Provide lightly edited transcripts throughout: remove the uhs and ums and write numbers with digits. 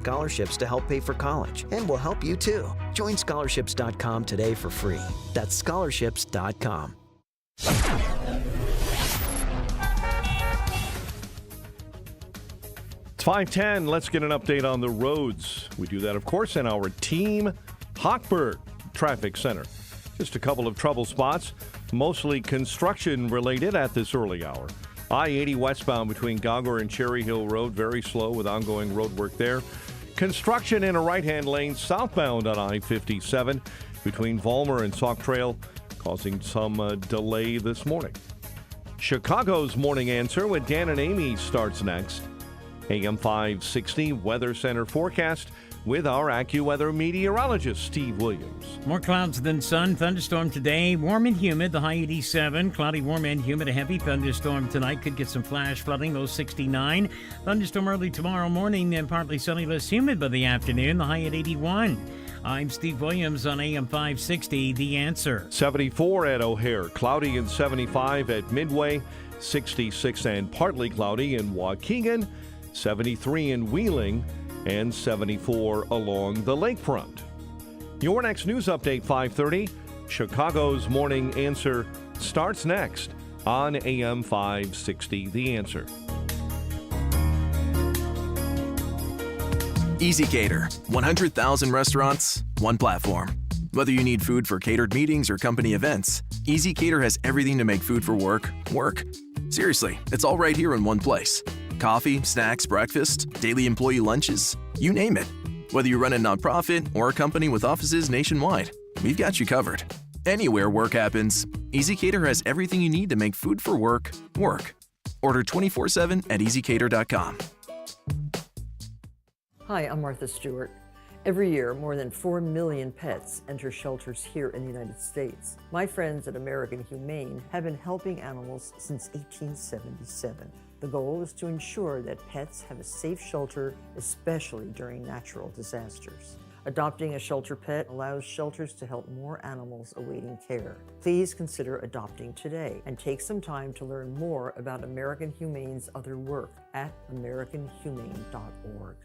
scholarships to help pay for college, and we'll help you too. Join scholarships.com today for free. That's scholarships.com. It's 5:10. Let's get an update on the roads. We do that, of course, in our Team Hochberg Traffic Center. Just a couple of trouble spots, mostly construction related at this early hour. I-80 westbound between Gauger and Cherry Hill Road, very slow with ongoing road work there. Construction in a right-hand lane southbound on I-57 between Vollmer and Sauk Trail, causing some delay this morning. Chicago's Morning Answer with Dan and Amy starts next. AM 560 Weather Center forecast with our AccuWeather meteorologist, Steve Williams. More clouds than sun. Thunderstorm today. Warm and humid, the high 87. Cloudy, warm, and humid. A heavy thunderstorm tonight. Could get some flash flooding, low 69. Thunderstorm early tomorrow morning and partly sunny, less humid by the afternoon, the high at 81. I'm Steve Williams on AM 560, The Answer. 74 at O'Hare. Cloudy and 75 at Midway. 66 and partly cloudy in Waukegan. 73 in Wheeling, and 74 along the lakefront. Your next news update, 5:30. Chicago's Morning Answer starts next on AM 560, The Answer. Easy Cater. 100,000 restaurants, one platform. Whether you need food for catered meetings or company events, Easy Cater has everything to make food for work, work. Seriously, it's all right here in one place. Coffee, snacks, breakfast, daily employee lunches, you name it. Whether you run a nonprofit or a company with offices nationwide, we've got you covered. Anywhere work happens, Easy Cater has everything you need to make food for work, work. Order 24/7 at easycater.com. Hi, I'm Martha Stewart. Every year, more than 4 million pets enter shelters here in the United States. My friends at American Humane have been helping animals since 1877. The goal is to ensure that pets have a safe shelter, especially during natural disasters. Adopting a shelter pet allows shelters to help more animals awaiting care. Please consider adopting today and take some time to learn more about American Humane's other work at americanhumane.org.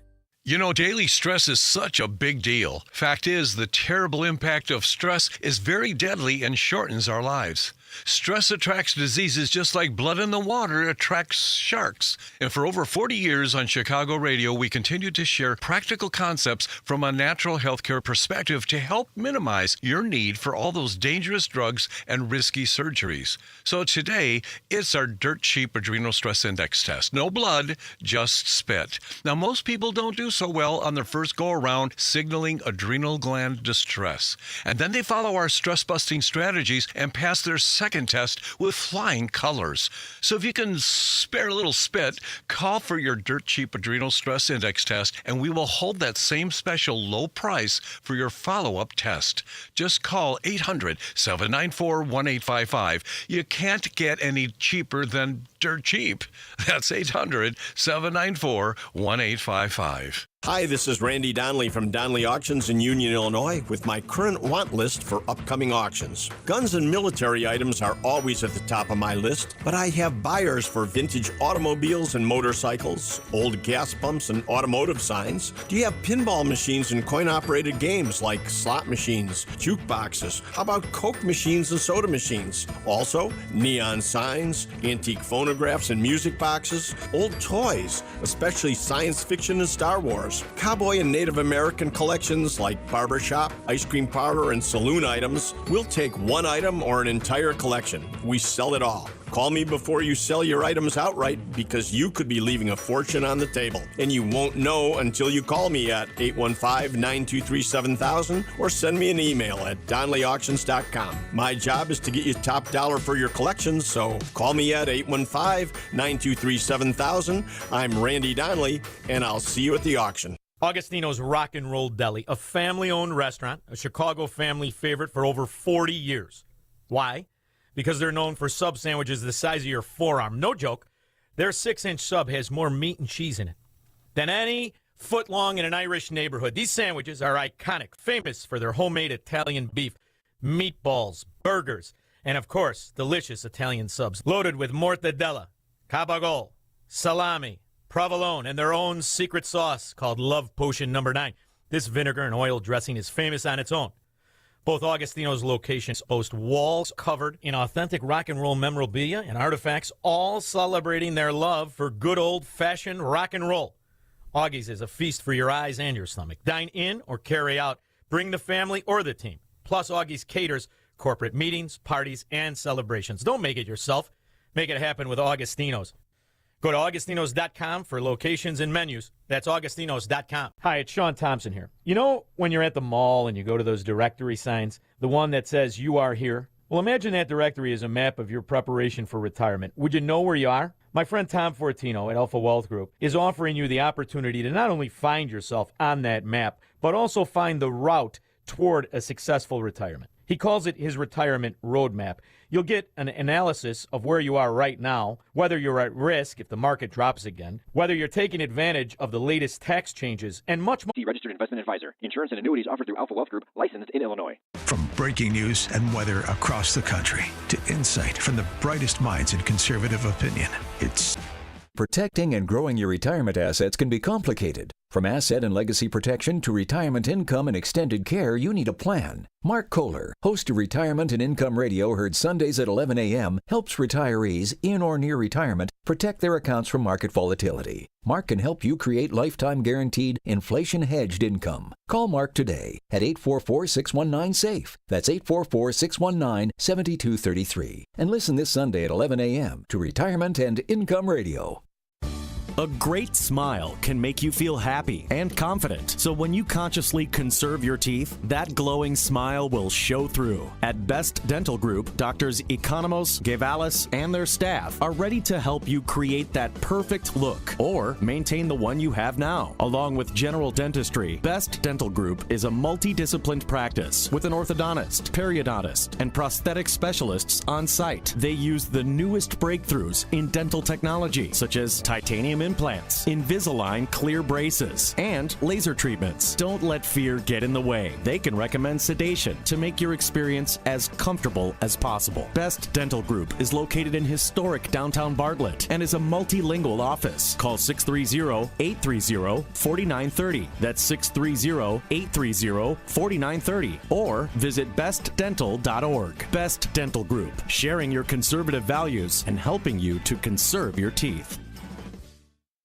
You know, daily stress is such a big deal. Fact is, the terrible impact of stress is very deadly and shortens our lives. Stress attracts diseases just like blood in the water attracts sharks. And for over 40 years on Chicago radio, we continue to share practical concepts from a natural healthcare perspective to help minimize your need for all those dangerous drugs and risky surgeries. So today, it's our dirt cheap adrenal stress index test. No blood, just spit. Now, most people don't do so well on their first go around signaling adrenal gland distress. And then they follow our stress-busting strategies and pass their second test with flying colors. So if you can spare a little spit, call for your dirt cheap adrenal stress index test, and we will hold that same special low price for your follow-up test. Just call 800-794-1855. You can't get any cheaper than dirt cheap. That's 800-794-1855. Hi, this is Randy Donnelly from Donnelly Auctions in Union, Illinois, with my current want list for upcoming auctions. Guns and military items are always at the top of my list, but I have buyers for vintage automobiles and motorcycles, old gas pumps and automotive signs. Do you have pinball machines and coin-operated games like slot machines, jukeboxes? How about Coke machines and soda machines? Also, neon signs, antique phonographs and music boxes, old toys, especially science fiction and Star Wars. Cowboy and Native American collections like barbershop, ice cream parlor, and saloon items. We'll take one item or an entire collection. We sell it all. Call me before you sell your items outright because you could be leaving a fortune on the table. And you won't know until you call me at 815-923-7000 or send me an email at DonnellyAuctions.com. My job is to get you top dollar for your collections, so call me at 815-923-7000. I'm Randy Donnelly, and I'll see you at the auction. Augustino's Rock and Roll Deli, a family-owned restaurant, a Chicago family favorite for over 40 years. Why? Because they're known for sub sandwiches the size of your forearm. No joke. Their 6-inch sub has more meat and cheese in it than any foot-long in an Irish neighborhood. These sandwiches are iconic, famous for their homemade Italian beef, meatballs, burgers, and, of course, delicious Italian subs loaded with mortadella, cabagol, salami, provolone, and their own secret sauce called Love Potion Number 9. This vinegar and oil dressing is famous on its own. Both Augustino's locations boast walls covered in authentic rock and roll memorabilia and artifacts, all celebrating their love for good old-fashioned rock and roll. Augie's is a feast for your eyes and your stomach. Dine in or carry out. Bring the family or the team. Plus, Augie's caters corporate meetings, parties, and celebrations. Don't make it yourself. Make it happen with Augustino's. Go to Augustinos.com for locations and menus. That's Augustinos.com. Hi, it's Sean Thompson here. You know when you're at the mall and you go to those directory signs, the one that says you are here? Well, imagine that directory is a map of your preparation for retirement. Would you know where you are? My friend Tom Fortino at Alpha Wealth Group is offering you the opportunity to not only find yourself on that map, but also find the route toward a successful retirement. He calls it his retirement roadmap. You'll get an analysis of where you are right now, whether you're at risk if the market drops again, whether you're taking advantage of the latest tax changes, and much more. Registered investment advisor. Insurance and annuities offered through Alpha Wealth Group, licensed in Illinois. From breaking news and weather across the country to insight from the brightest minds in conservative opinion, it's protecting and growing your retirement assets can be complicated. From asset and legacy protection to retirement income and extended care, you need a plan. Mark Kohler, host of Retirement and Income Radio, heard Sundays at 11 a.m., helps retirees in or near retirement protect their accounts from market volatility. Mark can help you create lifetime guaranteed, inflation-hedged income. Call Mark today at 844-619-SAFE. That's 844-619-7233. And listen this Sunday at 11 a.m. to Retirement and Income Radio. A great smile can make you feel happy and confident. So when you consciously conserve your teeth, that glowing smile will show through. At Best Dental Group, Doctors Economos, Gavalis, and their staff are ready to help you create that perfect look or maintain the one you have now. Along with general dentistry, Best Dental Group is a multidisciplined practice with an orthodontist, periodontist, and prosthetic specialists on site. They use the newest breakthroughs in dental technology, such as titanium implants, Invisalign clear braces, and laser treatments. Don't let fear get in the way. They can recommend sedation to make your experience as comfortable as possible. Best Dental Group is located in historic downtown Bartlett and is a multilingual office. Call 630-830-4930. That's 630-830-4930. Or visit bestdental.org. Best Dental Group, sharing your conservative values and helping you to conserve your teeth.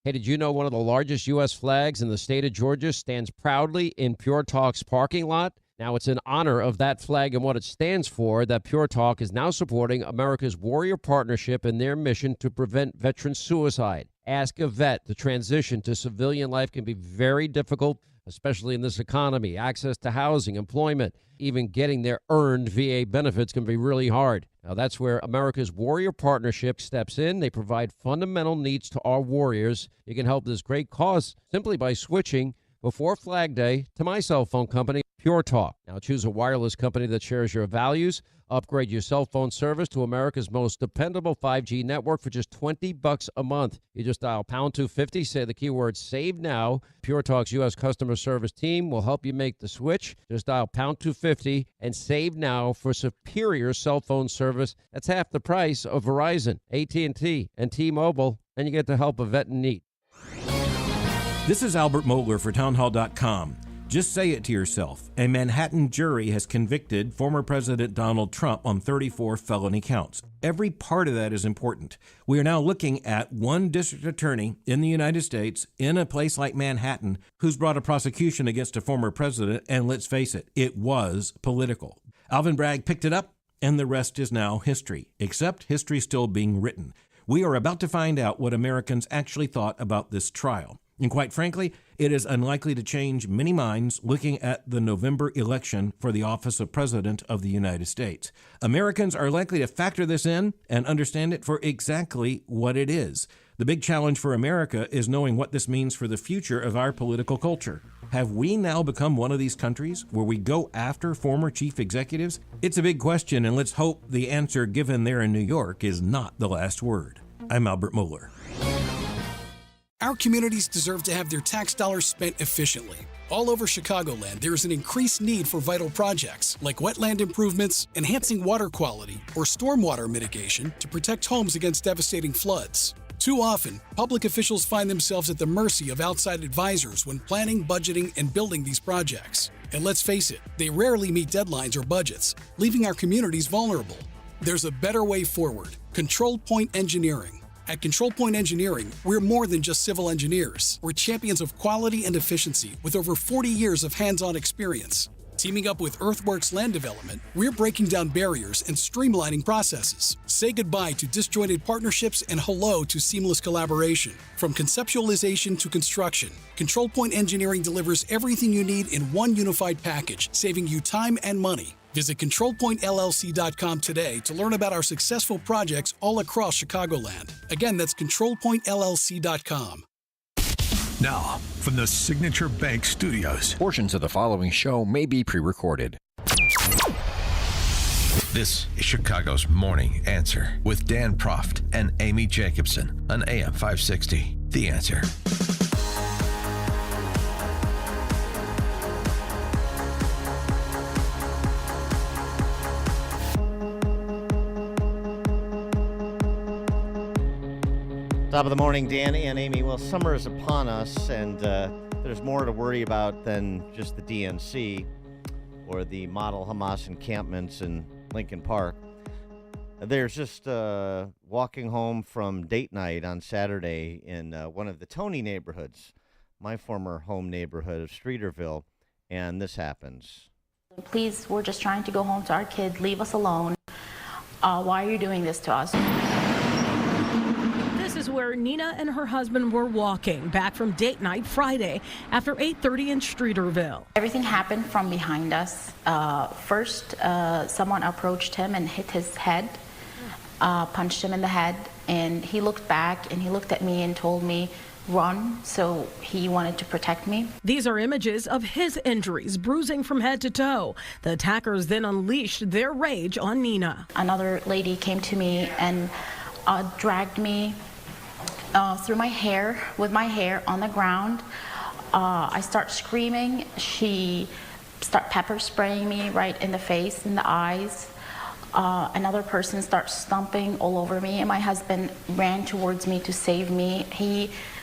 Hey, did you know one of the largest U.S. flags in the state of Georgia stands proudly in Pure Talk's parking lot? Now, it's in honor of that flag and what it stands for that Pure Talk is now supporting America's Warrior Partnership in their mission to prevent veteran suicide. Ask a vet. The transition to civilian life can be very difficult, especially in this economy. Access to housing, employment, even getting their earned VA benefits can be really hard. Now, that's where America's Warrior Partnership steps in. They provide fundamental needs to our warriors. You can help this great cause simply by switching before Flag Day to my cell phone company, Pure Talk. Now, choose a wireless company that shares your values. Upgrade your cell phone service to America's most dependable 5G network for just $20 a month. You just dial pound 250, say the keyword SAVE NOW. Pure Talk's U.S. customer service team will help you make the switch. Just dial pound 250 and save now for superior cell phone service. That's half the price of Verizon, AT&T, and T-Mobile, and you get the help of vet in need. This is Albert Mohler for townhall.com. Just say it to yourself. A Manhattan jury has convicted former President Donald Trump on 34 felony counts. Every part of that is important. We are now looking at one district attorney in the United States in a place like Manhattan who's brought a prosecution against a former president, and let's face it, it was political. Alvin Bragg picked it up, and the rest is now history, except history's still being written. We are about to find out what Americans actually thought about this trial. And quite frankly, it is unlikely to change many minds looking at the November election for the office of President of the United States. Americans are likely to factor this in and understand it for exactly what it is. The big challenge for America is knowing what this means for the future of our political culture. Have we now become one of these countries where we go after former chief executives? It's a big question, and let's hope the answer given there in New York is not the last word. I'm Albert Mohler. Our communities deserve to have their tax dollars spent efficiently. All over Chicagoland, there is an increased need for vital projects like wetland improvements, enhancing water quality, or stormwater mitigation to protect homes against devastating floods. Too often, public officials find themselves at the mercy of outside advisors when planning, budgeting, and building these projects. And let's face it, they rarely meet deadlines or budgets, leaving our communities vulnerable. There's a better way forward. Control Point Engineering. At Control Point Engineering, we're more than just civil engineers. We're champions of quality and efficiency with over 40 years of hands-on experience. Teaming up with Earthworks Land Development, we're breaking down barriers and streamlining processes. Say goodbye to disjointed partnerships and hello to seamless collaboration. From conceptualization to construction, Control Point Engineering delivers everything you need in one unified package, saving you time and money. Visit ControlPointLLC.com today to learn about our successful projects all across Chicagoland. Again, that's ControlPointLLC.com. Now, from the Signature Bank Studios. Portions of the following show may be pre-recorded. This is Chicago's Morning Answer with Dan Proft and Amy Jacobson on AM 560. The Answer. Top of the morning, Dan and Amy. Well, summer is upon us, and there's more to worry about than just the DNC or the model Hamas encampments in Lincoln Park. There's just walking home from date night on Saturday in one of the Tony neighborhoods, my former home neighborhood of Streeterville, and this happens. Please, we're just trying to go home to our kid. Leave us alone. Why are you doing this to us? This is where Nina and her husband were walking back from date night Friday after 8:30 in Streeterville. Everything happened from behind us. First, someone approached him and hit his head, punched him in the head, and he looked back and he looked at me and told me, run, so he wanted to protect me. These are images of his injuries, bruising from head to toe. The attackers then unleashed their rage on Nina. Another lady came to me and dragged me through my hair, with my hair on the ground. I start screaming. She start pepper spraying me right in the face, in the eyes. Another person starts stomping all over me, and my husband ran towards me to save me.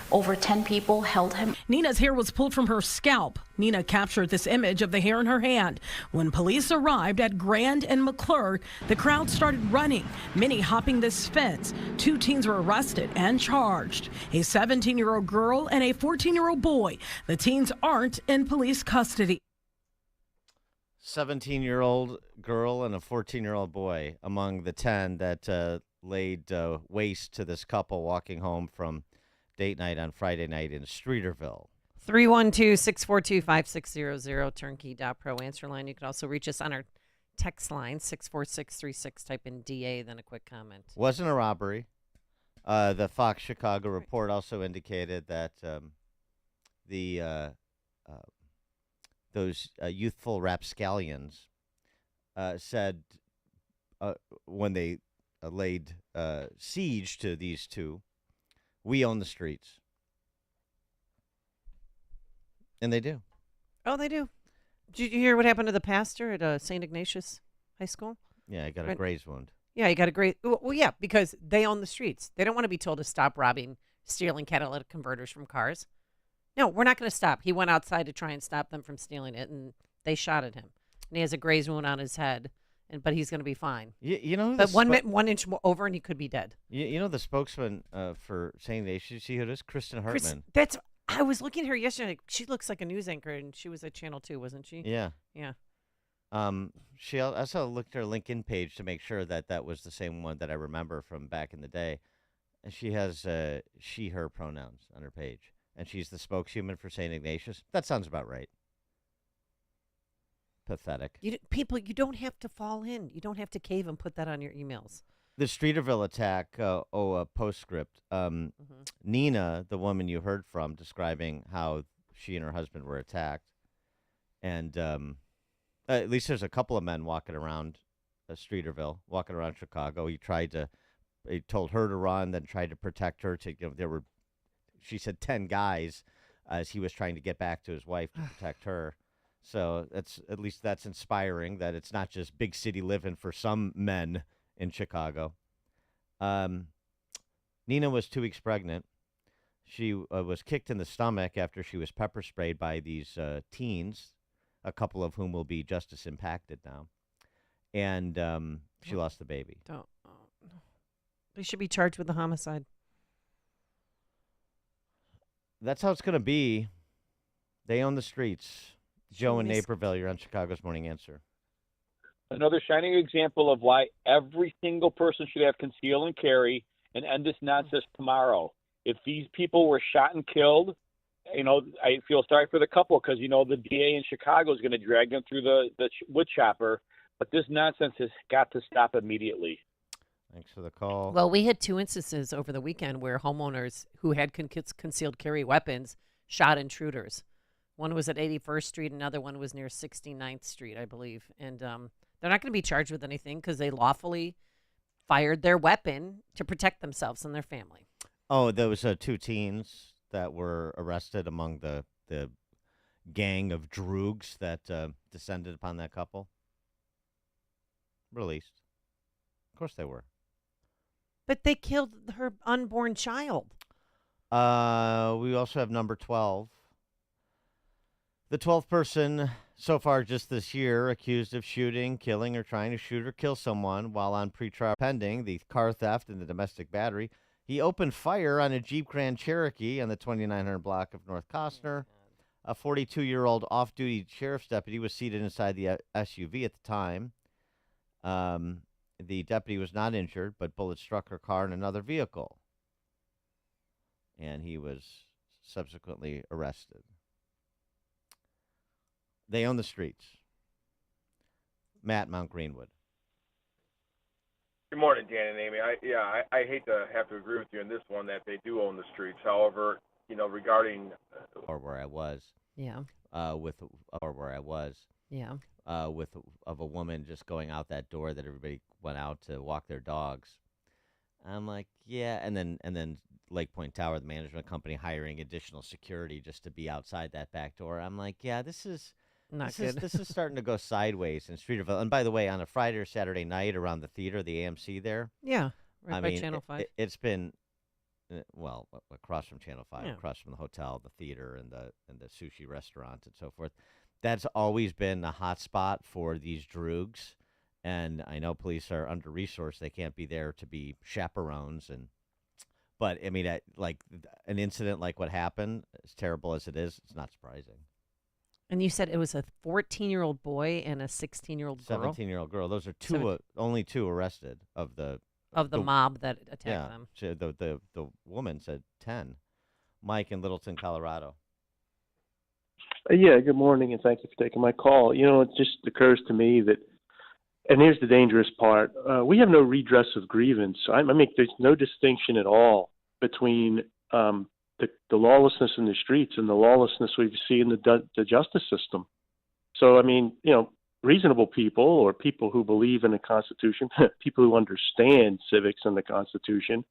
Over 10 people held him. Nina's hair was pulled from her scalp. Nina captured this image of the hair in her hand. When police arrived at Grand and McClure, the crowd started running, many hopping this fence. 2 teens were arrested and charged, a 17-year-old girl and a 14-year-old boy. The teens aren't in police custody. 17-year-old girl and a 14-year-old boy among the 10 that laid waste to this couple walking home from date night on Friday night in Streeterville. 312-642-5600, turnkey.pro answer line. You can also reach us on our text line, 64636. Type in DA, then a quick comment. Wasn't a robbery. The Fox Chicago report also indicated that those youthful rapscallions said when they laid siege to these two, we own the streets. And they do. Oh, they do. Did you hear what happened to the pastor at St. Ignatius High School? Yeah, he got a graze wound. Yeah, he got a great... Well, yeah, because they own the streets. They don't want to be told to stop robbing, stealing catalytic converters from cars. No, we're not going to stop. He went outside to try and stop them from stealing it, and they shot at him. And he has a graze wound on his head. But he's going to be fine. You know, but 1 inch over, and he could be dead. You know the spokesman for St. Ignatius. You see who it is? Kristen Hartman. I was looking at her yesterday. She looks like a news anchor, and she was at Channel 2, wasn't she? Yeah. Yeah. She also looked at her LinkedIn page to make sure that was the same one that I remember from back in the day. And she has she, her pronouns on her page, and she's the spokeswoman for St. Ignatius. That sounds about right. Pathetic. People, you don't have to fall in. You don't have to cave and put that on your emails. The Streeterville attack, a postscript. Nina, the woman you heard from, describing how she and her husband were attacked. And at least there's a couple of men walking around Streeterville, walking around Chicago. He told her to run, then tried to protect her. She said 10 guys as he was trying to get back to his wife to protect her. So that's inspiring that it's not just big city living for some men in Chicago. Nina was 2 weeks pregnant. She was kicked in the stomach after she was pepper sprayed by these teens, a couple of whom will be justice impacted now. And she lost the baby. They should be charged with a homicide. That's how it's going to be. They own the streets. Joe in Jeez. Naperville, you're on Chicago's Morning Answer. Another shining example of why every single person should have conceal and carry and end this nonsense tomorrow. If these people were shot and killed, I feel sorry for the couple because, the DA in Chicago is going to drag them through the wood chopper. But this nonsense has got to stop immediately. Thanks for the call. Well, we had 2 instances over the weekend where homeowners who had concealed carry weapons shot intruders. One was at 81st Street. Another one was near 69th Street, I believe. And they're not going to be charged with anything because they lawfully fired their weapon to protect themselves and their family. Oh, there was 2 teens that were arrested among the gang of droogs that descended upon that couple. Released. Of course they were. But they killed her unborn child. We also have number 12. The 12th person so far just this year accused of shooting, killing, or trying to shoot or kill someone while on pretrial pending the car theft and the domestic battery. He opened fire on a Jeep Grand Cherokee on the 2900 block of North Costner. A 42-year-old off-duty sheriff's deputy was seated inside the SUV at the time. The deputy was not injured, but bullets struck her car and another vehicle. And he was subsequently arrested. They own the streets. Matt, Mount Greenwood. Good morning, Dan and Amy. I hate to have to agree with you on this one that they do own the streets. However, regarding or where I was. Yeah. With a woman just going out that door that everybody went out to walk their dogs. I'm like, yeah, and then Lake Point Tower, the management company, hiring additional security just to be outside that back door. I'm like, yeah, this is starting to go sideways in Streeterville. And by the way, on a Friday or Saturday night around the theater, the AMC there. Yeah, by Channel 5. It's been, across from Channel 5, across from the hotel, the theater, and the sushi restaurant and so forth. That's always been the hot spot for these droogs. And I know police are under-resourced. They can't be there to be chaperones. But, I mean, like an incident like what happened, as terrible as it is, it's not surprising. And you said it was a 14-year-old boy and a 16-year-old girl? 17-year-old girl. Those are only 2 arrested of the mob that attacked them. The woman said 10. Mike in Littleton, Colorado. Yeah, good morning, and thank you for taking my call. It just occurs to me that, and here's the dangerous part, we have no redress of grievance. I mean, there's no distinction at all between the lawlessness in the streets and the lawlessness we see in the justice system. So, I mean, reasonable people or people who believe in the Constitution, people who understand civics and the Constitution,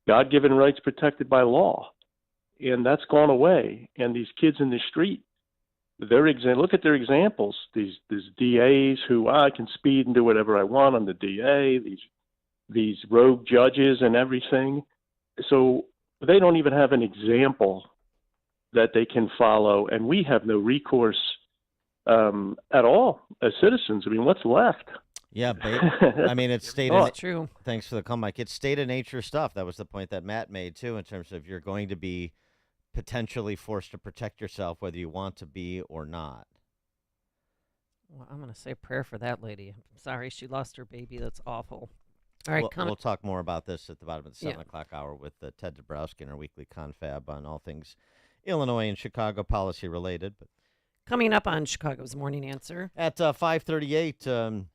God-given rights protected by law. And that's gone away. And these kids in the street, look at their examples. These DAs who I can speed and do whatever I want on the DA. These rogue judges and everything. So they don't even have an example that they can follow, and we have no recourse at all as citizens. I mean, what's left? Yeah, I mean, it's state. True. Thanks for the call, Mike. It's state of nature stuff. That was the point that Matt made too, in terms of you're going to be potentially forced to protect yourself, whether you want to be or not. Well, I'm going to say a prayer for that lady. I'm sorry she lost her baby. That's awful. All right, we'll talk more about this at the bottom of the 7 o'clock hour with Ted Dabrowski in our weekly confab on all things Illinois and Chicago policy related. But coming up on Chicago's Morning Answer at 5:38,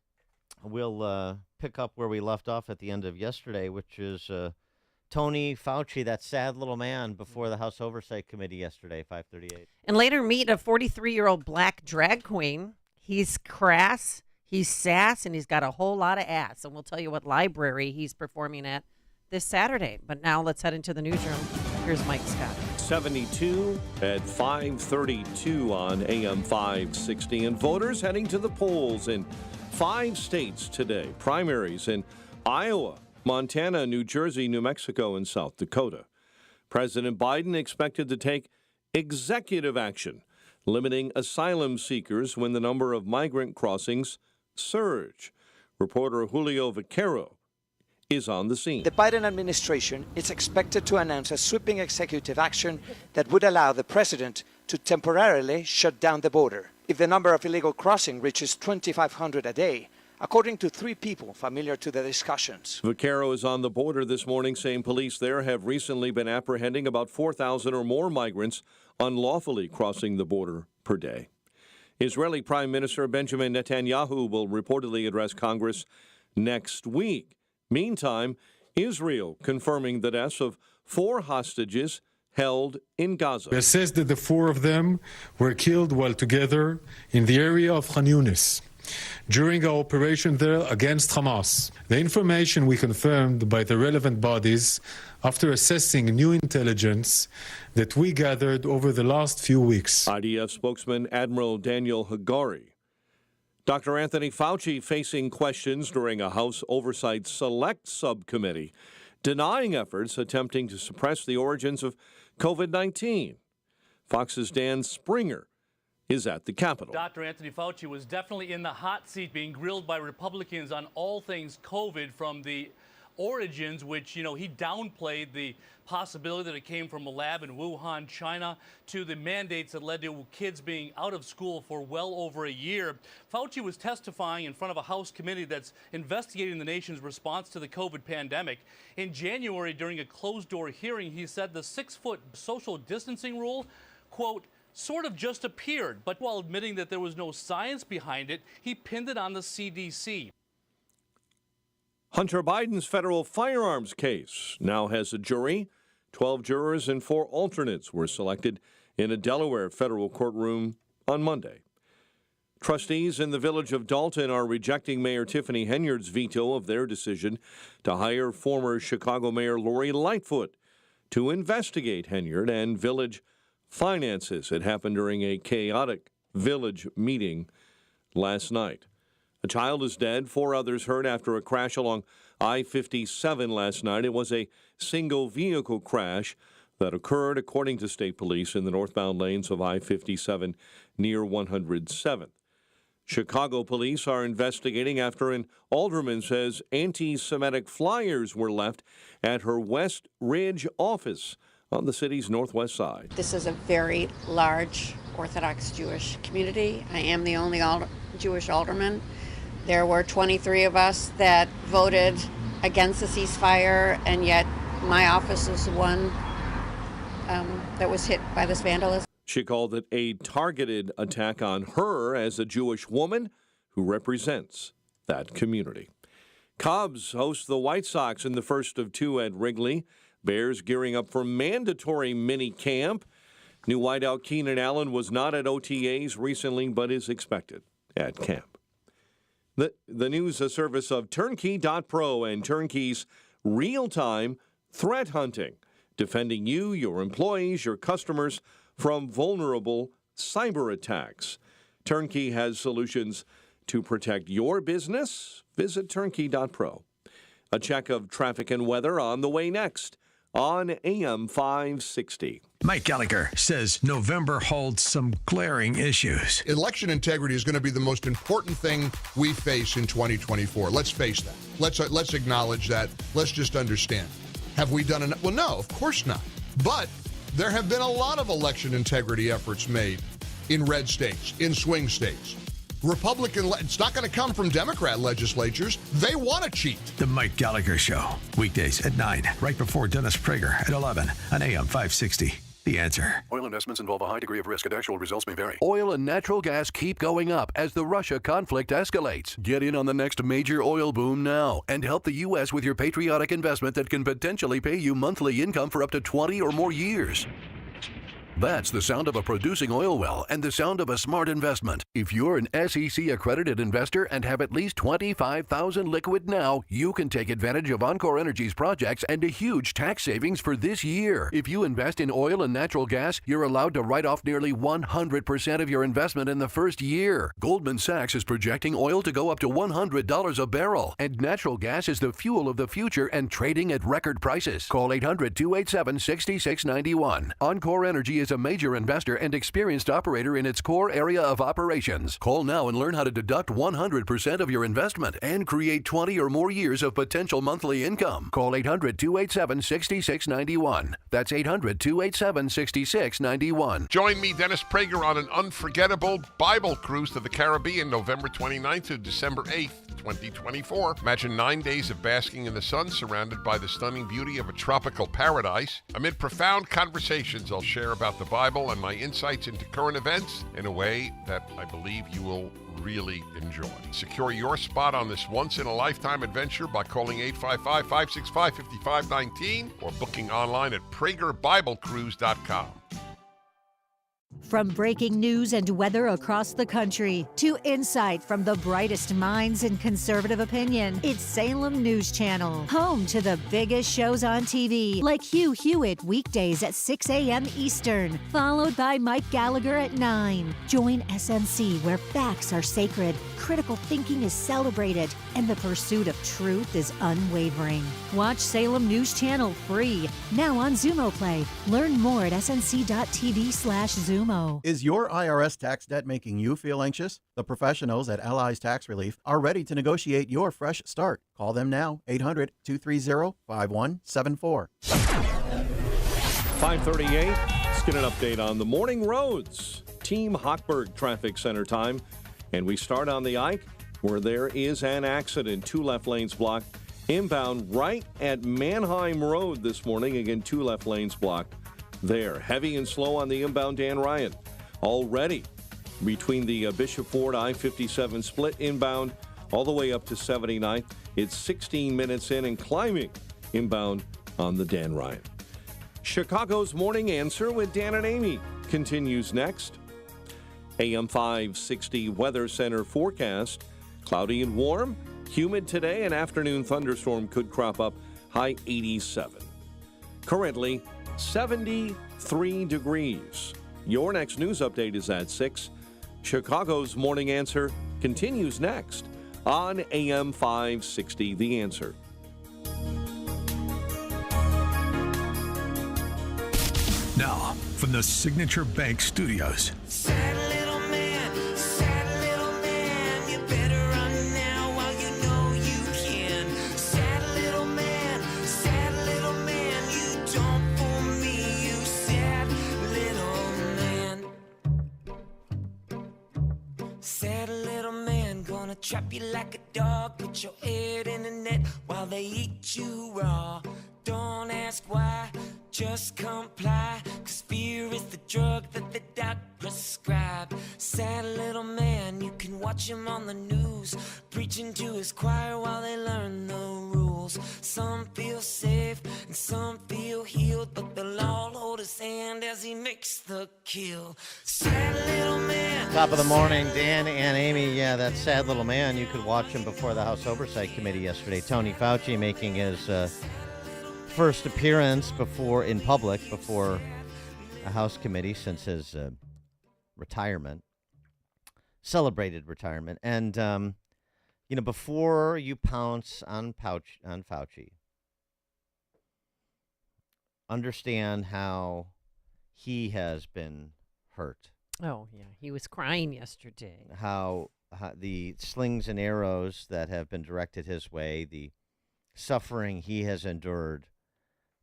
we'll pick up where we left off at the end of yesterday, which is Tony Fauci, that sad little man, before the House Oversight Committee yesterday, 5:38. And later meet a 43-year-old black drag queen. He's crass. He's sass, and he's got a whole lot of ass. And we'll tell you what library he's performing at this Saturday. But now let's head into the newsroom. Here's Mike Scott. 72 at 5:32 on AM 560. And voters heading to the polls in 5 states today. Primaries in Iowa, Montana, New Jersey, New Mexico, and South Dakota. President Biden expected to take executive action, limiting asylum seekers when the number of migrant crossings surge. Reporter Julio Vaquero is on the scene. The Biden administration is expected to announce a sweeping executive action that would allow the president to temporarily shut down the border if the number of illegal crossings reaches 2,500 a day, according to 3 people familiar to the discussions. Vaquero is on the border this morning, saying police there have recently been apprehending about 4,000 or more migrants unlawfully crossing the border per day. Israeli Prime Minister Benjamin Netanyahu will reportedly address Congress next week. Meantime, Israel confirming the deaths of 4 hostages held in Gaza. We assessed that the 4 of them were killed while together in the area of Khan Yunis during our operation there against Hamas. The information we confirmed by the relevant bodies after assessing new intelligence that we gathered over the last few weeks. IDF spokesman Admiral Daniel Hagari. Dr. Anthony Fauci facing questions during a House Oversight Select Subcommittee, denying efforts attempting to suppress the origins of COVID-19. Fox's Dan Springer is at the Capitol. Dr. Anthony Fauci was definitely in the hot seat, being grilled by Republicans on all things COVID, from the origins, which, he downplayed the possibility that it came from a lab in Wuhan, China, to the mandates that led to kids being out of school for well over a year. Fauci was testifying in front of a House committee that's investigating the nation's response to the COVID pandemic. In January, during a closed-door hearing, he said the 6-foot social distancing rule, quote, sort of just appeared, but while admitting that there was no science behind it, he pinned it on the CDC. Hunter Biden's federal firearms case now has a jury. 12 jurors and 4 alternates were selected in a Delaware federal courtroom on Monday. Trustees in the village of Dalton are rejecting Mayor Tiffany Henyard's veto of their decision to hire former Chicago Mayor Lori Lightfoot to investigate Henyard and village finances. It happened during a chaotic village meeting last night. A child is dead, 4 others hurt after a crash along I-57 last night. It was a single vehicle crash that occurred, according to state police, in the northbound lanes of I-57 near 107th. Chicago police are investigating after an alderman says anti-Semitic flyers were left at her West Ridge office on the city's northwest side. This is a very large Orthodox Jewish community. I am the only Jewish alderman. There were 23 of us that voted against the ceasefire, and yet my office is the one that was hit by this vandalism. She called it a targeted attack on her as a Jewish woman who represents that community. Cubs host the White Sox in the first of 2 at Wrigley. Bears gearing up for mandatory mini camp. New wideout Keenan Allen was not at OTAs recently, but is expected at camp. The news a service of Turnkey.pro and Turnkey's real-time threat hunting, defending you, your employees, your customers from vulnerable cyber attacks. Turnkey has solutions to protect your business. Visit Turnkey.pro. A check of traffic and weather on the way next on AM 560. Mike Gallagher says November holds some glaring issues. Election integrity is going to be the most important thing we face in 2024. Let's face that. Let's acknowledge that. Let's just understand. Have we done enough? Well, no, of course not. But there have been a lot of election integrity efforts made in red states, in swing states. It's not going to come from Democrat legislatures. They want to cheat. The Mike Gallagher Show, weekdays at 9, right before Dennis Prager at 11 on AM 560. The Answer. Oil investments involve a high degree of risk and actual results may vary. Oil and natural gas keep going up as the Russia conflict escalates. Get in on the next major oil boom now and help the U.S. with your Patriotic investment that can potentially pay you monthly income for up to 20 or more years. That's the sound of a producing oil well and the sound of a smart investment. If you're an SEC-accredited investor and have at least $25,000 liquid now, you can take advantage of Encore Energy's projects and a huge tax savings for this year. If you invest in oil and natural gas, you're allowed to write off nearly 100% of your investment in the first year. Goldman Sachs is projecting oil to go up to $100 a barrel, and natural gas is the fuel of the future and trading at record prices. Call 800-287-6691. Encore Energy is a major investor and experienced operator in its core area of operations. Call now and learn how to deduct 100% of your investment and create 20 or more years of potential monthly income. Call 800-287-6691. That's 800-287-6691. Join me, Dennis Prager, on an unforgettable Bible cruise to the Caribbean, November 29th to December 8th. 2024. Imagine 9 days of basking in the sun, surrounded by the stunning beauty of a tropical paradise. Amid profound conversations, I'll share about the Bible and my insights into current events in a way that I believe you will really enjoy. Secure your spot on this once-in-a-lifetime adventure by calling 855-565-5519 or booking online at PragerBibleCruise.com. From breaking news and weather across the country to insight from the brightest minds in conservative opinion, it's Salem News Channel, home to the biggest shows on TV, like Hugh Hewitt weekdays at 6 a.m. Eastern, followed by Mike Gallagher at 9. Join SNC, where facts are sacred, critical thinking is celebrated, and the pursuit of truth is unwavering. Watch Salem News Channel free, now on Zumo Play. Learn more at snc.tv/Zumo. Is your IRS tax debt making you feel anxious? The professionals at Allies Tax Relief are ready to negotiate your fresh start. Call them now, 800-230-5174. 5:38. Let's get an update on the morning roads. Team Hochberg Traffic Center time. And we start on the Ike, where there is an accident. 2 left lanes blocked. Inbound right at Manheim Road this morning. Again, 2 left lanes blocked there. Heavy and slow on the inbound Dan Ryan. Already between the Bishop Ford I-57 split inbound all the way up to 79th. It's 16 minutes in and climbing inbound on the Dan Ryan. Chicago's Morning Answer with Dan and Amy continues next. AM 560 Weather Center forecast. Cloudy and warm. Humid today. An afternoon thunderstorm could crop up. High 87. Currently 73 degrees. Your next news update is at 6. Chicago's Morning Answer continues next on AM 560 The Answer. Now, from the Signature Bank Studios. Trap you like a dog, put your head in the net while they eat you raw. Don't ask why, just comply, 'cause fear is the drug that the doc prescribe. Sad little man, you can watch him on the news, preaching to his choir while they learn the rules. Some feel safe and some feel healed, but they'll all hold his hand as he makes the kill. Sad little man. Top of the morning, Dan and Amy. Yeah, that sad little man. You could watch him before the House Oversight Committee yesterday. Tony Fauci making his first appearance in public before a House committee since his retirement, celebrated retirement. And before you pounce on Fauci, understand how he has been hurt. Oh, yeah. He was crying yesterday. How the slings and arrows that have been directed his way, the suffering he has endured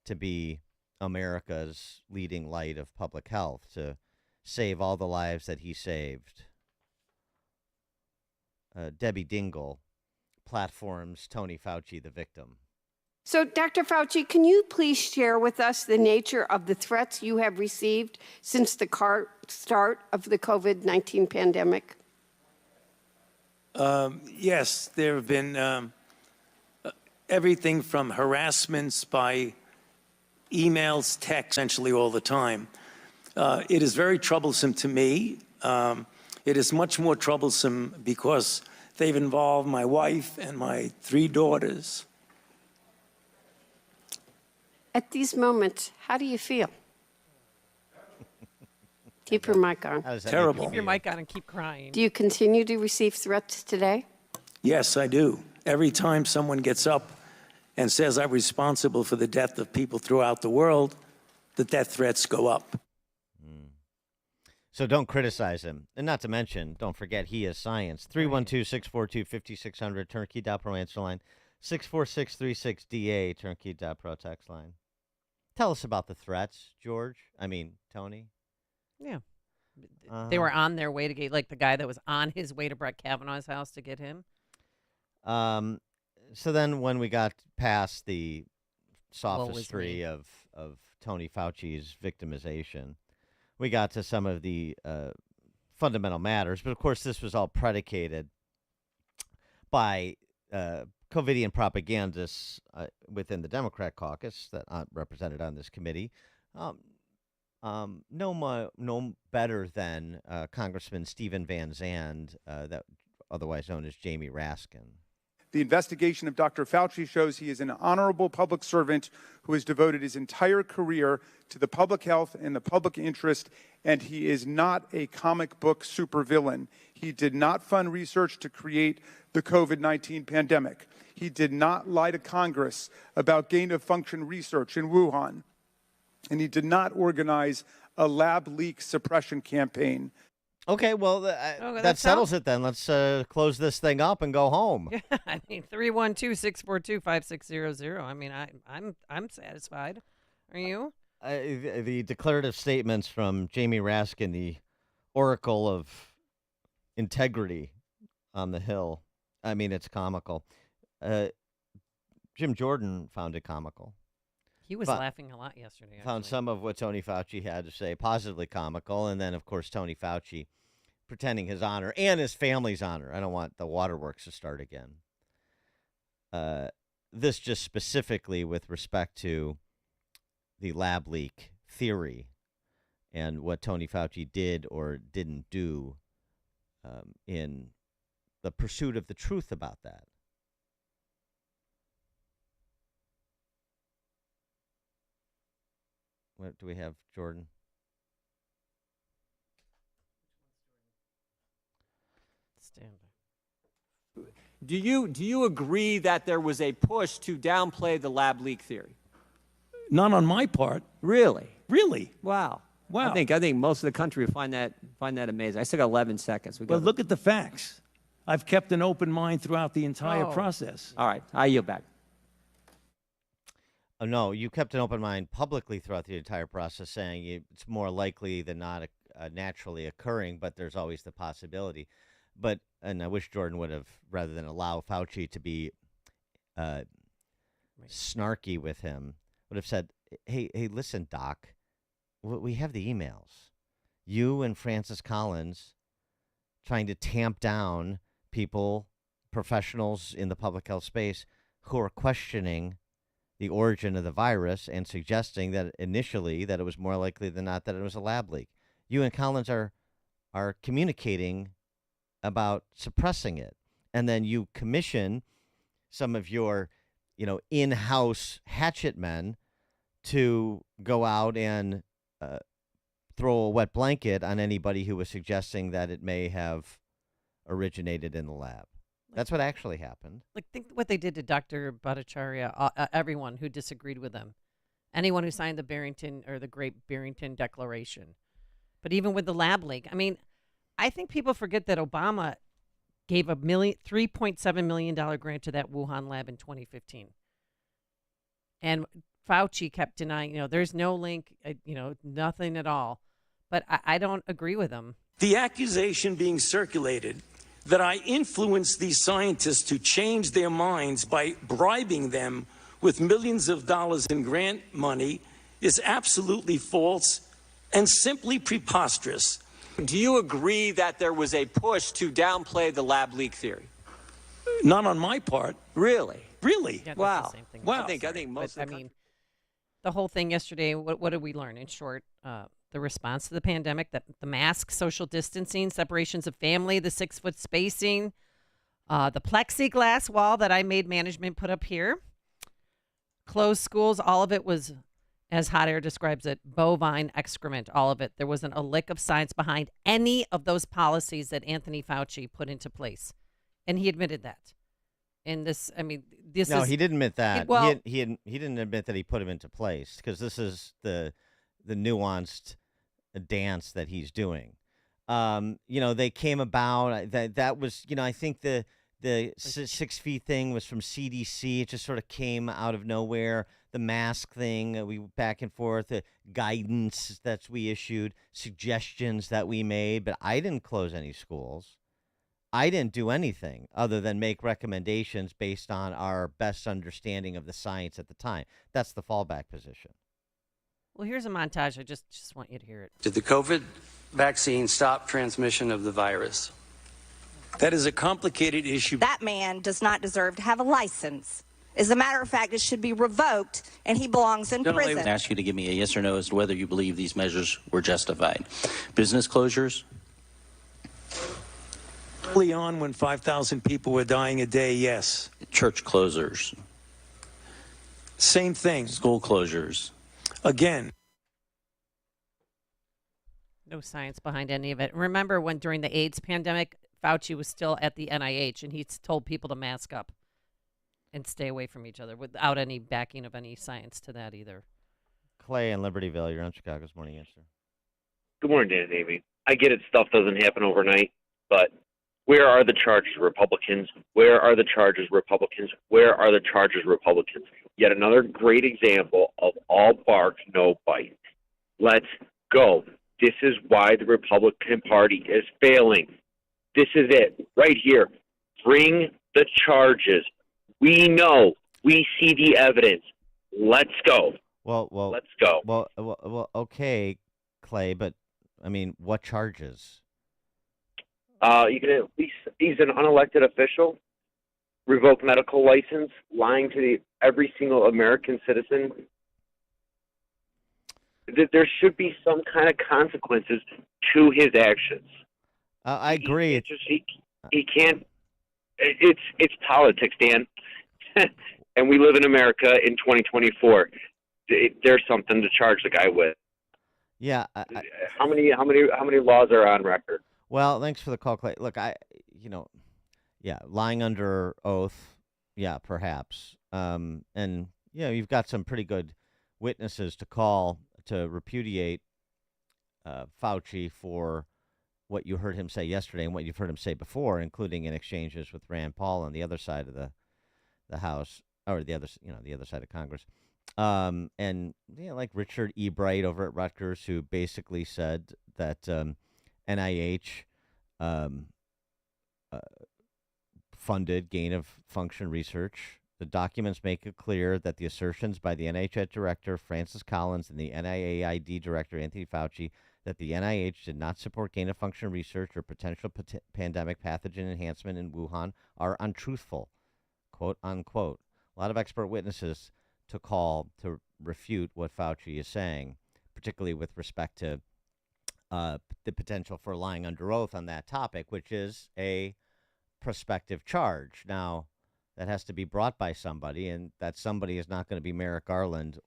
to be America's leading light of public health, to save all the lives that he saved. Debbie Dingell platforms Tony Fauci the victim. So, Dr. Fauci, can you please share with us the nature of the threats you have received since the start of the COVID-19 pandemic? Yes, there have been everything from harassments by emails, texts, essentially all the time. It is very troublesome to me. It is much more troublesome because they've involved my wife and my 3 daughters. At these moments, how do you feel? Keep your mic on. Terrible. Keep your mic on and keep crying. Do you continue to receive threats today? Yes, I do. Every time someone gets up and says I'm responsible for the death of people throughout the world, the death threats go up. So don't criticize him. And not to mention, don't forget, he is science. 312-642-5600, turnkey.pro answer line. 64636DA, turnkey.pro text line. Tell us about the threats, Tony. Yeah. They were on their way to get, like the guy that was on his way to Brett Kavanaugh's house to get him. So then when we got past the sophistry of Tony Fauci's victimization, we got to some of the fundamental matters. But, of course, this was all predicated by COVIDian propagandists within the Democrat caucus that aren't represented on this committee. No better than Congressman Stephen Van Zandt, that otherwise known as Jamie Raskin. The investigation of Dr. Fauci shows he is an honorable public servant who has devoted his entire career to the public health and the public interest, and he is not a comic book supervillain. He did not fund research to create the COVID-19 pandemic. He did not lie to Congress about gain-of-function research in Wuhan, and he did not organize a lab leak suppression campaign. Okay, well, that settles it then. Let's close this thing up and go home. Yeah, I mean, 312-642-5600. I mean, I'm satisfied. Are you? The declarative statements from Jamie Raskin, the oracle of integrity on the Hill. I mean, it's comical. Jim Jordan found it comical. He was laughing a lot yesterday. Found some of what Tony Fauci had to say positively comical, and then, of course, Tony Fauci pretending his honor and his family's honor. I don't want the waterworks to start again. This just specifically with respect to the lab leak theory and what Tony Fauci did or didn't do in the pursuit of the truth about that. What do we have, Jordan? Stand by. Do you agree that there was a push to downplay the lab leak theory? Not on my part. Really? Really? Wow. Wow. I think most of the country would find that amazing. I still got 11 seconds. Well, look at the facts. I've kept an open mind throughout the entire process. All right, I yield back. Oh, no, you kept an open mind publicly throughout the entire process, saying it's more likely than not naturally occurring, but there's always the possibility. And I wish Jordan would have, rather than allow Fauci to be snarky with him, would have said, hey, listen, Doc, we have the emails. You and Francis Collins trying to tamp down people, professionals in the public health space who are questioning the origin of the virus and suggesting that initially that it was more likely than not that it was a lab leak. You and Collins are communicating about suppressing it. And then you commission some of your, in-house hatchet men to go out and throw a wet blanket on anybody who was suggesting that it may have originated in the lab. That's what actually happened. Like, think what they did to Dr. Bhattacharya, everyone who disagreed with them, anyone who signed the the Great Barrington Declaration. But even with the lab leak, I mean, I think people forget that Obama gave a $3.7 million grant to that Wuhan lab in 2015. And Fauci kept denying, there's no link, nothing at all. But I don't agree with him. The accusation being circulated that I influenced these scientists to change their minds by bribing them with millions of dollars in grant money is absolutely false and simply preposterous. Do you agree that there was a push to downplay the lab leak theory? Not on my part. Really? Really? Yeah, that's Wow. the same thing. Wow. I think most of the the whole thing yesterday, what did we learn? In short, the response to the pandemic, that the masks, social distancing, separations of family, the 6-foot spacing, the plexiglass wall that I made management put up here, closed schools, all of it was, as Hot Air describes it, bovine excrement, all of it. There wasn't a lick of science behind any of those policies that Anthony Fauci put into place. And he admitted that. And this, I mean, this no, is... he didn't admit that. Well, he didn't admit that he put him into place, because this is the nuanced dance that he's doing. They came about, that was, I think the 6 feet thing was from CDC. It just sort of came out of nowhere. The mask thing, we back and forth, the guidance that we issued, suggestions that we made, but I didn't close any schools. I didn't do anything other than make recommendations based on our best understanding of the science at the time. That's the fallback position. Well, here's a montage. I just want you to hear it. Did the COVID vaccine stop transmission of the virus? That is a complicated issue. That man does not deserve to have a license. As a matter of fact, it should be revoked, and he belongs in prison. I ask you to give me a yes or no as to whether you believe these measures were justified. Business closures? Early on, when 5,000 people were dying a day, yes. Church closures? Same thing. School closures? Again. No science behind any of it. Remember when during the AIDS pandemic, Fauci was still at the NIH, and he told people to mask up and stay away from each other without any backing of any science to that either. Clay in Libertyville, you're on Chicago's Morning Answer. Good morning, Dan and Amy. I get it, stuff doesn't happen overnight, but where are the charges, Republicans? Where are the charges, Republicans? Where are the charges, Republicans? Yet another great example of all bark, no bite. Let's go. This is why the Republican Party is failing. This is it, right here. Bring the charges. We know. We see the evidence. Let's go. Well, let's go. Well, okay, Clay, but I mean, what charges? You can at least, he's an unelected official, revoke medical license, lying to every single American citizen. There should be some kind of consequences to his actions. I agree. He can't. It's politics, Dan, and we live in America in 2024. There's something to charge the guy with. Yeah. How many laws are on record? Well, thanks for the call, Clay. Look, lying under oath, yeah, perhaps. And you've got some pretty good witnesses to call to repudiate Fauci for what you heard him say yesterday and what you've heard him say before, including in exchanges with Rand Paul on the other side of the House, or the other side of Congress. Like Richard E. Bright over at Rutgers, who basically said that NIH funded gain-of-function research. The documents make it clear that the assertions by the NIH director, Francis Collins, and the NIAID director, Anthony Fauci, that the NIH did not support gain-of-function research or potential pandemic pathogen enhancement in Wuhan are untruthful, quote, unquote. A lot of expert witnesses to call to refute what Fauci is saying, particularly with respect to the potential for lying under oath on that topic, which is a prospective charge. Now, that has to be brought by somebody, and that somebody is not going to be Merrick Garland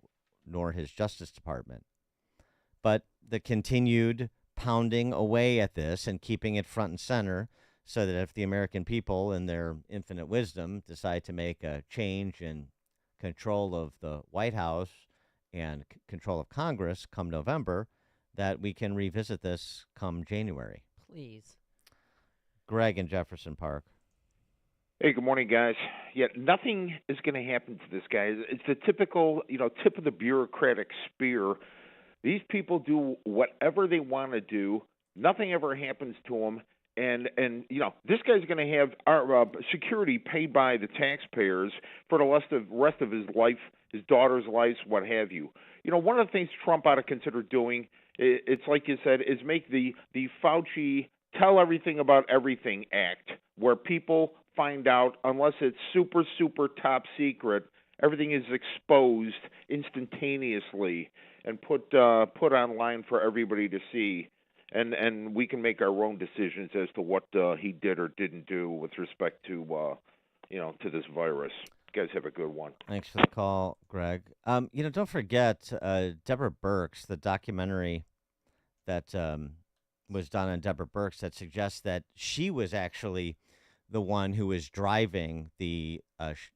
nor his Justice Department. But the continued pounding away at this and keeping it front and center so that if the American people, in their infinite wisdom, decide to make a change in control of the White House and control of Congress come November, that we can revisit this come January. Please. Greg in Jefferson Park. Hey, good morning, guys. Yeah, nothing is going to happen to this guy. It's the typical, tip of the bureaucratic spear. These people do whatever they want to do. Nothing ever happens to them. And this guy's going to have our security paid by the taxpayers for the rest of his life, his daughter's lives, what have you. One of the things Trump ought to consider doing, it's like you said, is make the Fauci Tell Everything About Everything Act, where people find out, unless it's super, super top secret, everything is exposed instantaneously. and put online for everybody to see, and we can make our own decisions as to what he did or didn't do with respect to to this virus. You guys have a good one. Thanks for the call, Greg. Don't forget Deborah Birx, the documentary that was done on Deborah Birx that suggests that she was actually the one who was driving the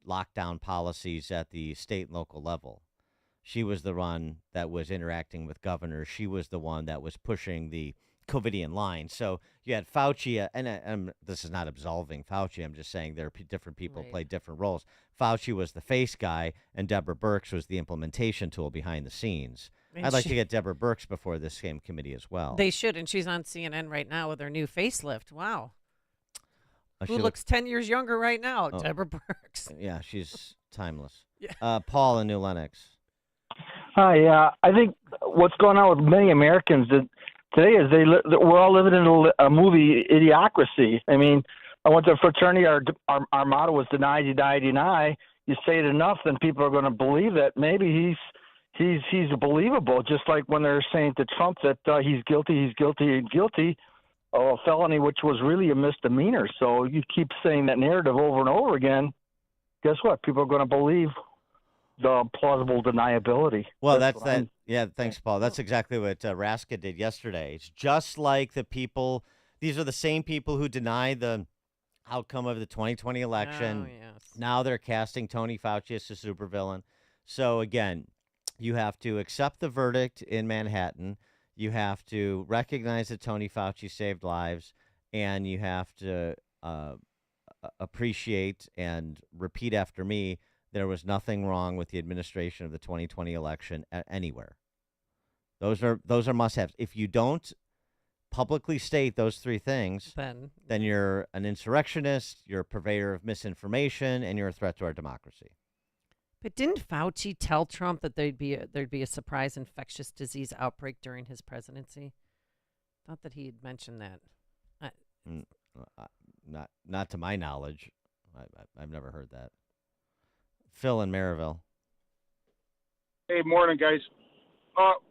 lockdown policies at the state and local level. She was the one that was interacting with governors. She was the one that was pushing the COVIDian line. So you had Fauci, and this is not absolving Fauci. I'm just saying there are different people play different roles. Fauci was the face guy, and Deborah Birx was the implementation tool behind the scenes. And I'd like to get Deborah Birx before this same committee as well. They should, and she's on CNN right now with her new facelift. Wow. Who she looks 10 years younger right now? Oh. Deborah Birx. Yeah, she's timeless. Yeah. Paul in New Lenox. Hi. I think what's going on with many Americans today is we're all living in a movie idiocracy. I mean, I went to a fraternity. Our motto was deny, deny, deny. You say it enough, then people are going to believe that maybe he's believable. Just like when they're saying to Trump that he's guilty of a felony, which was really a misdemeanor. So you keep saying that narrative over and over again. Guess what? People are going to believe the plausible deniability. Well, that's that. Yeah, thanks, Paul. That's exactly what Raska did yesterday. It's just like the people. These are the same people who denied the outcome of the 2020 election. Oh, yes. Now they're casting Tony Fauci as a supervillain. So again, you have to accept the verdict in Manhattan. You have to recognize that Tony Fauci saved lives, and you have to appreciate and repeat after me. There was nothing wrong with the administration of the 2020 election anywhere. Those are must-haves. If you don't publicly state those three things, then you're an insurrectionist, you're a purveyor of misinformation, and you're a threat to our democracy. But didn't Fauci tell Trump that there'd be a surprise infectious disease outbreak during his presidency? Thought that he had mentioned that. Not to my knowledge. I've never heard that. Phil in Maryville. Hey, morning, guys.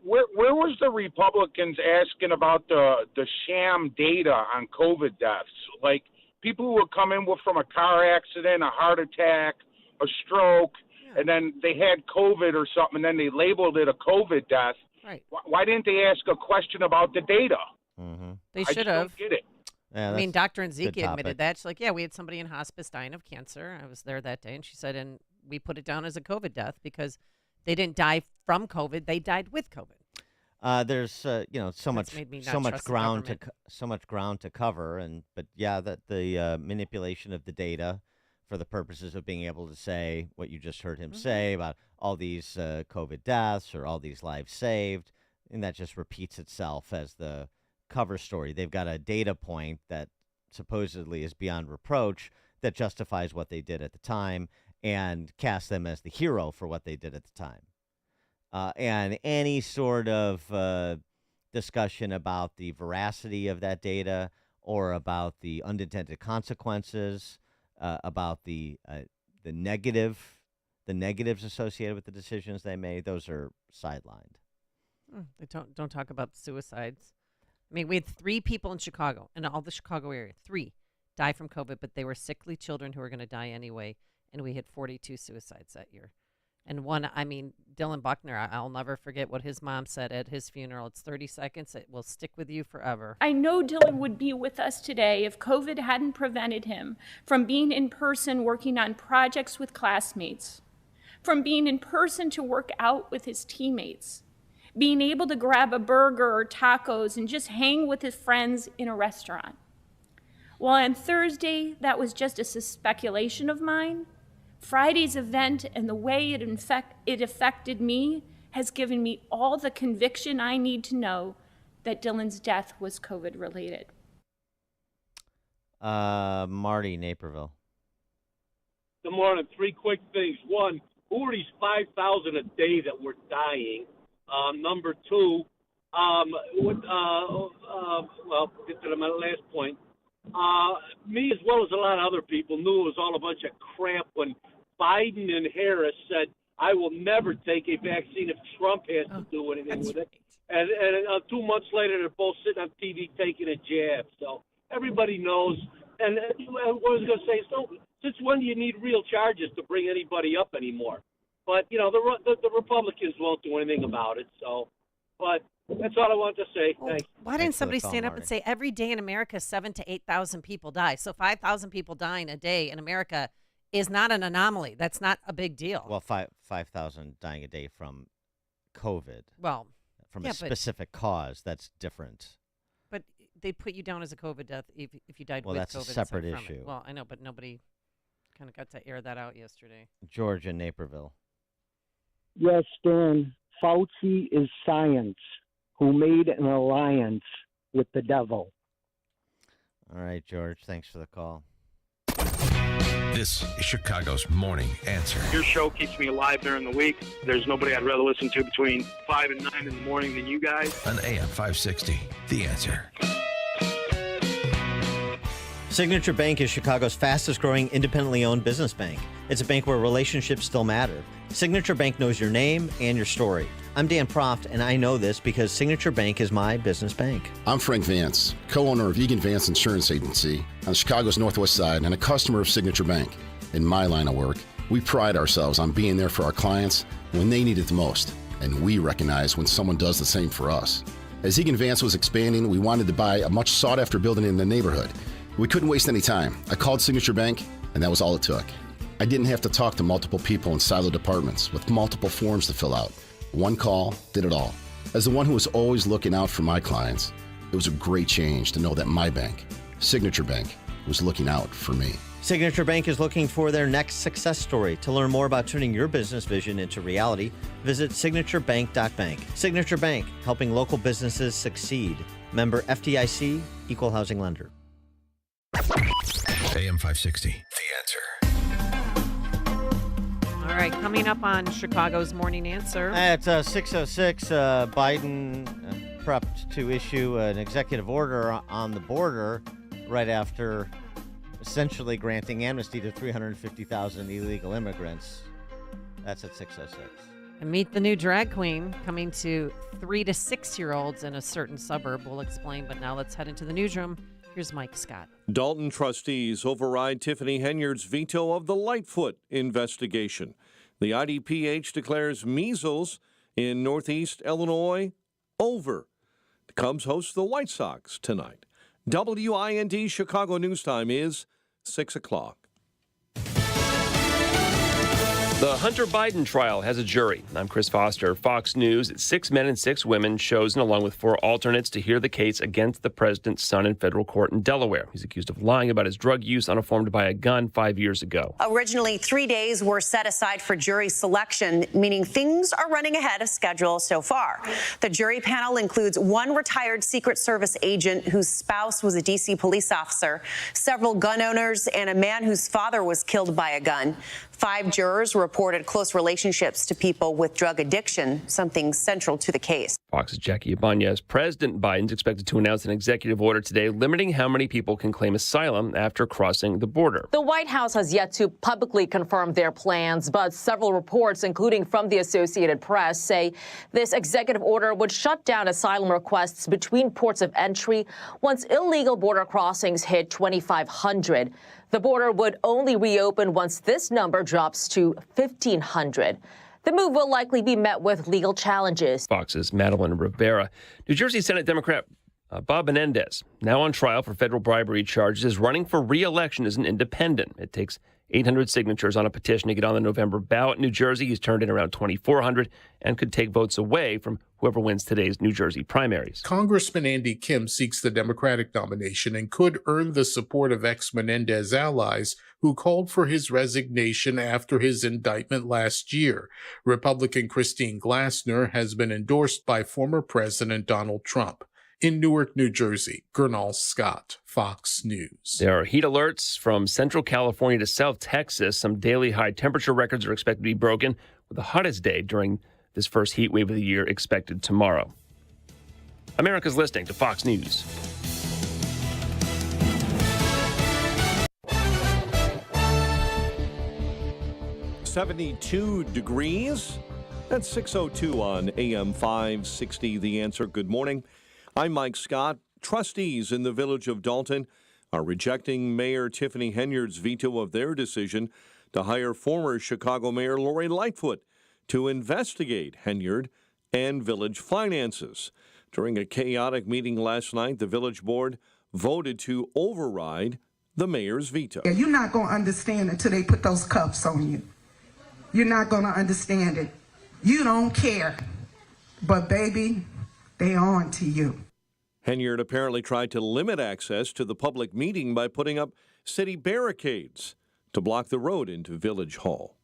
Where was the Republicans asking about the sham data on COVID deaths? Like people who would come in from a car accident, a heart attack, a stroke, and then they had COVID or something, and then they labeled it a COVID death. Right. Why didn't they ask a question about the data? Mm-hmm. They should have. I just don't get it. Yeah, I mean, Dr. Nziki topic. admitted that. She's like, yeah, we had somebody in hospice dying of cancer. I was there that day, and she said, and we put it down as a COVID death because they didn't die from COVID; they died with COVID. There's so much ground to cover, but that the manipulation of the data for the purposes of being able to say what you just heard him say about all these COVID deaths or all these lives saved, and that just repeats itself as the cover story. They've got a data point that supposedly is beyond reproach that justifies what they did at the time and cast them as the hero for what they did at the time. And any sort of discussion about the veracity of that data or about the unintended consequences, about the negatives associated with the decisions they made, those are sidelined. They don't talk about suicides. I mean, we had 3 people in Chicago, in all the Chicago area, 3 die from COVID, but they were sickly children who were going to die anyway, and we had 42 suicides that year. And Dylan Buckner, I'll never forget what his mom said at his funeral. It's 30 seconds. It will stick with you forever. I know Dylan would be with us today if COVID hadn't prevented him from being in person working on projects with classmates, from being in person to work out with his teammates, being able to grab a burger or tacos and just hang with his friends in a restaurant. Well, on Thursday, that was just a speculation of mine. Friday's event and the way it affected me has given me all the conviction I need to know that Dylan's death was COVID related. Marty, Naperville. Good morning. 3 quick things. 1, who are these 5,000 a day that were dying? Number 2, get to my last point. Me, as well as a lot of other people, knew it was all a bunch of crap when Biden and Harris said, I will never take a vaccine if Trump has to do anything with it. And 2 months later, they're both sitting on TV taking a jab. So everybody knows. And what I was going to say, so since when do you need real charges to bring anybody up anymore? But, you know, the Republicans won't do anything about it. So, but that's all I want to say. Thanks. Why didn't somebody stand up and say every day in America, 7,000 to 8,000 people die? So 5,000 people dying a day in America is not an anomaly. That's not a big deal. Well, 5,000 dying a day from COVID. Well, from a specific cause, that's different. But they put you down as a COVID death if you died with COVID. Well, that's a separate issue. Well, I know, but nobody kind of got to air that out yesterday. George in Naperville. Yes, Stan, Fauci is science, who made an alliance with the devil. All right, George, thanks for the call. This is Chicago's Morning Answer. Your show keeps me alive during the week. There's nobody I'd rather listen to between 5 and 9 in the morning than you guys. On AM 560, The Answer. Signature Bank is Chicago's fastest growing independently owned business bank. It's a bank where relationships still matter. Signature Bank knows your name and your story. I'm Dan Proft, and I know this because Signature Bank is my business bank. I'm Frank Vance, co-owner of Egan Vance Insurance Agency on Chicago's Northwest Side and a customer of Signature Bank. In my line of work, we pride ourselves on being there for our clients when they need it the most, and we recognize when someone does the same for us. As Egan Vance was expanding, we wanted to buy a much sought-after building in the neighborhood. We couldn't waste any time. I called Signature Bank, and that was all it took. I didn't have to talk to multiple people in siloed departments with multiple forms to fill out. One call did it all. As the one who was always looking out for my clients, it was a great change to know that my bank, Signature Bank, was looking out for me. Signature Bank is looking for their next success story. To learn more about turning your business vision into reality, visit signaturebank.bank. Signature Bank, helping local businesses succeed. Member FDIC, Equal Housing Lender. AM 560, The Answer. All right, coming up on Chicago's Morning Answer. At 6:06, Biden prepped to issue an executive order on the border right after essentially granting amnesty to 350,000 illegal immigrants. That's at 6:06. And meet the new drag queen coming to 3 to 6-year-olds in a certain suburb. We'll explain, but now let's head into the newsroom. Here's Mike Scott. Dalton trustees override Tiffany Henyard's veto of the Lightfoot investigation. The IDPH declares measles in Northeast Illinois over. The Cubs host the White Sox tonight. WIND Chicago News Time is 6 o'clock. The Hunter Biden trial has a jury. I'm Chris Foster. Fox News. 6 men and 6 women chosen along with 4 alternates to hear the case against the president's son in federal court in Delaware. He's accused of lying about his drug use uninformed by a gun 5 years ago. Originally, 3 days were set aside for jury selection, meaning things are running ahead of schedule so far. The jury panel includes 1 retired Secret Service agent whose spouse was a D.C. police officer, several gun owners, and a man whose father was killed by a gun. 5 jurors reported close relationships to people with drug addiction, something central to the case. Fox's Jackie Ibanez. President Biden's expected to announce an executive order today limiting how many people can claim asylum after crossing the border. The White House has yet to publicly confirm their plans, but several reports, including from the Associated Press, say this executive order would shut down asylum requests between ports of entry once illegal border crossings hit 2,500. The border would only reopen once this number drops to 1,500. The move will likely be met with legal challenges. Fox's Madeline Rivera. New Jersey Senate Democrat Bob Menendez, now on trial for federal bribery charges, is running for re-election as an independent. It takes 800 signatures on a petition to get on the November ballot. In New Jersey, he's turned in around 2,400 and could take votes away from whoever wins today's New Jersey primaries. Congressman Andy Kim seeks the Democratic nomination and could earn the support of ex-Menendez allies who called for his resignation after his indictment last year. Republican Christine Glasner has been endorsed by former President Donald Trump. In Newark, New Jersey, Gernal Scott, Fox News. There are heat alerts from Central California to South Texas. Some daily high temperature records are expected to be broken, with the hottest day during this first heat wave of the year expected tomorrow. America's listening to Fox News. 72 degrees. That's 6:02 on AM 560. The Answer. Good morning. I'm Mike Scott. Trustees in the village of Dalton are rejecting Mayor Tiffany Henyard's veto of their decision to hire former Chicago Mayor Lori Lightfoot to investigate Henyard and village finances. During a chaotic meeting last night, the village board voted to override the mayor's veto. You're not going to understand until they put those cuffs on you. You're not going to understand it. You don't care. But, baby, they on to you. Henyard apparently tried to limit access to the public meeting by putting up city barricades to block the road into Village Hall.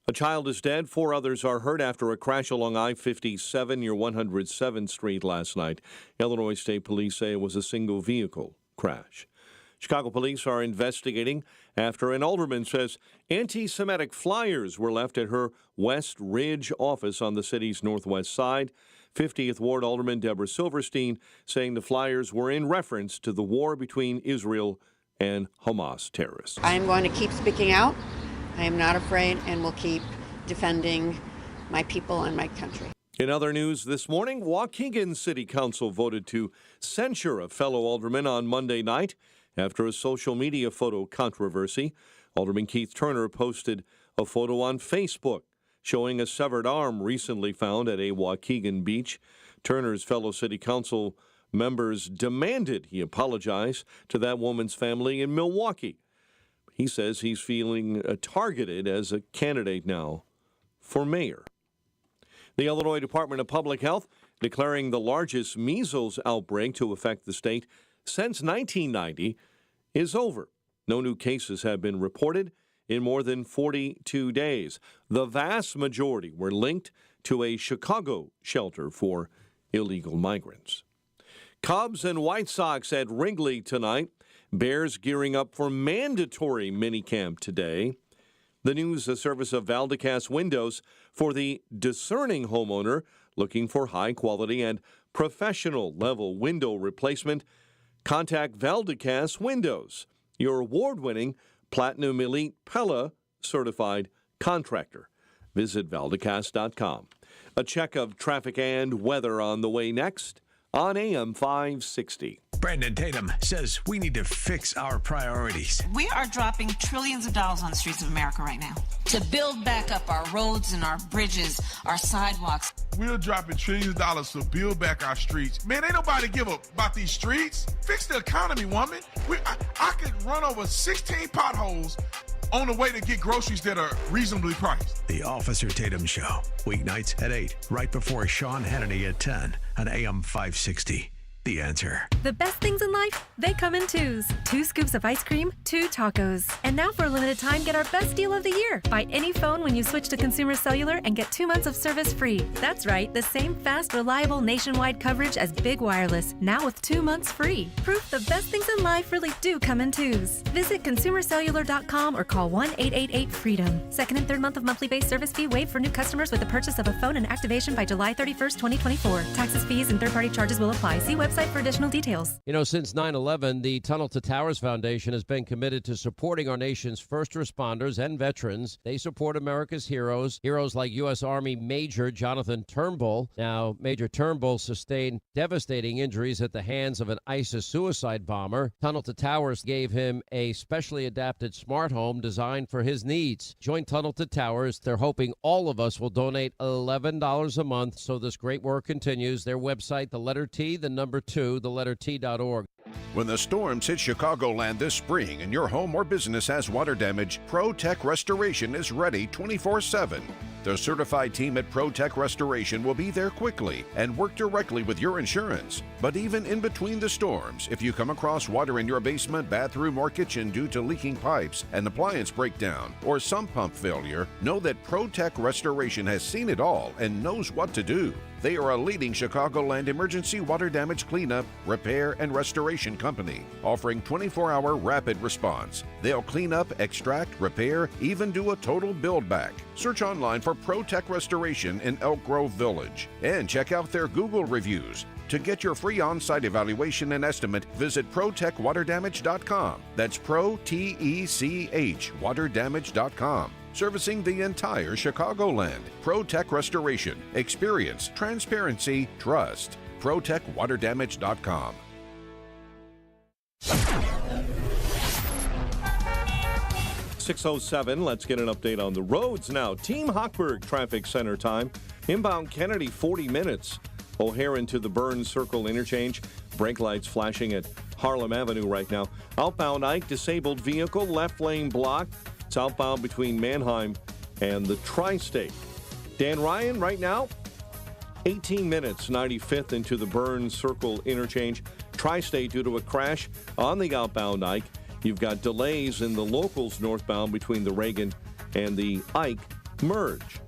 A child is dead. 4 others are hurt after a crash along I-57 near 107th Street last night. Illinois State Police say it was a single vehicle crash. Chicago police are investigating after an alderman says anti-Semitic flyers were left at her West Ridge office on the city's northwest side. 50th Ward Alderman Deborah Silverstein saying the flyers were in reference to the war between Israel and Hamas terrorists. I am going to keep speaking out. I am not afraid and will keep defending my people and my country. In other news this morning, Waukegan City Council voted to censure a fellow alderman on Monday night after a social media photo controversy. Alderman Keith Turner posted a photo on Facebook showing a severed arm recently found at a Waukegan beach. Turner's fellow city council members demanded he apologize to that woman's family in Milwaukee. He says he's feeling targeted as a candidate now for mayor. The Illinois Department of Public Health declaring the largest measles outbreak to affect the state since 1990 is over. No new cases have been reported in more than 42 days. The vast majority were linked to a Chicago shelter for illegal migrants. Cubs and White Sox at Wrigley tonight. Bears gearing up for mandatory minicamp today. The news, a service of Valdecast Windows for the discerning homeowner looking for high quality and professional level window replacement. Contact Valdecast Windows, your award-winning Platinum Elite Pella certified contractor. Visit Valdecast.com. A check of traffic and weather on the way next on AM 560. Brandon Tatum says we need to fix our priorities. We are dropping trillions of dollars on the streets of America right now to build back up our roads and our bridges, our sidewalks. We're dropping trillions of dollars to build back our streets. Man, ain't nobody give up about these streets. Fix the economy, woman. I could run over 16 potholes on the way to get groceries that are reasonably priced. The Officer Tatum Show, weeknights at 8, right before Sean Hannity at 10 on AM 560. The Answer. The best things in life, they come in twos. 2 scoops of ice cream, 2 tacos. And now for a limited time, get our best deal of the year. Buy any phone when you switch to Consumer Cellular and get 2 months of service free. That's right, the same fast, reliable nationwide coverage as Big Wireless, now with 2 months free. Proof the best things in life really do come in twos. Visit consumercellular.com or call 1-888-FREEDOM. Second and third month of monthly base service fee waived for new customers with the purchase of a phone and activation by July 31st, 2024. Taxes, fees, and third-party charges will apply. See website for additional details. You know, since 9/11, the Tunnel to Towers Foundation has been committed to supporting our nation's first responders and veterans. They support America's heroes like U.S. Army Major Jonathan Turnbull. Now, Major Turnbull sustained devastating injuries at the hands of an ISIS suicide bomber. Tunnel to Towers gave him a specially adapted smart home designed for his needs. Join Tunnel to Towers. They're hoping all of us will donate $11 a month so this great work continues. Their website, the letter T, the number 2, the letter T.org. When the storms hit Chicagoland this spring and your home or business has water damage, ProTech Restoration is ready 24/7. The certified team at ProTech Restoration will be there quickly and work directly with your insurance. But even in between the storms, if you come across water in your basement, bathroom, or kitchen due to leaking pipes, an appliance breakdown, or sump pump failure, know that ProTech Restoration has seen it all and knows what to do. They are a leading Chicagoland emergency water damage cleanup, repair, and restoration company, offering 24-hour rapid response. They'll clean up, extract, repair, even do a total build back. Search online for ProTech Restoration in Elk Grove Village and check out their Google reviews. To get your free on-site evaluation and estimate, visit protechwaterdamage.com. That's ProTech waterdamage.com. Servicing the entire Chicagoland. ProTech Restoration. Experience, transparency, trust. ProTechWaterDamage.com. 6:07. Let's get an update on the roads now. Team Hochberg traffic center time. Inbound Kennedy, 40 minutes. O'Hare into the Burns Circle interchange. Brake lights flashing at Harlem Avenue right now. Outbound Ike, disabled vehicle, left lane blocked. It's outbound between Mannheim and the Tri-State. Dan Ryan right now, 18 minutes, 95th into the Burns Circle interchange. Tri-State due to a crash on the outbound Ike. You've got delays in the locals northbound between the Reagan and the Ike merge.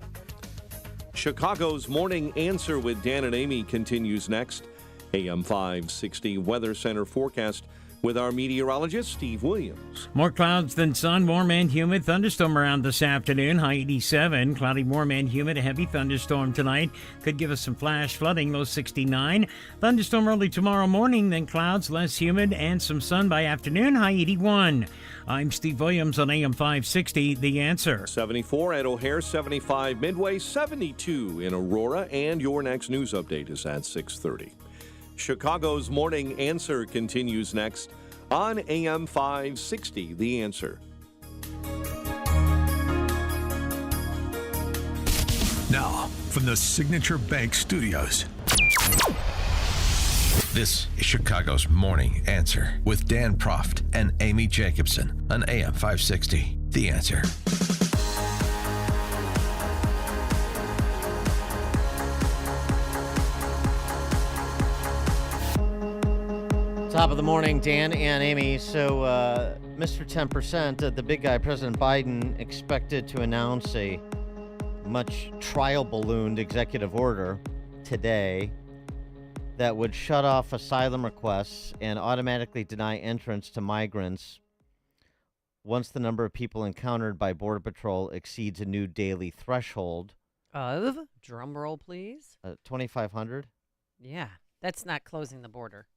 Chicago's Morning Answer with Dan and Amy continues next. AM 560 Weather Center forecast with our meteorologist, Steve Williams. More clouds than sun, warm and humid. Thunderstorm around this afternoon, high 87. Cloudy, warm and humid. A heavy thunderstorm tonight. Could give us some flash flooding, low 69. Thunderstorm early tomorrow morning, then clouds, less humid, and some sun by afternoon, high 81. I'm Steve Williams on AM 560, The Answer. 74 at O'Hare, 75 Midway, 72 in Aurora, and your next news update is at 6:30. Chicago's Morning Answer continues next on AM 560, The Answer. Now, from the Signature Bank Studios, this is Chicago's Morning Answer with Dan Proft and Amy Jacobson on AM 560, The Answer. Top of the morning, Dan and Amy. So, Mr. 10%, the big guy, President Biden, expected to announce a much trial-ballooned executive order today that would shut off asylum requests and automatically deny entrance to migrants once the number of people encountered by Border Patrol exceeds a new daily threshold. Of? Drum roll, please. 2,500? Yeah, that's not closing the border.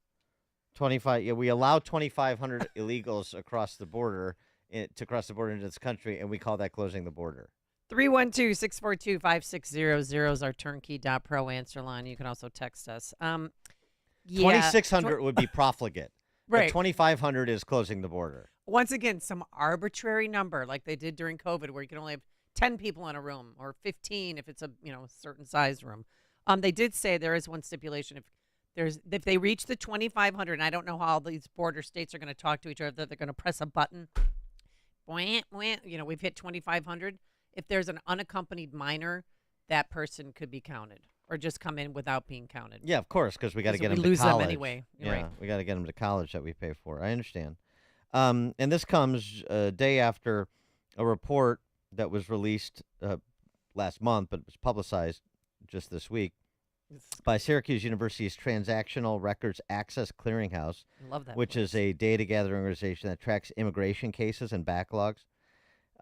25. Yeah, we allow 2,500 illegals across the border to cross the border into this country, and we call that closing the border. 312-642-5600 is our turnkey.pro answer line. You can also text us. 2,600 would be profligate. Right. But 2,500 is closing the border. Once again, some arbitrary number like they did during COVID where you can only have 10 people in a room or 15 if it's a certain size room. They did say there is one stipulation. If they reach the 2,500, and I don't know how these border states are going to talk to each other, they're going to press a button. We've hit 2,500. If there's an unaccompanied minor, that person could be counted or just come in without being counted. Yeah, of course, because we got to get them to lose college. them anyway. Yeah, Right. we got to get them to college that we pay for. I understand. And this comes a day after a report that was released last month, but it was publicized just this week by Syracuse University's Transactional Records Access Clearinghouse, Love that which is a data gathering organization that tracks immigration cases and backlogs.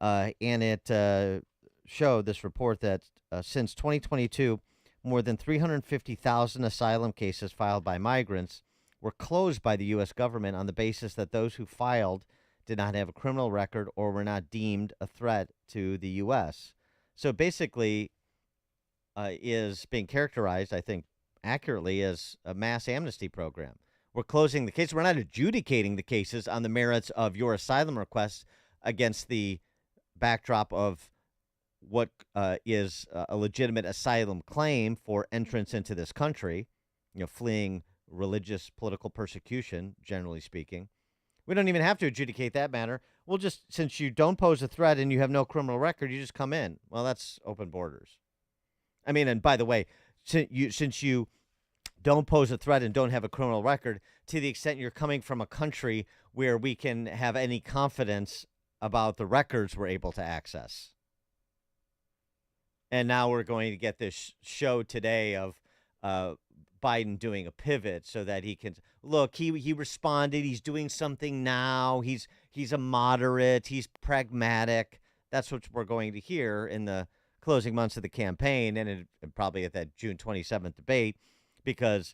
And it showed this report that since 2022, more than 350,000 asylum cases filed by migrants were closed by the U.S. government on the basis that those who filed did not have a criminal record or were not deemed a threat to the U.S. So basically, is being characterized, I think, accurately as a mass amnesty program. We're closing the case. We're not adjudicating the cases on the merits of your asylum requests against the backdrop of what is a legitimate asylum claim for entrance into this country, fleeing religious political persecution, generally speaking. We don't even have to adjudicate that matter. We'll just, since you don't pose a threat and you have no criminal record, you just come in. Well, that's open borders. I mean, and by the way, since you don't pose a threat and don't have a criminal record, to the extent you're coming from a country where we can have any confidence about the records we're able to access. And now we're going to get this show today of Biden doing a pivot so that he can look. He responded. He's doing something now. He's a moderate. He's pragmatic. That's what we're going to hear in the closing months of the campaign, and probably at that June 27th debate, because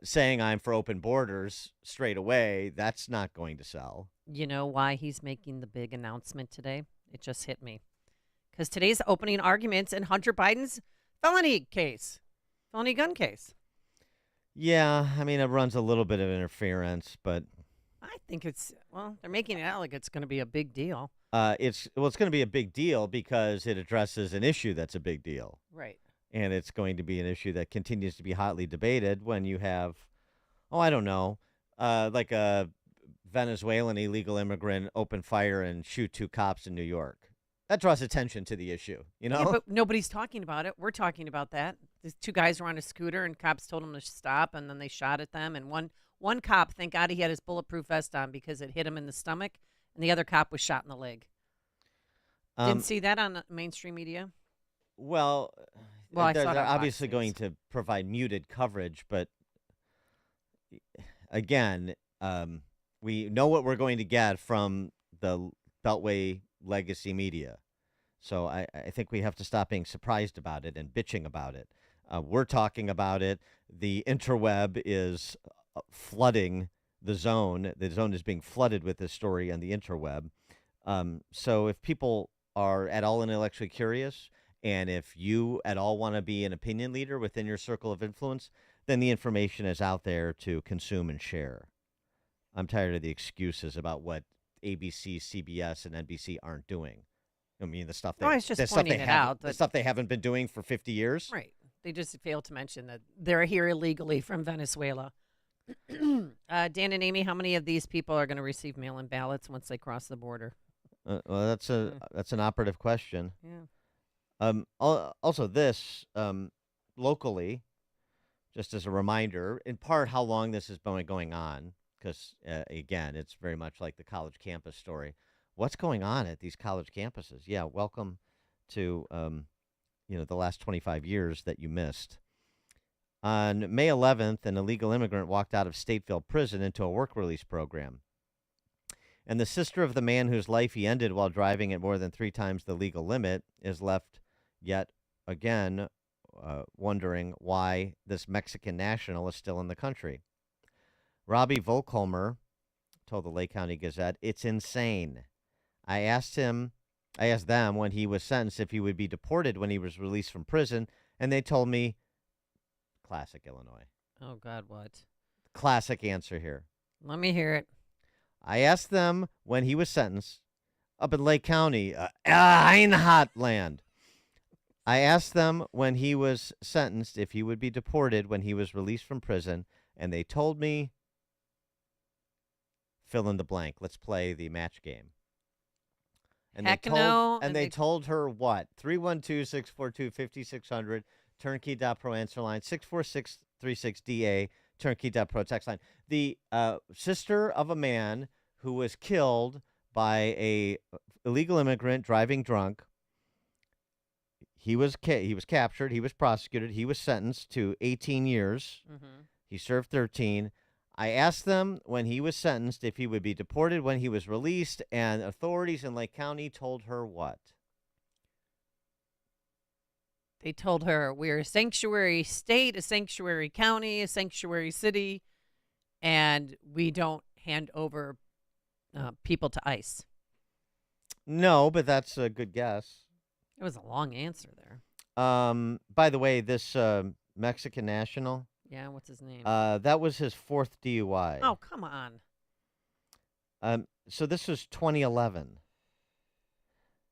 saying I'm for open borders straight away, that's not going to sell. You know why he's making the big announcement today? It just hit me. Because today's opening arguments in Hunter Biden's felony gun case. Yeah, I mean, it runs a little bit of interference, but I think they're making it out like it's going to be a big deal. it's going to be a big deal because it addresses an issue that's a big deal. Right. And it's going to be an issue that continues to be hotly debated when you have, I don't know, like a Venezuelan illegal immigrant open fire and shoot 2 cops in New York. That draws attention to the issue, you know? Yeah, but nobody's talking about it. We're talking about that. These 2 guys were on a scooter, and cops told them to stop, and then they shot at them. And one cop, thank God he had his bulletproof vest on because it hit him in the stomach, and the other cop was shot in the leg. Didn't see that on mainstream media? Well, I they're saw it on Fox obviously News. going to provide muted coverage, but again, we know what we're going to get from the Beltway legacy media. So I think we have to stop being surprised about it and bitching about it. We're talking about it. The interweb is flooding the zone. The zone is being flooded with this story on the interweb. So if people are at all intellectually curious, and if you at all want to be an opinion leader within your circle of influence, then the information is out there to consume and share. I'm tired of the excuses about what ABC, CBS, and NBC aren't doing. I mean, the stuff I was just pointing it out. The stuff they haven't been doing for 50 years. Right. They just failed to mention that they're here illegally from Venezuela. Dan and Amy, how many of these people are going to receive mail-in ballots once they cross the border? Well, that's an operative question. Yeah. Also, this locally, just as a reminder, in part how long this has been going on, because again, it's very much like the college campus story. What's going on at these college campuses? Yeah, welcome to the last 25 years that you missed. On May 11th, an illegal immigrant walked out of Stateville prison into a work release program. And the sister of the man whose life he ended while driving at more than 3 times the legal limit is left yet again wondering why this Mexican national is still in the country. Robbie Volkholmer told the Lake County Gazette, "It's insane. I asked them when he was sentenced if he would be deported when he was released from prison, and they told me," classic Illinois. Oh, God, what? Classic answer here. Let me hear it. I asked them when he was sentenced up in Lake County, Einhatland. I asked them when he was sentenced if he would be deported when he was released from prison, and they told me, fill in the blank. Let's play the match game. And they told her what? 312-642-5600, turnkey.pro answer line, 64636DA, turnkey.pro text line. The sister of a man who was killed by a illegal immigrant driving drunk. He was captured. He was prosecuted. He was sentenced to 18 years. Mm-hmm. He served 13. I asked them when he was sentenced if he would be deported when he was released, and authorities in Lake County told her what? They told her we're a sanctuary state, a sanctuary county, a sanctuary city, and we don't hand over people to ICE. No, but that's a good guess. It was a long answer there. By the way, this Mexican national. Yeah, what's his name? That was his 4th DUI. Oh, come on. So this was 2011.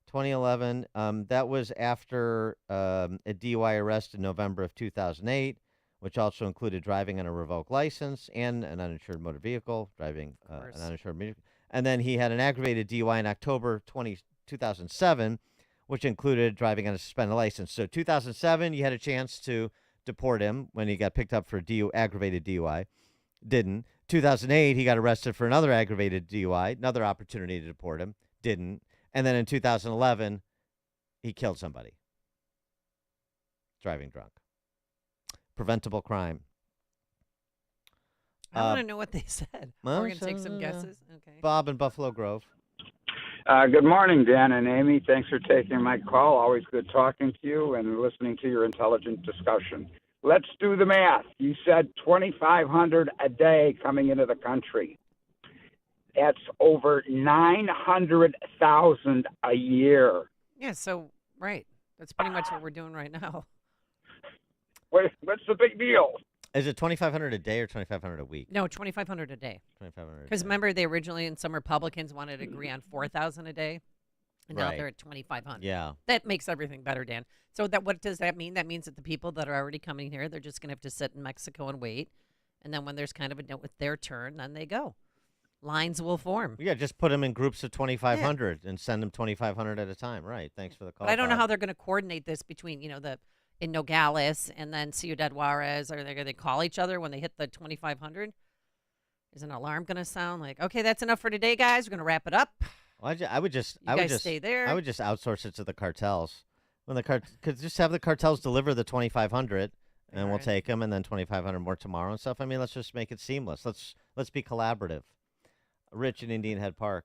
2011. That was after a DUI arrest in November of 2008, which also included driving on a revoked license and an uninsured motor vehicle, driving an uninsured vehicle. And then he had an aggravated DUI in October 2007, which included driving on a suspended license. So 2007, you had a chance to deport him when he got picked up for aggravated DUI. Didn't. 2008, he got arrested for another aggravated DUI, another opportunity to deport him. Didn't. And then in 2011, he killed somebody. Driving drunk. Preventable crime. I want to know what they said. We're going to take some guesses. Okay. Bob in Buffalo Grove. Good morning, Dan and Amy. Thanks for taking my call. Always good talking to you and listening to your intelligent discussion. let's do the math. You said 2,500 a day coming into the country. That's over 900,000 a year. Yeah, so, right. That's pretty much what we're doing right now. What's the big deal? Is it 2,500 a day or 2,500 a week? No, 2,500 a day. 2,500. Because remember, they originally, and some Republicans wanted to agree on 4,000 a day, and now Right. they're at 2,500. Yeah. That makes everything better, Dan. So what does that mean? That means that the people that are already coming here, they're just going to have to sit in Mexico and wait, and then when there's kind of a note with their turn, then they go. Lines will form. Yeah, just put them in groups of 2,500 and send them 2,500 at a time. Right. Thanks for the call. But I don't know Bob. how they're going to coordinate this between, in Nogales and then Ciudad Juarez. Are they going to call each other when they hit the 2,500? Is an alarm going to sound like, okay, that's enough for today, guys. We're going to wrap it up. Well, I would just stay there. I would just outsource it to the cartels. When could just have the cartels deliver the 2,500, and we'll take them, and then 2,500 more tomorrow and stuff. I mean, let's just make it seamless. Let's be collaborative. Rich in Indian Head Park.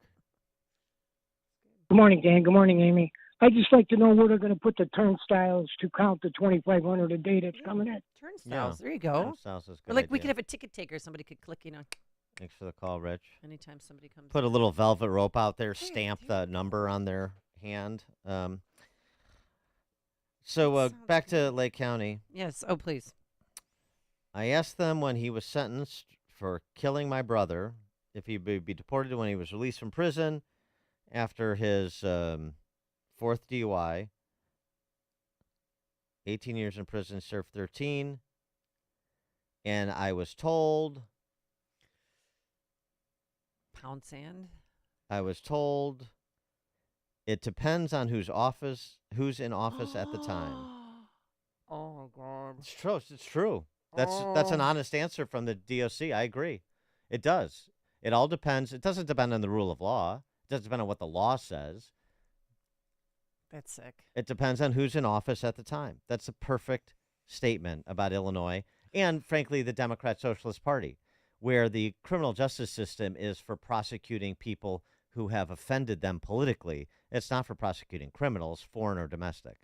Good morning, Dan. Good morning, Amy. I'd just like to know where they're going to put the turnstiles to count the 2,500 a day that's coming in. Turnstiles. There you go. Turnstiles is a Or good we idea. could have a ticket taker. Somebody could click, Thanks for the call, Rich. anytime somebody comes. Put a little velvet rope out there, stamp the number on their hand. So back to Lake County. Yes. Oh, please. I asked them when he was sentenced for killing my brother if he would be deported when he was released from prison after his fourth DUI. 18 years in prison, served 13. And I was told... Pound sand. I was told it depends on who's in office at the time. Oh, God. It's true. It's true. That's an honest answer from the DOC. I agree. It does. It all depends. It doesn't depend on the rule of law. It doesn't depend on what the law says. That's sick. It depends on who's in office at the time. That's a perfect statement about Illinois and, frankly, the Democrat Socialist Party, where the criminal justice system is for prosecuting people who have offended them politically. It's not for prosecuting criminals, foreign or domestic.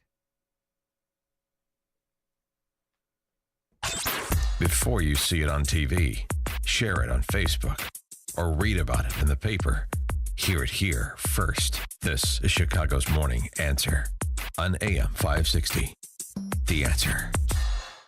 Before you see it on TV, share it on Facebook, or read about it in the paper. Hear it here first. This is Chicago's Morning Answer on AM 560. The Answer.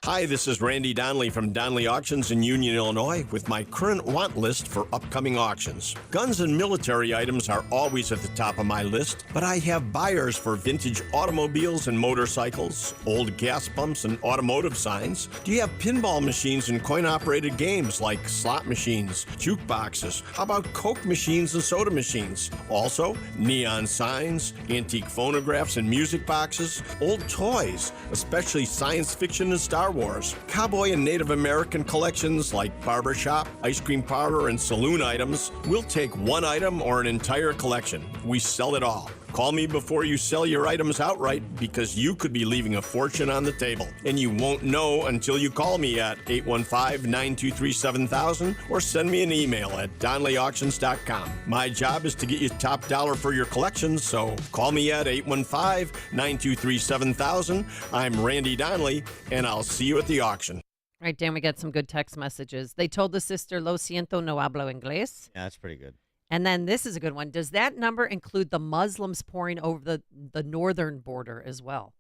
Hi, this is Randy Donnelly from Donnelly Auctions in Union, Illinois, with my current want list for upcoming auctions. Guns and military items are always at the top of my list, but I have buyers for vintage automobiles and motorcycles, old gas pumps and automotive signs. Do you have pinball machines and coin-operated games like slot machines, jukeboxes? How about Coke machines and soda machines? Also, neon signs, antique phonographs and music boxes, old toys, especially science fiction and Star Wars, cowboy and Native American collections like barbershop, ice cream parlor, and saloon items. We'll take one item or an entire collection. We sell it all. Call me before you sell your items outright because you could be leaving a fortune on the table. And you won't know until you call me at 815-923-7000 or send me an email at DonnellyAuctions.com. My job is to get you top dollar for your collections, so call me at 815-923-7000. I'm Randy Donnelly, and I'll see you at the auction. All right, Dan, we got some good text messages. They told the sister, lo siento, no hablo inglés. Yeah, that's pretty good. And then this is a good one. Does that number include the Muslims pouring over the northern border as well?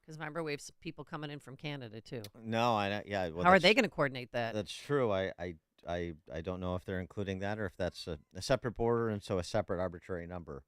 Because remember, we have people coming in from Canada, too. No, yeah. Well, how are they going to coordinate that? That's true. I don't know if they're including that or if that's a separate border and so a separate arbitrary number.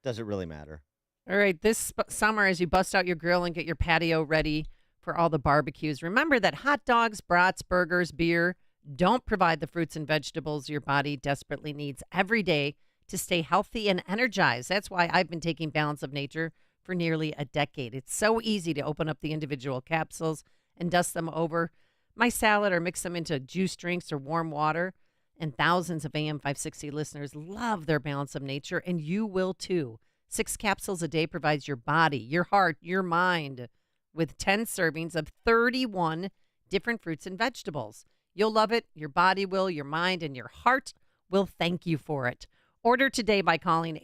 Doesn't really matter. All right, this summer, as you bust out your grill and get your patio ready for all the barbecues, remember that hot dogs, brats, burgers, beer don't provide the fruits and vegetables your body desperately needs every day to stay healthy and energized. That's why I've been taking Balance of Nature for nearly a decade. It's so easy to open up the individual capsules and dust them over my salad or mix them into juice drinks or warm water. And thousands of AM 560 listeners love their Balance of Nature, and you will too. 6 capsules a day provides your body, your heart, your mind with 10 servings of 31 different fruits and vegetables. You'll love it. Your body will, your mind, and your heart will thank you for it. Order today by calling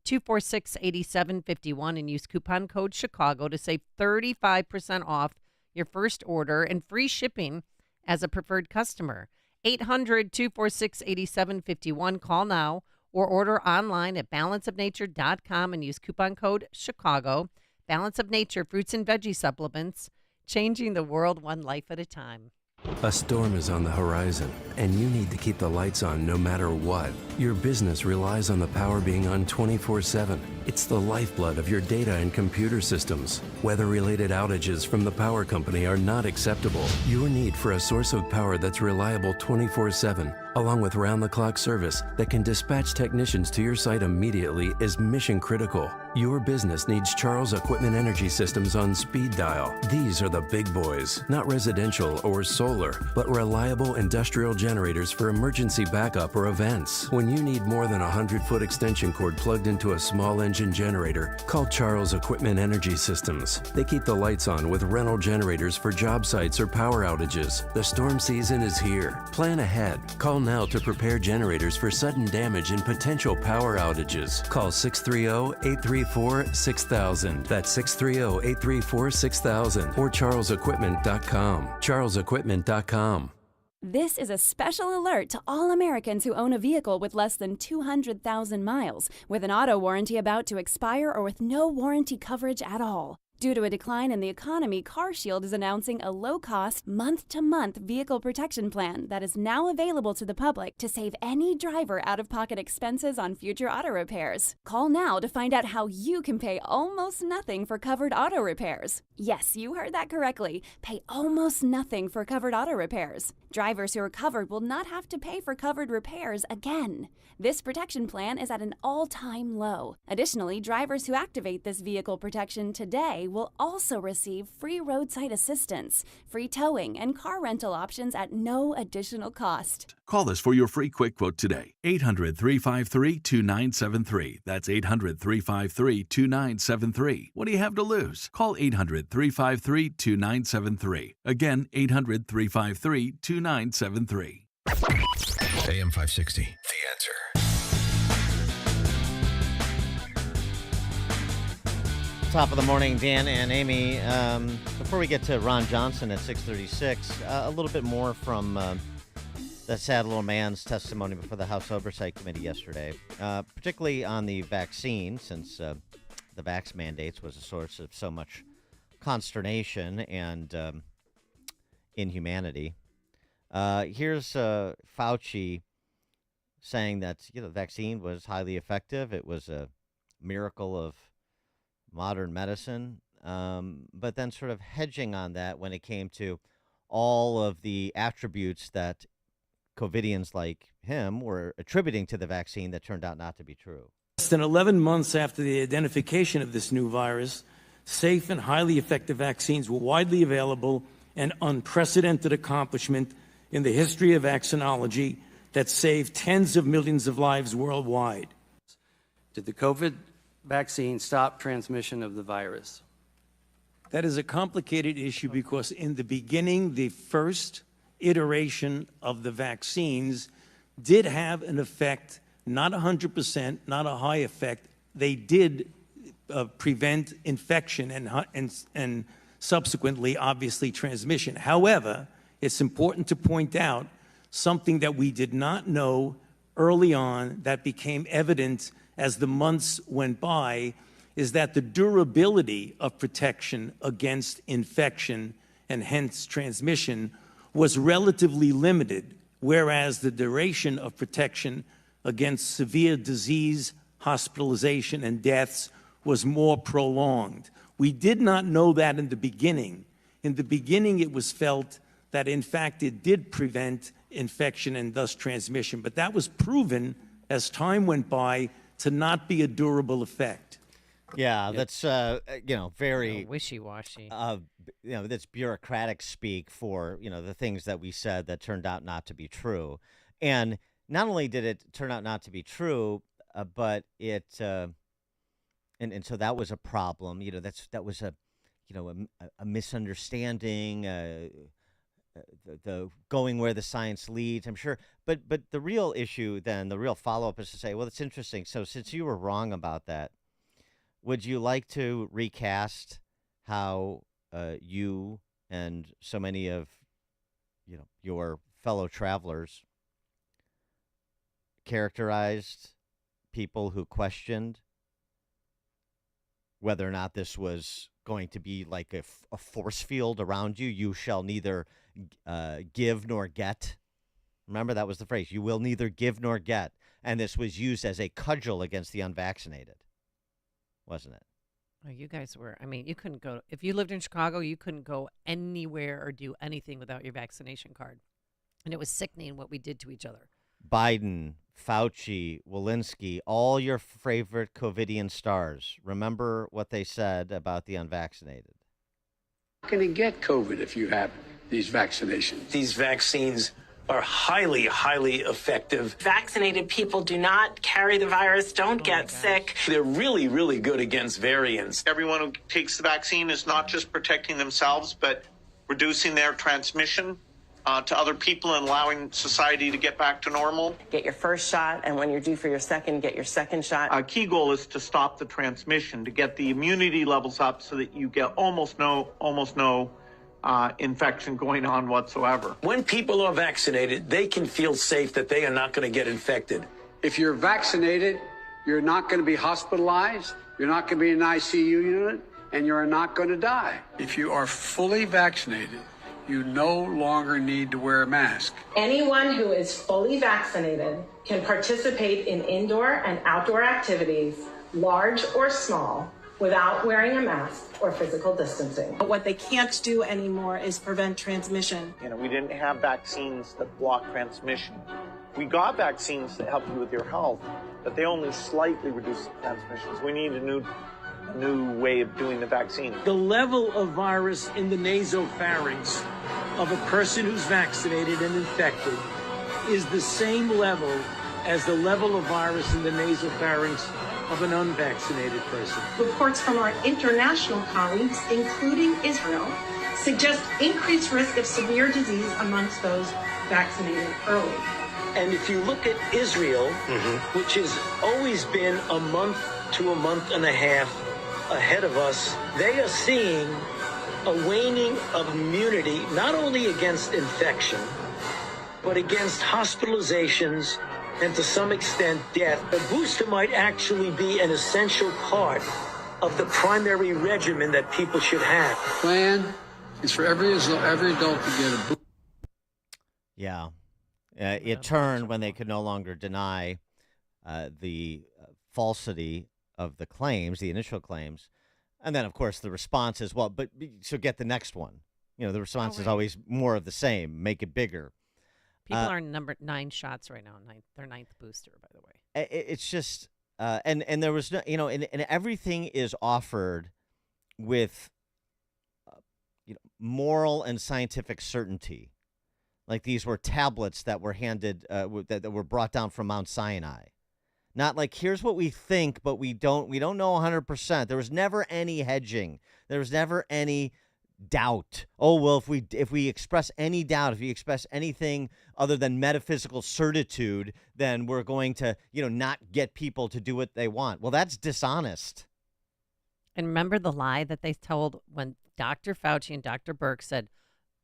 800-246-8751 and use coupon code Chicago to save 35% off your first order and free shipping as a preferred customer. 800-246-8751. Call now or order online at balanceofnature.com and use coupon code Chicago. Balance of Nature fruits and veggie supplements, changing the world one life at a time. A storm is on the horizon, and you need to keep the lights on no matter what. Your business relies on the power being on 24/7. It's the lifeblood of your data and computer systems. Weather-related outages from the power company are not acceptable. Your need for a source of power that's reliable 24/7, along with round-the-clock service that can dispatch technicians to your site immediately, is mission critical. Your business needs Charles Equipment Energy Systems on speed dial. These are the big boys, not residential or solar, but reliable industrial generators for emergency backup or events. When you need more than a 100-foot extension cord plugged into a small engine generator, call Charles Equipment Energy Systems. They keep the lights on with rental generators for job sites or power outages. The storm season is here. Plan ahead. Call now to prepare generators for sudden damage and potential power outages. Call 630-834-6000. That's 630-834-6000 or charlesequipment.com. charlesequipment.com. This is a special alert to all Americans who own a vehicle with less than 200,000 miles, with an auto warranty about to expire or with no warranty coverage at all. Due to a decline in the economy, CarShield is announcing a low-cost, month-to-month vehicle protection plan that is now available to the public to save any driver out-of-pocket expenses on future auto repairs. Call now to find out how you can pay almost nothing for covered auto repairs. Yes, you heard that correctly. Pay almost nothing for covered auto repairs. Drivers who are covered will not have to pay for covered repairs again. This protection plan is at an all-time low. Additionally, drivers who activate this vehicle protection today will also receive free roadside assistance, free towing, and car rental options at no additional cost. Call us for your free quick quote today. 800-353-2973. That's 800-353-2973. What do you have to lose? Call 800-353-2973. Again, 800-353-2973. AM 560, The Answer. Top of the morning, Dan and Amy. Before we get to Ron Johnson at 6:36, a little bit more from that sad little man's testimony before the House Oversight Committee yesterday, particularly on the vaccine, since the vax mandates was a source of so much consternation and inhumanity. Here's Fauci saying that the vaccine was highly effective. It was a miracle of modern medicine, but then sort of hedging on that when it came to all of the attributes that COVIDians like him were attributing to the vaccine that turned out not to be true. Less than 11 months after the identification of this new virus, safe and highly effective vaccines were widely available, an unprecedented accomplishment in the history of vaccinology that saved tens of millions of lives worldwide. Did the COVID vaccine stop transmission of the virus? That is a complicated issue because in the beginning, the first iteration of the vaccines did have an effect, not 100%, not a high effect. They did prevent infection and subsequently, obviously, transmission. However, it's important to point out something that we did not know early on that became evident as the months went by, is that the durability of protection against infection and hence transmission was relatively limited, whereas the duration of protection against severe disease, hospitalization, and deaths was more prolonged. We did not know that in the beginning. In the beginning, it was felt that, in fact, it did prevent infection and thus transmission, but that was proven as time went by to not be a durable effect. Yeah, that's very wishy-washy. That's bureaucratic speak for the things that we said that turned out not to be true, and not only did it turn out not to be true, but it and so that was a problem. That was a misunderstanding. The going where the science leads, I'm sure. But the real issue then, the real follow-up is to say, well, it's interesting. So since you were wrong about that, would you like to recast how you and so many of your fellow travelers characterized people who questioned whether or not this was going to be like a force field around you. You shall neither give nor get. Remember, that was the phrase. You will neither give nor get. And this was used as a cudgel against the unvaccinated, wasn't it? Oh, you guys were, you couldn't go, if you lived in Chicago, you couldn't go anywhere or do anything without your vaccination card. And it was sickening what we did to each other. Biden, Fauci, Walensky, all your favorite COVIDian stars. Remember what they said about the unvaccinated. You're going to get COVID if you have these vaccinations. These vaccines are highly, highly effective. Vaccinated people do not carry the virus, don't get sick. They're really, really good against variants. Everyone who takes the vaccine is not just protecting themselves, but reducing their transmission to other people and allowing society to get back to normal. Get your first shot, and when you're due for your second, get your second shot. Our key goal is to stop the transmission, to get the immunity levels up so that you get almost no infection going on whatsoever. When people are vaccinated, they can feel safe that they are not going to get infected. If you're vaccinated, you're not going to be hospitalized, you're not going to be in an ICU unit, and you're not going to die. If you are fully vaccinated, you no longer need to wear a mask. Anyone who is fully vaccinated can participate in indoor and outdoor activities, large or small, without wearing a mask or physical distancing. But what they can't do anymore is prevent transmission. We didn't have vaccines that block transmission. We got vaccines that help you with your health, but they only slightly reduce the transmissions. We need a new way of doing the vaccine. The level of virus in the nasopharynx of a person who's vaccinated and infected is the same level as the level of virus in the nasopharynx of an unvaccinated person. Reports from our international colleagues, including Israel, suggest increased risk of severe disease amongst those vaccinated early. And if you look at Israel, which has always been a month to a month and a half ahead of us, they are seeing a waning of immunity, not only against infection, but against hospitalizations and to some extent death. A booster might actually be an essential part of the primary regimen that people should have. Plan is for every adult to get a booster. Yeah. It turned when they could no longer deny the falsity of the claims, the initial claims. And then, of course, the response is, well, so get the next one. The response is always more of the same, make it bigger. People are number 9 shots right now, their 9th booster, by the way. It's just, and there was no, and everything is offered with, moral and scientific certainty. Like these were tablets that were handed, that were brought down from Mount Sinai. Not like, here's what we think, but we don't know 100%. There was never any hedging. There was never any doubt. Oh, well, if we express any doubt, if we express anything other than metaphysical certitude, then we're going to, not get people to do what they want. Well, that's dishonest. And remember the lie that they told when Dr. Fauci and Dr. Birx said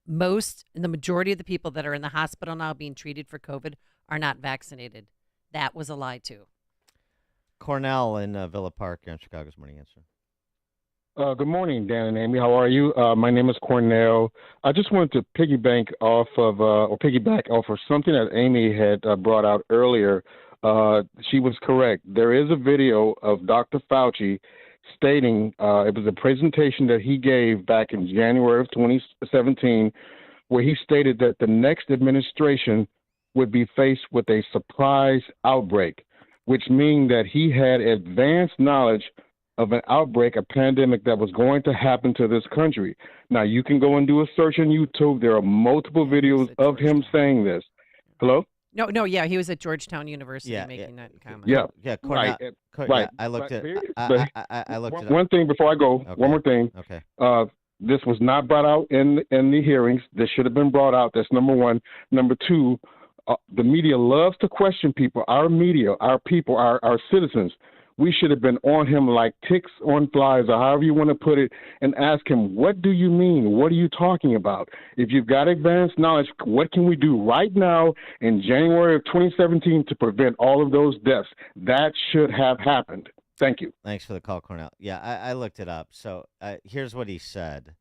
the majority of the people that are in the hospital now being treated for COVID are not vaccinated. That was a lie, too. Cornell in Villa Park on Chicago's Morning Answer. Good morning, Dan and Amy. How are you? My name is Cornell. I just wanted to piggyback off of something that Amy had brought out earlier. She was correct. There is a video of Dr. Fauci stating it was a presentation that he gave back in January of 2017, where he stated that the next administration would be faced with a surprise outbreak, which means that he had advanced knowledge of an outbreak, a pandemic that was going to happen to this country. Now, you can go and do a search on YouTube. There are multiple videos of him saying this. Hello? No, yeah, he was at Georgetown University making that comment. Yeah, Cornell, right. I looked at I looked at one thing before I go. Okay. One more thing. Okay. This was not brought out in the hearings. This should have been brought out. That's number one. Number two, the media loves to question people. Our media, our people, our citizens. we should have been on him like ticks on flies, or however you want to put it, and ask him, what do you mean? What are you talking about? If you've got advanced knowledge, what can we do right now in January of 2017 to prevent all of those deaths? That should have happened. Thank you. Thanks for the call, Cornell. Yeah, I looked it up. So here's what he said.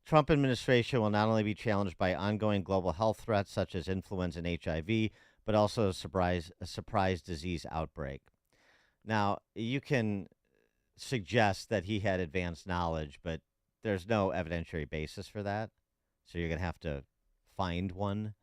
Trump administration will not only be challenged by ongoing global health threats such as influenza and HIV, but also a surprise disease outbreak. Now, you can suggest that he had advanced knowledge, but there's no evidentiary basis for that. So you're going to have to find one.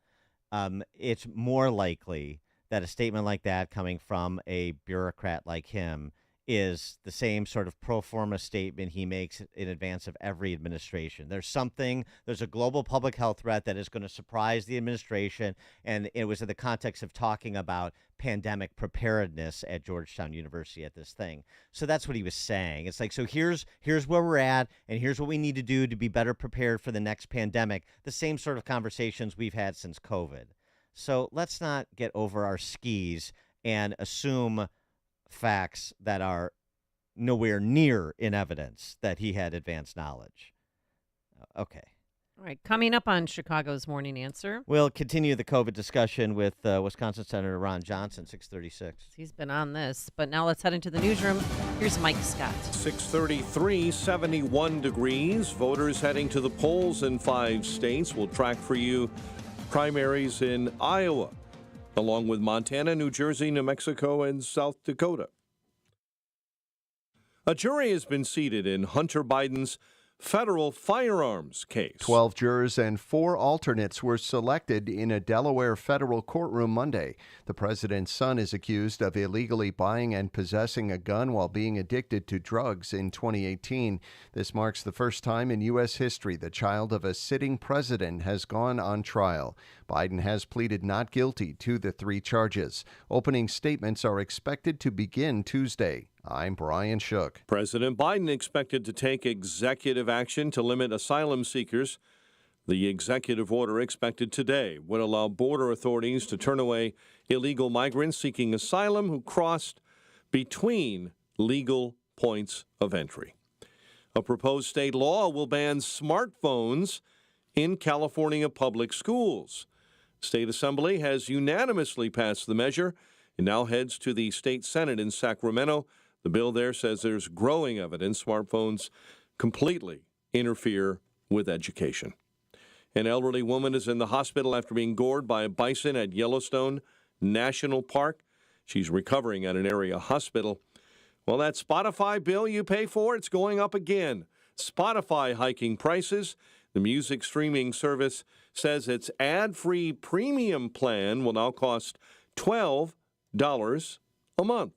It's more likely that a statement like that coming from a bureaucrat like him is the same sort of pro forma statement he makes in advance of every administration. There's a global public health threat that is going to surprise the administration, and it was in the context of talking about pandemic preparedness at Georgetown University at this thing. So that's what he was saying. It's like, so here's where we're at, and here's what we need to do to be better prepared for the next pandemic. The same sort of conversations we've had since COVID. So let's not get over our skis and assume facts that are nowhere near in evidence that he had advanced knowledge. Okay. All right. Coming up on Chicago's Morning Answer. We'll continue the COVID discussion with Wisconsin Senator Ron Johnson, 636. He's been on this, but now let's head into the newsroom. Here's Mike Scott. 6:33, 71 degrees. Voters heading to the polls in 5 states. We'll track for you primaries in Iowa, along with Montana, New Jersey, New Mexico, and South Dakota. A jury has been seated in Hunter Biden's federal firearms case. 12 jurors and 4 alternates were selected in a Delaware federal courtroom Monday. The president's son is accused of illegally buying and possessing a gun while being addicted to drugs in 2018. This marks the first time in U.S. history the child of a sitting president has gone on trial. Biden has pleaded not guilty to the 3 charges. Opening statements are expected to begin Tuesday. I'm Brian Shook. President Biden expected to take executive action to limit asylum seekers. The executive order expected today would allow border authorities to turn away illegal migrants seeking asylum who crossed between legal points of entry. A proposed state law will ban smartphones in California public schools. State Assembly has unanimously passed the measure. It now heads to the state Senate in Sacramento. The bill there says there's growing evidence smartphones completely interfere with education. An elderly woman is in the hospital after being gored by a bison at Yellowstone National Park. She's recovering at an area hospital. Well, that Spotify bill you pay for, it's going up again. Spotify hiking prices. The music streaming service says its ad-free premium plan will now cost $12 a month.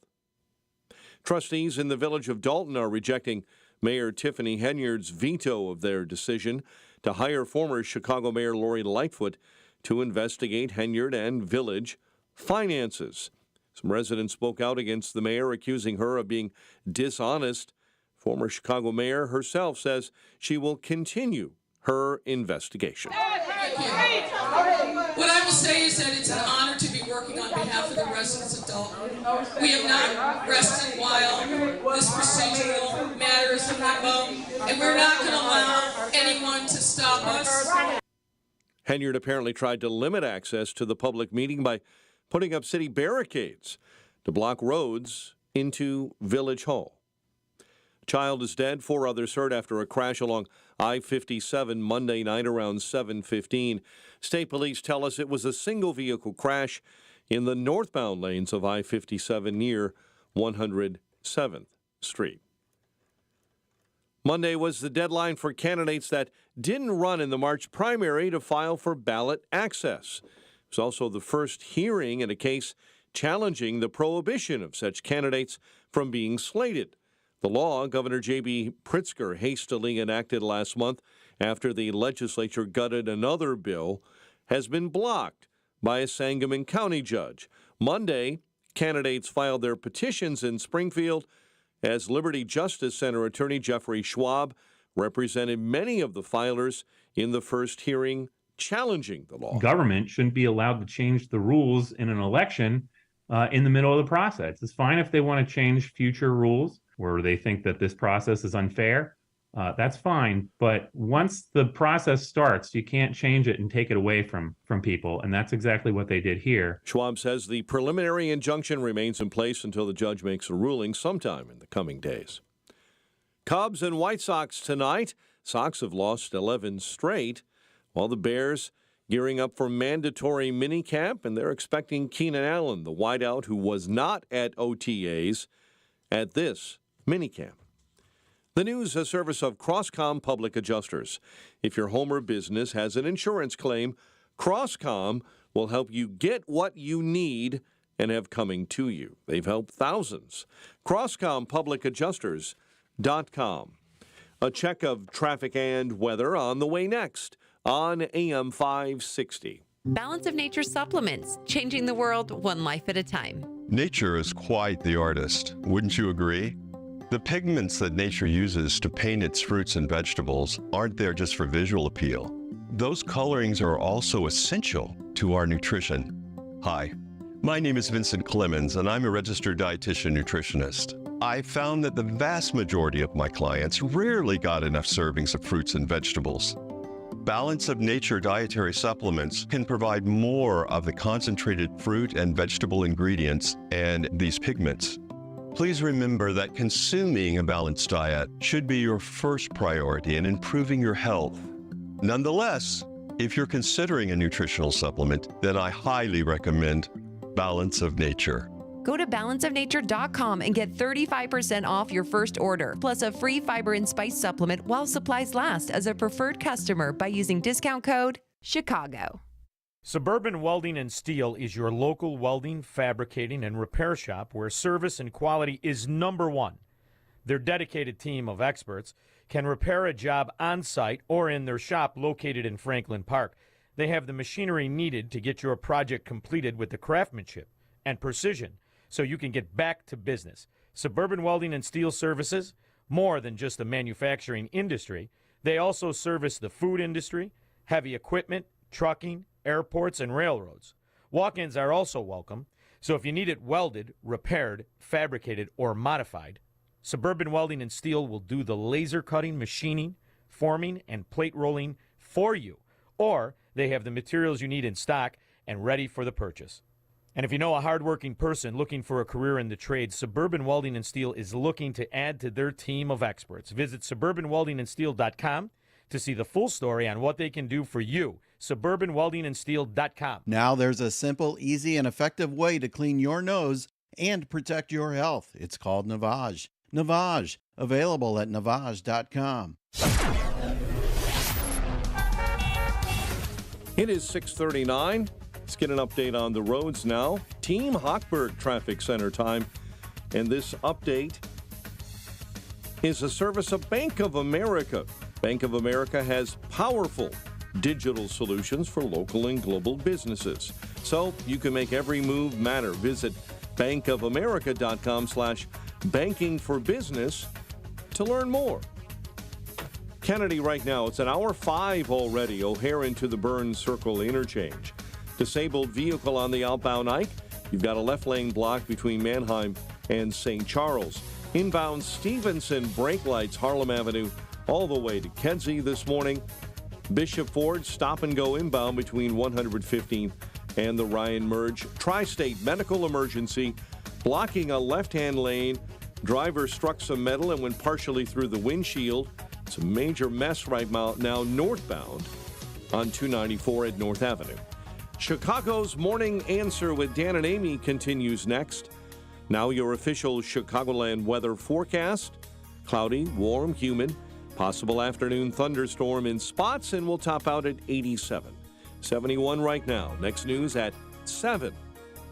Trustees in the village of Dalton are rejecting Mayor Tiffany Henyard's veto of their decision to hire former Chicago Mayor Lori Lightfoot to investigate Henyard and village finances. Some residents spoke out against the mayor, accusing her of being dishonest. Former Chicago mayor herself says she will continue her investigation. What I will say is that it's an honor to be working on behalf of the residents of Dalton. We have not rested while this procedural matter is in limbo, and we're not going to allow anyone to stop us. Henyard apparently tried to limit access to the public meeting by putting up city barricades to block roads into Village Hall. A child is dead, 4 others hurt after a crash along I-57 Monday night around 7:15. State police tell us it was a single-vehicle crash in the northbound lanes of I-57 near 107th Street. Monday was the deadline for candidates that didn't run in the March primary to file for ballot access. It was also the first hearing in a case challenging the prohibition of such candidates from being slated. The law Governor J.B. Pritzker hastily enacted last month after the legislature gutted another bill has been blocked by a Sangamon County judge. Monday, candidates filed their petitions in Springfield as Liberty Justice Center attorney Jeffrey Schwab represented many of the filers in the first hearing challenging the law. Government shouldn't be allowed to change the rules in an election in the middle of the process. It's fine if they want to change future rules where they think that this process is unfair. That's fine. But once the process starts, you can't change it and take it away from people. And that's exactly what they did here. Schwab says the preliminary injunction remains in place until the judge makes a ruling sometime in the coming days. Cubs and White Sox tonight. Sox have lost 11 straight, while the Bears gearing up for mandatory minicamp, and they're expecting Keenan Allen, the wideout who was not at OTAs, at this minicamp. The news, a service of Crosscom Public Adjusters. If your home or business has an insurance claim, Crosscom will help you get what you need and have coming to you. They've helped thousands. CrosscomPublicAdjusters.com. A check of traffic and weather on the way next on AM 560. Balance of Nature supplements, changing the world one life at a time. Nature is quite the artist, wouldn't you agree? The pigments that nature uses to paint its fruits and vegetables aren't there just for visual appeal. Those colorings are also essential to our nutrition. Hi, my name is Vincent Clemens, and I'm a registered dietitian nutritionist. I found that the vast majority of my clients rarely got enough servings of fruits and vegetables. Balance of Nature dietary supplements can provide more of the concentrated fruit and vegetable ingredients and these pigments. Please remember that consuming a balanced diet should be your first priority in improving your health. Nonetheless, if you're considering a nutritional supplement, then I highly recommend Balance of Nature. Go to balanceofnature.com and get 35% off your first order, plus a free fiber and spice supplement while supplies last as a preferred customer by using discount code CHICAGO. Suburban Welding and Steel is your local welding, fabricating, and repair shop where service and quality is number one. Their dedicated team of experts can repair a job on site or in their shop located in Franklin Park. They have the machinery needed to get your project completed with the craftsmanship and precision, so you can get back to business. Suburban Welding and Steel Services, more than just the manufacturing industry. They also service the food industry, heavy equipment, trucking, airports, and railroads. Walk-ins are also welcome, so if you need it welded, repaired, fabricated, or modified, Suburban Welding and Steel will do the laser cutting, machining, forming, and plate rolling for you. Or they have the materials you need in stock and ready for the purchase. And if you know a hardworking person looking for a career in the trade, Suburban Welding and Steel is looking to add to their team of experts. Visit suburbanweldingandsteel.com to see the full story on what they can do for you. suburbanweldingandsteel.com. Now there's a simple, easy, and effective way to clean your nose and protect your health. It's called Navage. Navage, available at navage.com. It is 6:39. Let's get an update on the roads now. Team Hochberg Traffic Center time. And this update is a service of Bank of America. Bank of America has powerful digital solutions for local and global businesses. So you can make every move matter. Visit bankofamerica.com/bankingforbusiness to learn more. Kennedy right now, it's an hour 5 already. O'Hare into the Burns Circle interchange. Disabled vehicle on the outbound Ike. You've got a left lane block between Manheim and St. Charles. Inbound Stevenson brake lights, Harlem Avenue, all the way to Kedzie this morning. Bishop Ford stop and go inbound between 115th and the Ryan Merge. Tri-State medical emergency blocking a left-hand lane. Driver struck some metal and went partially through the windshield. It's a major mess right now northbound on 294 at North Avenue. Chicago's Morning Answer with Dan and Amy continues next. Now your official Chicagoland weather forecast. Cloudy, warm, humid. Possible afternoon thunderstorm in spots, and we'll top out at 87. 71 right now. Next news at 7.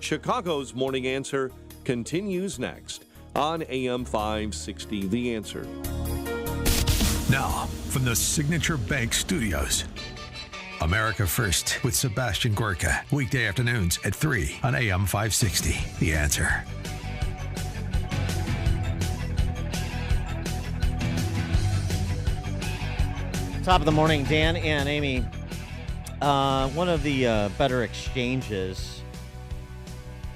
Chicago's Morning Answer continues next on AM 560, The Answer. Now, from the Signature Bank Studios, America First with Sebastian Gorka. Weekday afternoons at 3 on AM 560. The Answer. Top of the morning, Dan and Amy. One of the better exchanges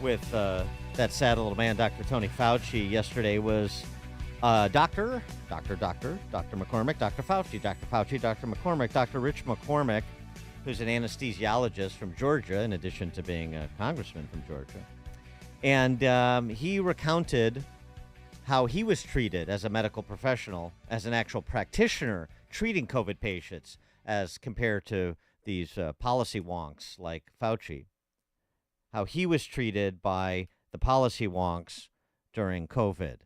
with that sad little man, Dr. Tony Fauci, yesterday was Dr. McCormick, Dr. Fauci, Dr. McCormick, Dr. Rich McCormick, who's an anesthesiologist from Georgia, in addition to being a congressman from Georgia. And he recounted how he was treated as a medical professional, as an actual practitioner treating COVID patients, as compared to these policy wonks like Fauci. How he was treated by the policy wonks during COVID.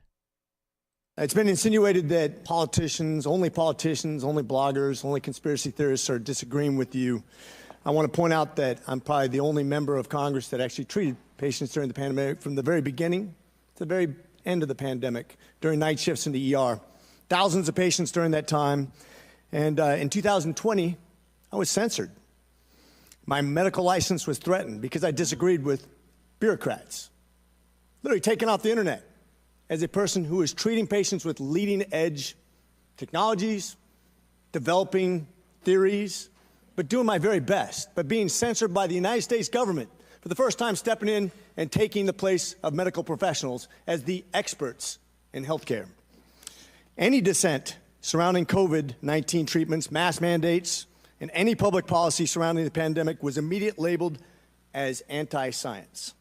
It's been insinuated that politicians, only bloggers, only conspiracy theorists are disagreeing with you. I want to point out that I'm probably the only member of Congress that actually treated patients during the pandemic from the very beginning to the very end of the pandemic, during night shifts in the ER. Thousands of patients during that time. And in 2020, I was censored. My medical license was threatened because I disagreed with bureaucrats. Literally taken off the internet as a person who is treating patients with leading-edge technologies, developing theories, but doing my very best, but being censored by the United States government, for the first time stepping in and taking the place of medical professionals as the experts in healthcare. Any dissent surrounding COVID-19 treatments, mask mandates, and any public policy surrounding the pandemic was immediately labeled as anti-science.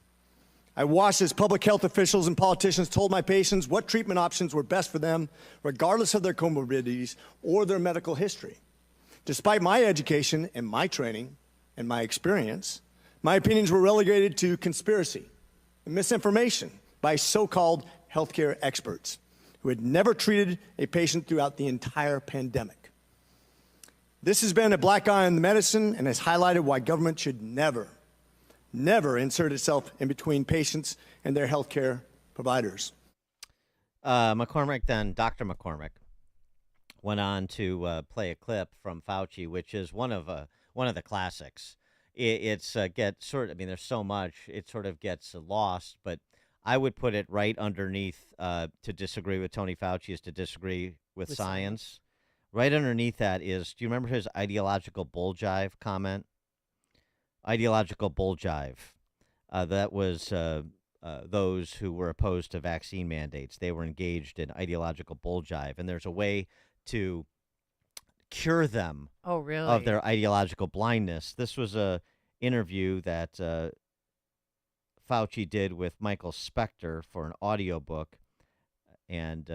I watched as public health officials and politicians told my patients what treatment options were best for them, regardless of their comorbidities or their medical history. Despite my education and my training and my experience, my opinions were relegated to conspiracy and misinformation by so-called healthcare experts who had never treated a patient throughout the entire pandemic. This has been a black eye on the medicine and has highlighted why government should never insert itself in between patients and their healthcare providers. McCormick, then Dr. McCormick, went on to play a clip from Fauci, which is one of the classics. It's gets sort of, I mean, there's so much, it sort of gets lost, but I would put it right underneath to disagree with Tony Fauci is to disagree with science. Right underneath that is, do you remember his ideological bull jive comment? Ideological bull jive. That was those who were opposed to vaccine mandates. They were engaged in ideological bull jive, and there's a way to cure them of their ideological blindness. This was a interview that Fauci did with Michael Spector for an audiobook, and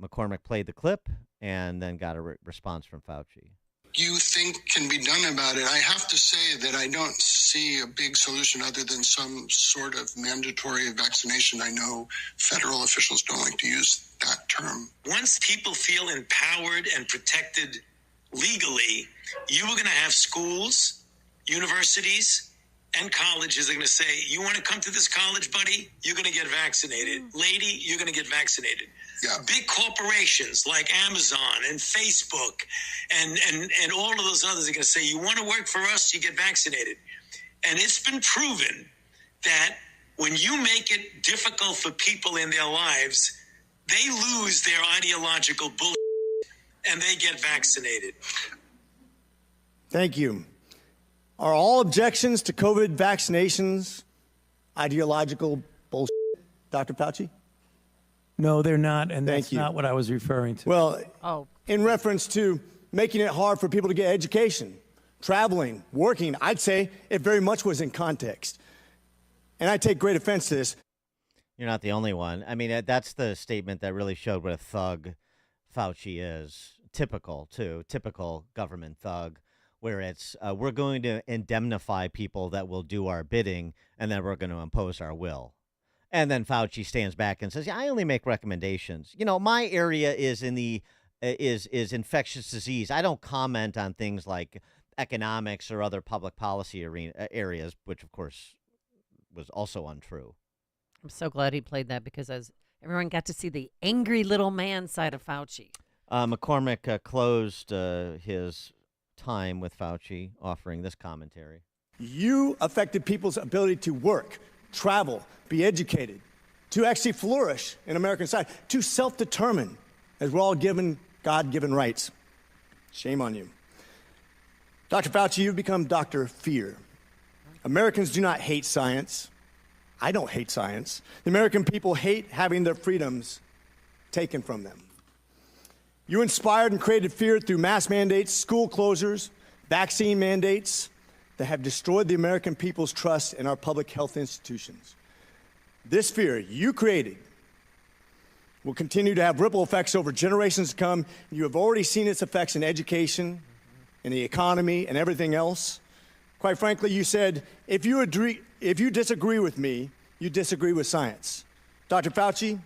McCormick played the clip and then got a response from Fauci. You think can be done about it? I have to say that I don't see a big solution other than some sort of mandatory vaccination. I know federal officials don't like to use that term. Once people feel empowered and protected legally, you are going to have schools, universities, and colleges are going to say, you want to come to this college, buddy? You're going to get vaccinated. Lady, you're going to get vaccinated. Yeah. Big corporations like Amazon and Facebook and all of those others are going to say, you want to work for us, you get vaccinated. And it's been proven that when you make it difficult for people in their lives, they lose their ideological bullshit and they get vaccinated. Thank you. Are all objections to COVID vaccinations ideological bullshit, Dr. Fauci? No, they're not, and that's not what I was referring to. Well, in reference to making it hard for people to get education, traveling, working, I'd say it very much was in context. And I take great offense to this. You're not the only one. I mean, that's the statement that really showed what a thug Fauci is. Typical government thug, where it's, we're going to indemnify people that will do our bidding, and then we're going to impose our will. And then Fauci stands back and says, yeah, I only make recommendations. You know, my area is in the is infectious disease. I don't comment on things like economics or other public policy areas, which, of course, was also untrue. I'm so glad he played that because as everyone got to see the angry little man side of Fauci. McCormick closed his time with Fauci, offering this commentary. You affected people's ability to work, travel, be educated, to actually flourish in American society, to self-determine, as we're all given God-given rights. Shame on you. Dr. Fauci, you've become Dr. Fear. Americans do not hate science. I don't hate science. The American people hate having their freedoms taken from them. You inspired and created fear through mass mandates, school closures, vaccine mandates that have destroyed the American people's trust in our public health institutions. This fear you created will continue to have ripple effects over generations to come. You have already seen its effects in education, in the economy, and everything else. Quite frankly, you said, if you disagree with me, you disagree with science. Dr. Fauci,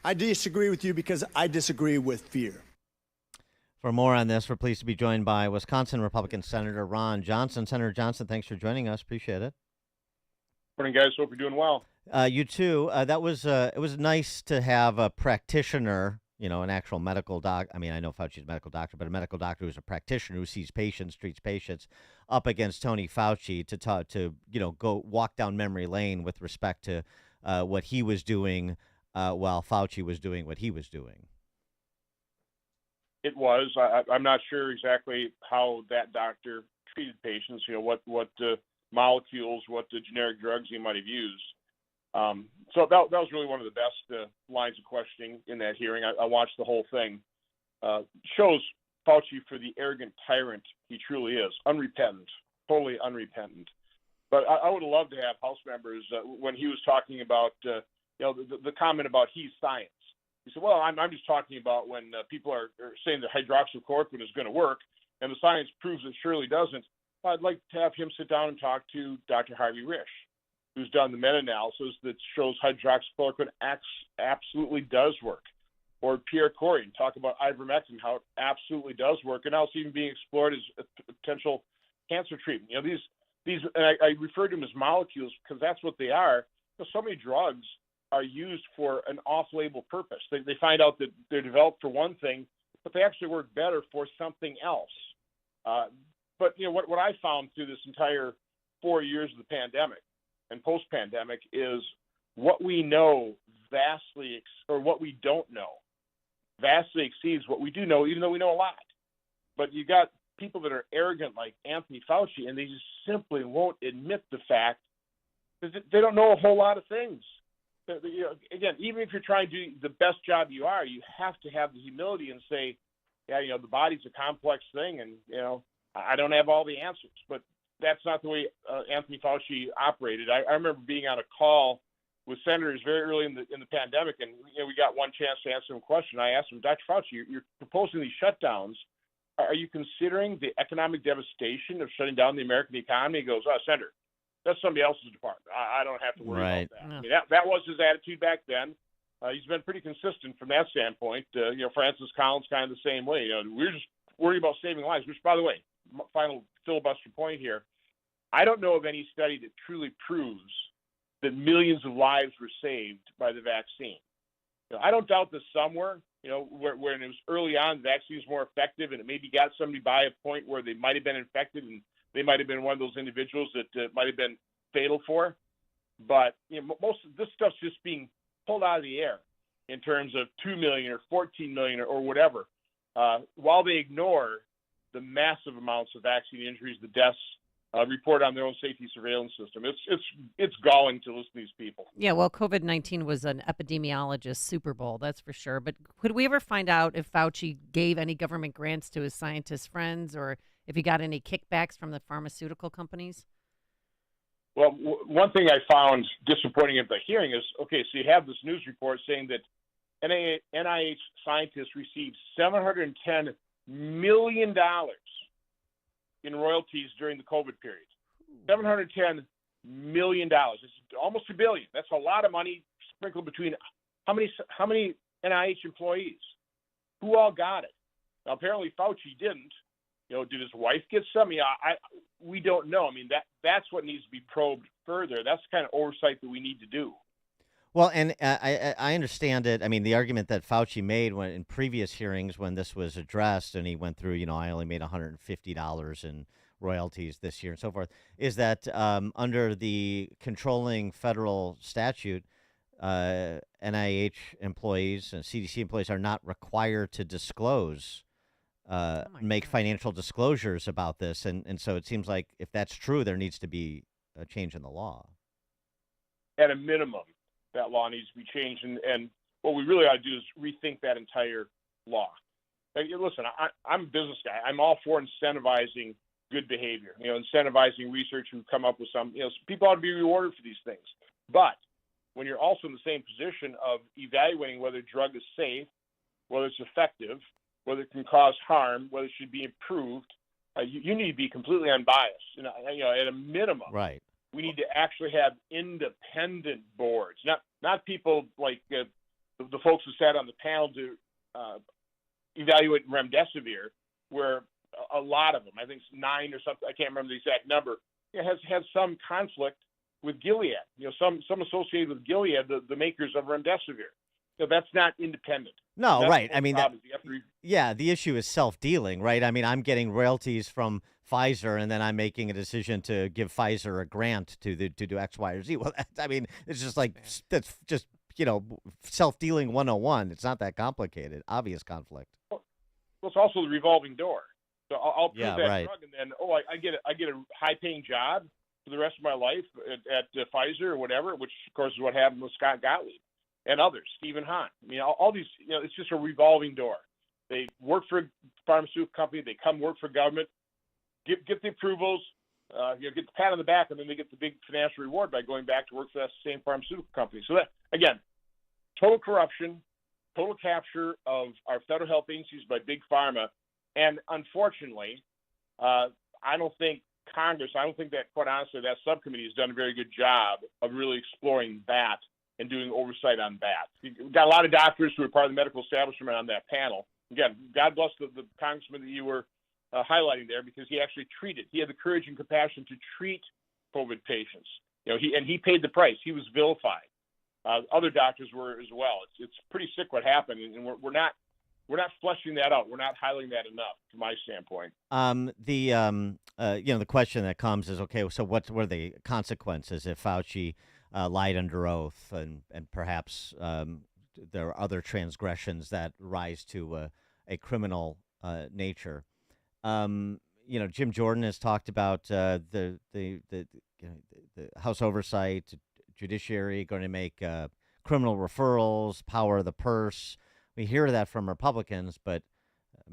I disagree with you because I disagree with fear. For more on this, we're pleased to be joined by Wisconsin Republican Senator Ron Johnson. Senator Johnson, thanks for joining us. Appreciate it. Morning, guys. Hope you're doing well. You too. It was nice to have a practitioner, an actual medical doc. I mean, I know Fauci's a medical doctor, but a medical doctor who's a practitioner who sees patients, treats patients, up against Tony Fauci to go walk down memory lane with respect to what he was doing while Fauci was doing what he was doing. It was. I'm not sure exactly how that doctor treated patients. What molecules, what the generic drugs he might have used. So that was really one of the best lines of questioning in that hearing. I watched the whole thing. Shows Fauci for the arrogant tyrant he truly is, unrepentant, totally unrepentant. But I would have loved to have House members when he was talking about the comment about he's science. He said, well, I'm just talking about when people are saying that hydroxychloroquine is going to work and the science proves it surely doesn't. Well, I'd like to have him sit down and talk to Dr. Harvey Risch, who's done the meta-analysis that shows hydroxychloroquine absolutely does work. Or Pierre Corey, and talk about ivermectin, how it absolutely does work, and now it's even being explored as a potential cancer treatment. These and I refer to them as molecules because that's what they are. So many drugs are used for an off-label purpose. They find out that they're developed for one thing, but they actually work better for something else. But what I found through this entire 4 years of the pandemic and post-pandemic is what we know or what we don't know vastly exceeds what we do know, even though we know a lot. But you got people that are arrogant like Anthony Fauci, and they just simply won't admit the fact that they don't know a whole lot of things. Again, even if you're trying to do the best job you have to have the humility and say, yeah, the body's a complex thing, and I don't have all the answers. But that's not the way Anthony Fauci operated. I remember being on a call with senators very early in the pandemic, and we got one chance to answer him a question. I asked him, Dr. Fauci, you're proposing these shutdowns. Are you considering the economic devastation of shutting down the American economy? He goes, Senator, that's somebody else's department. I don't have to worry about that. Yeah. I mean, that was his attitude back then. He's been pretty consistent from that standpoint. Francis Collins kind of the same way. We're just worried about saving lives, which, by the way, final filibuster point here. I don't know of any study that truly proves that millions of lives were saved by the vaccine. I don't doubt that somewhere, when it was early on, the vaccine was more effective and it maybe got somebody by a point where they might have been infected and they might have been one of those individuals that might have been fatal for. But most of this stuff's just being pulled out of the air in terms of 2 million or 14 million or whatever, while they ignore the massive amounts of vaccine injuries, the deaths, report on their own safety surveillance system. It's galling to listen to these people. Yeah, well, COVID-19 was an epidemiologist Super Bowl, that's for sure. But could we ever find out if Fauci gave any government grants to his scientist friends or if he got any kickbacks from the pharmaceutical companies? Well, one thing I found disappointing at the hearing is, okay, so you have this news report saying that NIH scientists received $710 million in royalties during the COVID period. $710 million. It's almost $1 billion. That's a lot of money sprinkled between how many NIH employees? Who all got it? Now, apparently Fauci didn't. Did his wife get some? We don't know. I mean, that's what needs to be probed further. That's the kind of oversight that we need to do. Well, and I understand it. I mean, the argument that Fauci made when in previous hearings when this was addressed and he went through, I only made $150 in royalties this year and so forth, is that under the controlling federal statute, NIH employees and CDC employees are not required to disclose, make financial disclosures about this. And so it seems like if that's true, there needs to be a change in the law. at a minimum, that law needs to be changed. And what we really ought to do is rethink that entire law. Like, listen, I'm a business guy. I'm all for incentivizing good behavior, incentivizing research who come up with some, people ought to be rewarded for these things. But when you're also in the same position of evaluating whether a drug is safe, whether it's effective, whether it can cause harm, whether it should be improved, you need to be completely unbiased. At a minimum, right, we need to actually have independent boards, not people like the folks who sat on the panel to evaluate remdesivir, where a lot of them, I think it's 9 or something, I can't remember the exact number, has some conflict with Gilead. Some associated with Gilead, the makers of remdesivir. That's not independent. No, that's right. I mean, the issue is self-dealing, right? I mean, I'm getting royalties from Pfizer, and then I'm making a decision to give Pfizer a grant to do X, Y, or Z. Well, it's just like, that's just, self-dealing 101. It's not that complicated. Obvious conflict. Well, it's also the revolving door. So I'll prove that right. drug, and then I get a high-paying job for the rest of my life at Pfizer or whatever, which of course is what happened with Scott Gottlieb and others, Stephen Hahn. I mean, all these, it's just a revolving door. They work for a pharmaceutical company, they come work for government, get the approvals, get the pat on the back, and then they get the big financial reward by going back to work for that same pharmaceutical company. So that, again, total corruption, total capture of our federal health agencies by big pharma. And unfortunately, I don't think that, quite honestly, that subcommittee has done a very good job of really exploring that and doing oversight on that. You've got a lot of doctors who are part of the medical establishment on that panel. Again, God bless the congressman that you were highlighting there, because he actually he had the courage and compassion to treat COVID patients. He paid the price. He was vilified. Other doctors were as well. It's pretty sick what happened, and we're not fleshing that out. We're not highlighting that enough, from my standpoint. The question that comes is, okay, so what are the consequences if Fauci lied under oath, and perhaps there are other transgressions that rise to a criminal nature? Jim Jordan has talked about the House Oversight, Judiciary going to make criminal referrals, power of the purse. We hear that from Republicans, but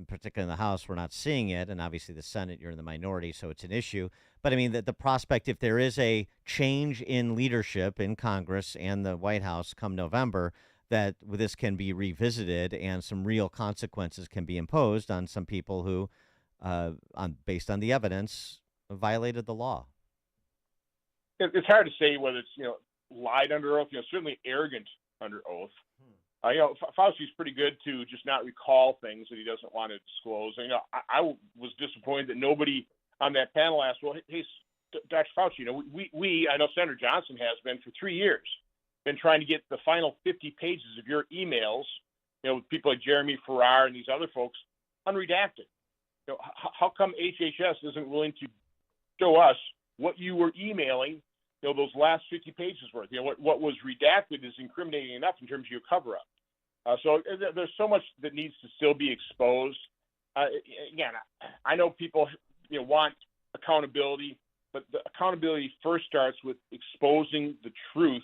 particularly in the House, we're not seeing it. And obviously the Senate, you're in the minority, so it's an issue. But I mean, the prospect, if there is a change in leadership in Congress and the White House come November, that this can be revisited and some real consequences can be imposed on some people who, based on the evidence, violated the law. It's hard to say whether it's, lied under oath, certainly arrogant under oath. Fauci's pretty good to just not recall things that he doesn't want to disclose. I was disappointed that nobody on that panel asked, well, hey, Dr. Fauci, I know Senator Johnson has been for 3 years, been trying to get the final 50 pages of your emails, with people like Jeremy Farrar and these other folks, unredacted. How come HHS isn't willing to show us what you were emailing, those last 50 pages worth? What was redacted is incriminating enough in terms of your cover-up. So there's so much that needs to still be exposed. Again, I know people want accountability, but the accountability first starts with exposing the truth.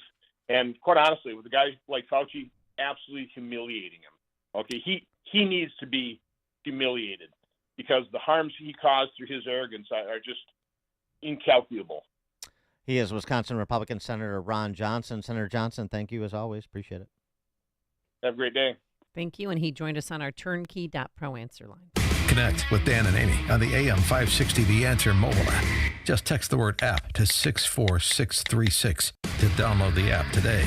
And quite honestly, with a guy like Fauci, absolutely humiliating him. Okay, he needs to be humiliated, because the harms he caused through his arrogance are just incalculable. He is Wisconsin Republican Senator Ron Johnson. Senator Johnson, thank you as always. Appreciate it. Have a great day. Thank you. And he joined us on our turnkey.pro answer line. Connect with Dan and Amy on the AM 560 The Answer mobile app. Just text the word app to 64636 to download the app today.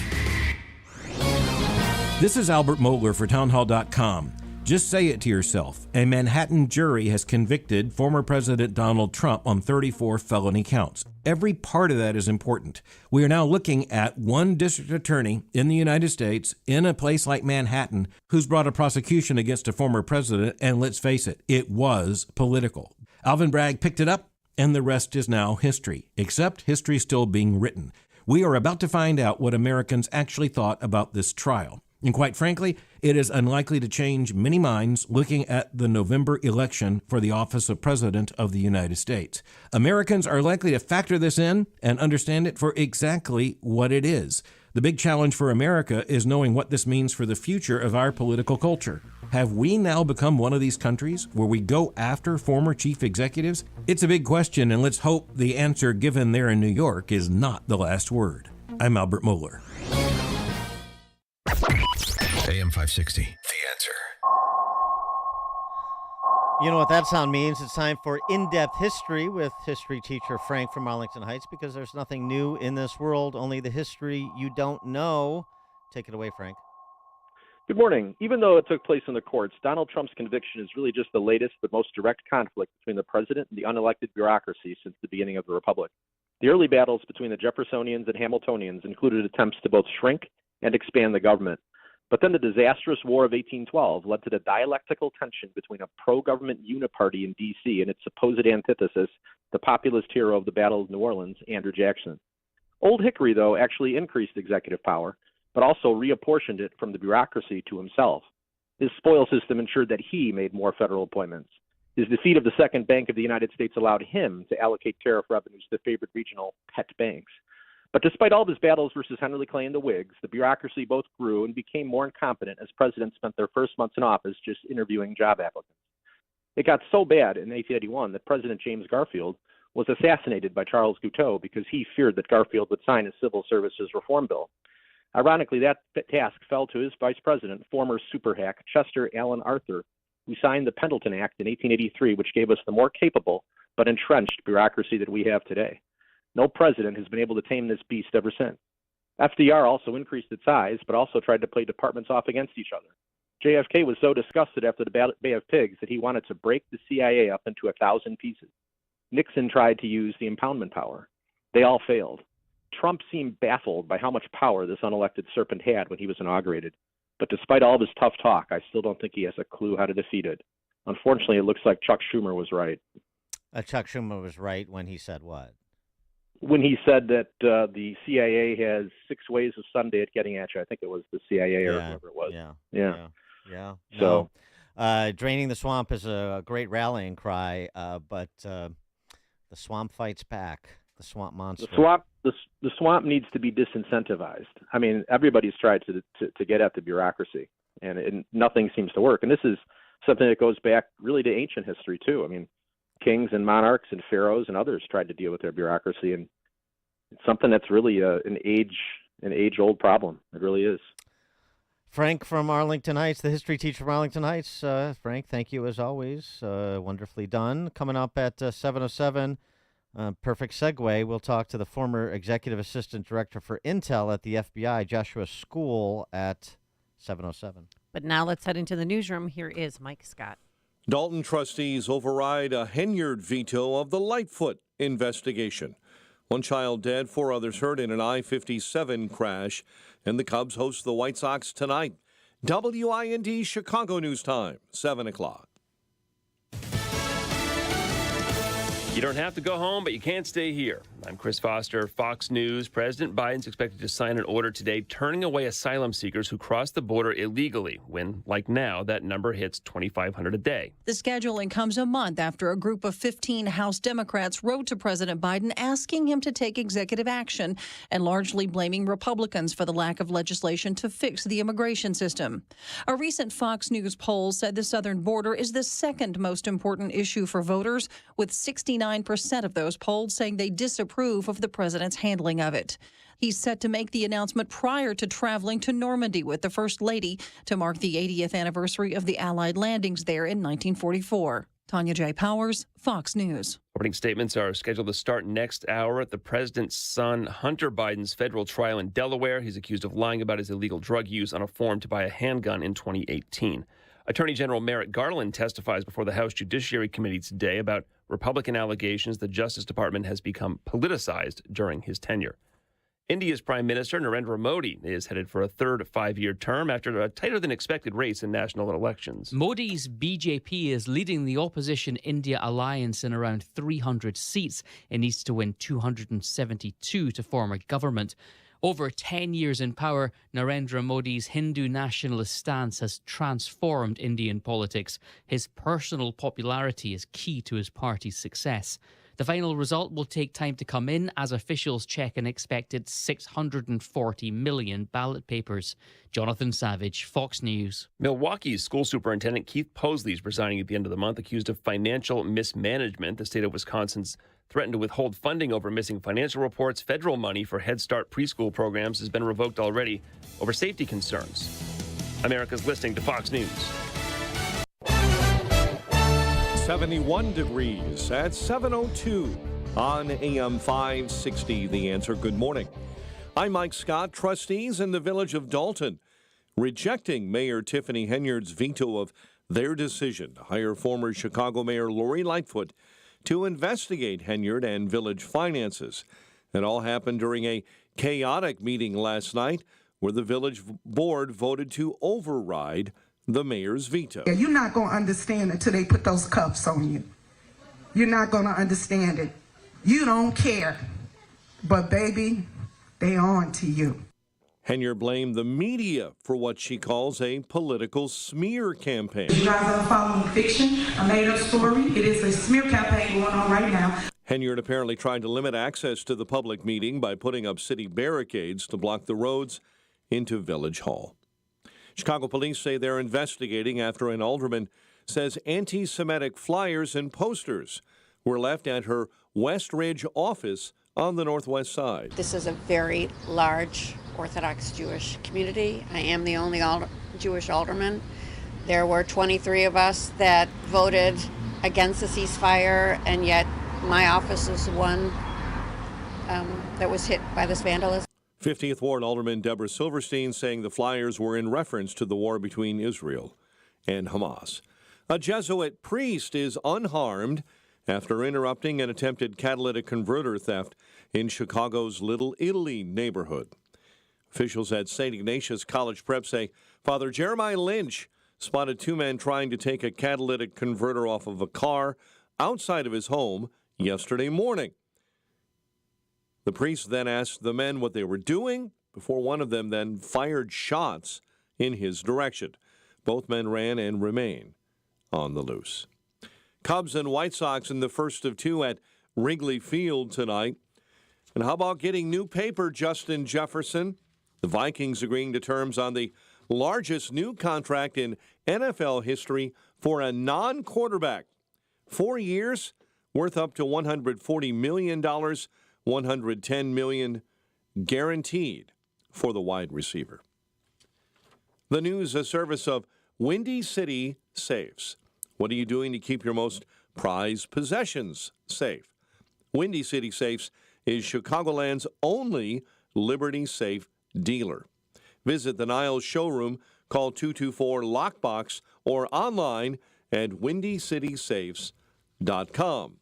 This is Albert Mogler for townhall.com. Just say it to yourself. A Manhattan jury has convicted former President Donald Trump on 34 felony counts. Every part of that is important. We are now looking at one district attorney in the United States in a place like Manhattan who's brought a prosecution against a former president, and let's face it, it was political. Alvin Bragg picked it up, and the rest is now history, except history still being written. We are about to find out what Americans actually thought about this trial. And quite frankly, it is unlikely to change many minds looking at the November election for the office of President of the United States. Americans are likely to factor this in and understand it for exactly what it is. The big challenge for America is knowing what this means for the future of our political culture. Have we now become one of these countries where we go after former chief executives? It's a big question, and let's hope the answer given there in New York is not the last word. I'm Albert Mohler. AM 560, The Answer. You know what that sound means? It's time for In-Depth History with history teacher Frank from Arlington Heights, because there's nothing new in this world, only the history you don't know. Take it away, Frank. Good morning. Even though it took place in the courts, Donald Trump's conviction is really just the latest but most direct conflict between the president and the unelected bureaucracy since the beginning of the republic. The early battles between the Jeffersonians and Hamiltonians included attempts to both shrink and expand the government. But then the disastrous War of 1812 led to the dialectical tension between a pro-government uniparty in D.C. and its supposed antithesis, the populist hero of the Battle of New Orleans, Andrew Jackson. Old Hickory, though, actually increased executive power, but also reapportioned it from the bureaucracy to himself. His spoil system ensured that he made more federal appointments. His defeat of the Second Bank of the United States allowed him to allocate tariff revenues to favored regional pet banks. But despite all of his battles versus Henry Clay and the Whigs, the bureaucracy both grew and became more incompetent as presidents spent their first months in office just interviewing job applicants. It got so bad in 1881 that President James Garfield was assassinated by Charles Guiteau because he feared that Garfield would sign his civil services reform bill. Ironically, that task fell to his vice president, former super hack Chester Alan Arthur, who signed the Pendleton Act in 1883, which gave us the more capable but entrenched bureaucracy that we have today. No president has been able to tame this beast ever since. FDR also increased its size, but also tried to play departments off against each other. JFK was so disgusted after the Bay of Pigs that he wanted to break the CIA up into 1,000 pieces. Nixon tried to use the impoundment power. They all failed. Trump seemed baffled by how much power this unelected serpent had when he was inaugurated. But despite all of his tough talk, I still don't think he has a clue how to defeat it. Unfortunately, it looks like Chuck Schumer was right. Chuck Schumer was right when he said what? When he said that the CIA has 6 ways of Sunday at getting at you. I think it was the CIA or whoever it was. Yeah. So, draining the swamp is a great rallying cry, but the swamp fights back. The swamp monster. The swamp needs to be disincentivized. I mean, everybody's tried to get at the bureaucracy, and nothing seems to work. And this is something that goes back really to ancient history too. I mean, kings and monarchs and pharaohs and others tried to deal with their bureaucracy, and it's something that's really an age-old problem. It really is. Frank from Arlington Heights, the history teacher from Arlington Heights. Frank, thank you as always. Wonderfully done. Coming up at 7:07. Perfect segue. We'll talk to the former executive assistant director for Intel at the FBI, Joshua School, at 7:07. But now let's head into the newsroom. Here is Mike Scott. Dalton trustees override a Henyard veto of the Lightfoot investigation. 1 child dead, 4 others hurt in an I-57 crash. And the Cubs host the White Sox tonight. WIND Chicago News Time, 7 o'clock. You don't have to go home, but you can't stay here. I'm Chris Foster, Fox News. President Biden's expected to sign an order today turning away asylum seekers who cross the border illegally when, like now, that number hits 2,500 a day. The scheduling comes a month after a group of 15 House Democrats wrote to President Biden asking him to take executive action and largely blaming Republicans for the lack of legislation to fix the immigration system. A recent Fox News poll said the southern border is the second most important issue for voters, with 69% of those polled saying they disapprove of the president's handling of it. He's set to make the announcement prior to traveling to Normandy with the First Lady to mark the 80th anniversary of the Allied landings there in 1944. Tanya J. Powers, Fox News. Opening statements are scheduled to start next hour at the president's son, Hunter Biden's federal trial in Delaware. He's accused of lying about his illegal drug use on a form to buy a handgun in 2018. Attorney General Merrick Garland testifies before the House Judiciary Committee today about Republican allegations the Justice Department has become politicized during his tenure. India's Prime Minister Narendra Modi is headed for a third 5-year term after a tighter-than-expected race in national elections. Modi's BJP is leading the opposition India alliance in around 300 seats. It needs to win 272 to form a government. Over 10 years in power, Narendra Modi's Hindu nationalist stance has transformed Indian politics. His personal popularity is key to his party's success. The final result will take time to come in as officials check an expected 640 million ballot papers. Jonathan Savage, Fox News. Milwaukee's school superintendent Keith Posley is resigning at the end of the month, accused of financial mismanagement. The state of Wisconsin's threatened to withhold funding over missing financial reports. Federal money for Head Start preschool programs has been revoked already over safety concerns. America's listening to Fox News. 71 degrees at 7:02 on AM 560. The Answer. Good morning. I'm Mike Scott. Trustees in the village of Dalton rejecting Mayor Tiffany Henyard's veto of their decision to hire former Chicago Mayor Lori Lightfoot to investigate Henyard and village finances. It all happened during a chaotic meeting last night where the village board voted to override the mayor's veto. You're not going to understand until they put those cuffs on you. You're not going to understand it. You don't care. But baby, they on to you. Henyard blamed the media for what she calls a political smear campaign. You guys are following fiction, a made-up story. It is a smear campaign going on right now. Henyard apparently tried to limit access to the public meeting by putting up city barricades to block the roads into Village Hall. Chicago police say they're investigating after an alderman says anti-Semitic flyers and posters were left at her West Ridge office on the northwest side. This is a very large Orthodox Jewish community. I am the only Jewish alderman. There were 23 of us that voted against the ceasefire, and yet my office is the one that was hit by this vandalism. 50th Ward Alderman Deborah Silverstein saying the flyers were in reference to the war between Israel and Hamas. A Jesuit priest is unharmed after interrupting an attempted catalytic converter theft in Chicago's Little Italy neighborhood. Officials at St. Ignatius College Prep say Father Jeremiah Lynch spotted two men trying to take a catalytic converter off of a car outside of his home yesterday morning. The priest then asked the men what they were doing before one of them then fired shots in his direction. Both men ran and remain on the loose. Cubs and White Sox in the first of two at Wrigley Field tonight. And how about getting new paper, Justin Jefferson? The Vikings agreeing to terms on the largest new contract in NFL history for a non-quarterback. 4 years, worth up to $140 million. $110 million guaranteed for the wide receiver. The news, a service of Windy City Safes. What are you doing to keep your most prized possessions safe? Windy City Safes is Chicagoland's only Liberty Safe dealer. Visit the Niles showroom, call 224-LOCKBOX, or online at windycitysafes.com.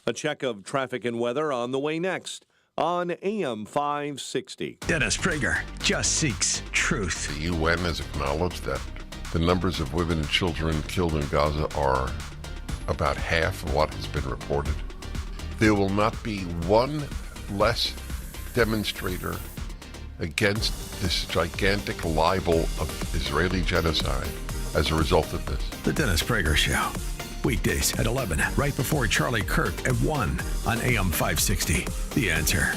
A check of traffic and weather on the way next on AM 560. Dennis Prager just seeks truth. The UN has acknowledged that the numbers of women and children killed in Gaza are about half of what has been reported. There will not be one less demonstrator against this gigantic libel of Israeli genocide as a result of this. The Dennis Prager Show. Weekdays at 11, right before Charlie Kirk at 1 on AM 560. The Answer.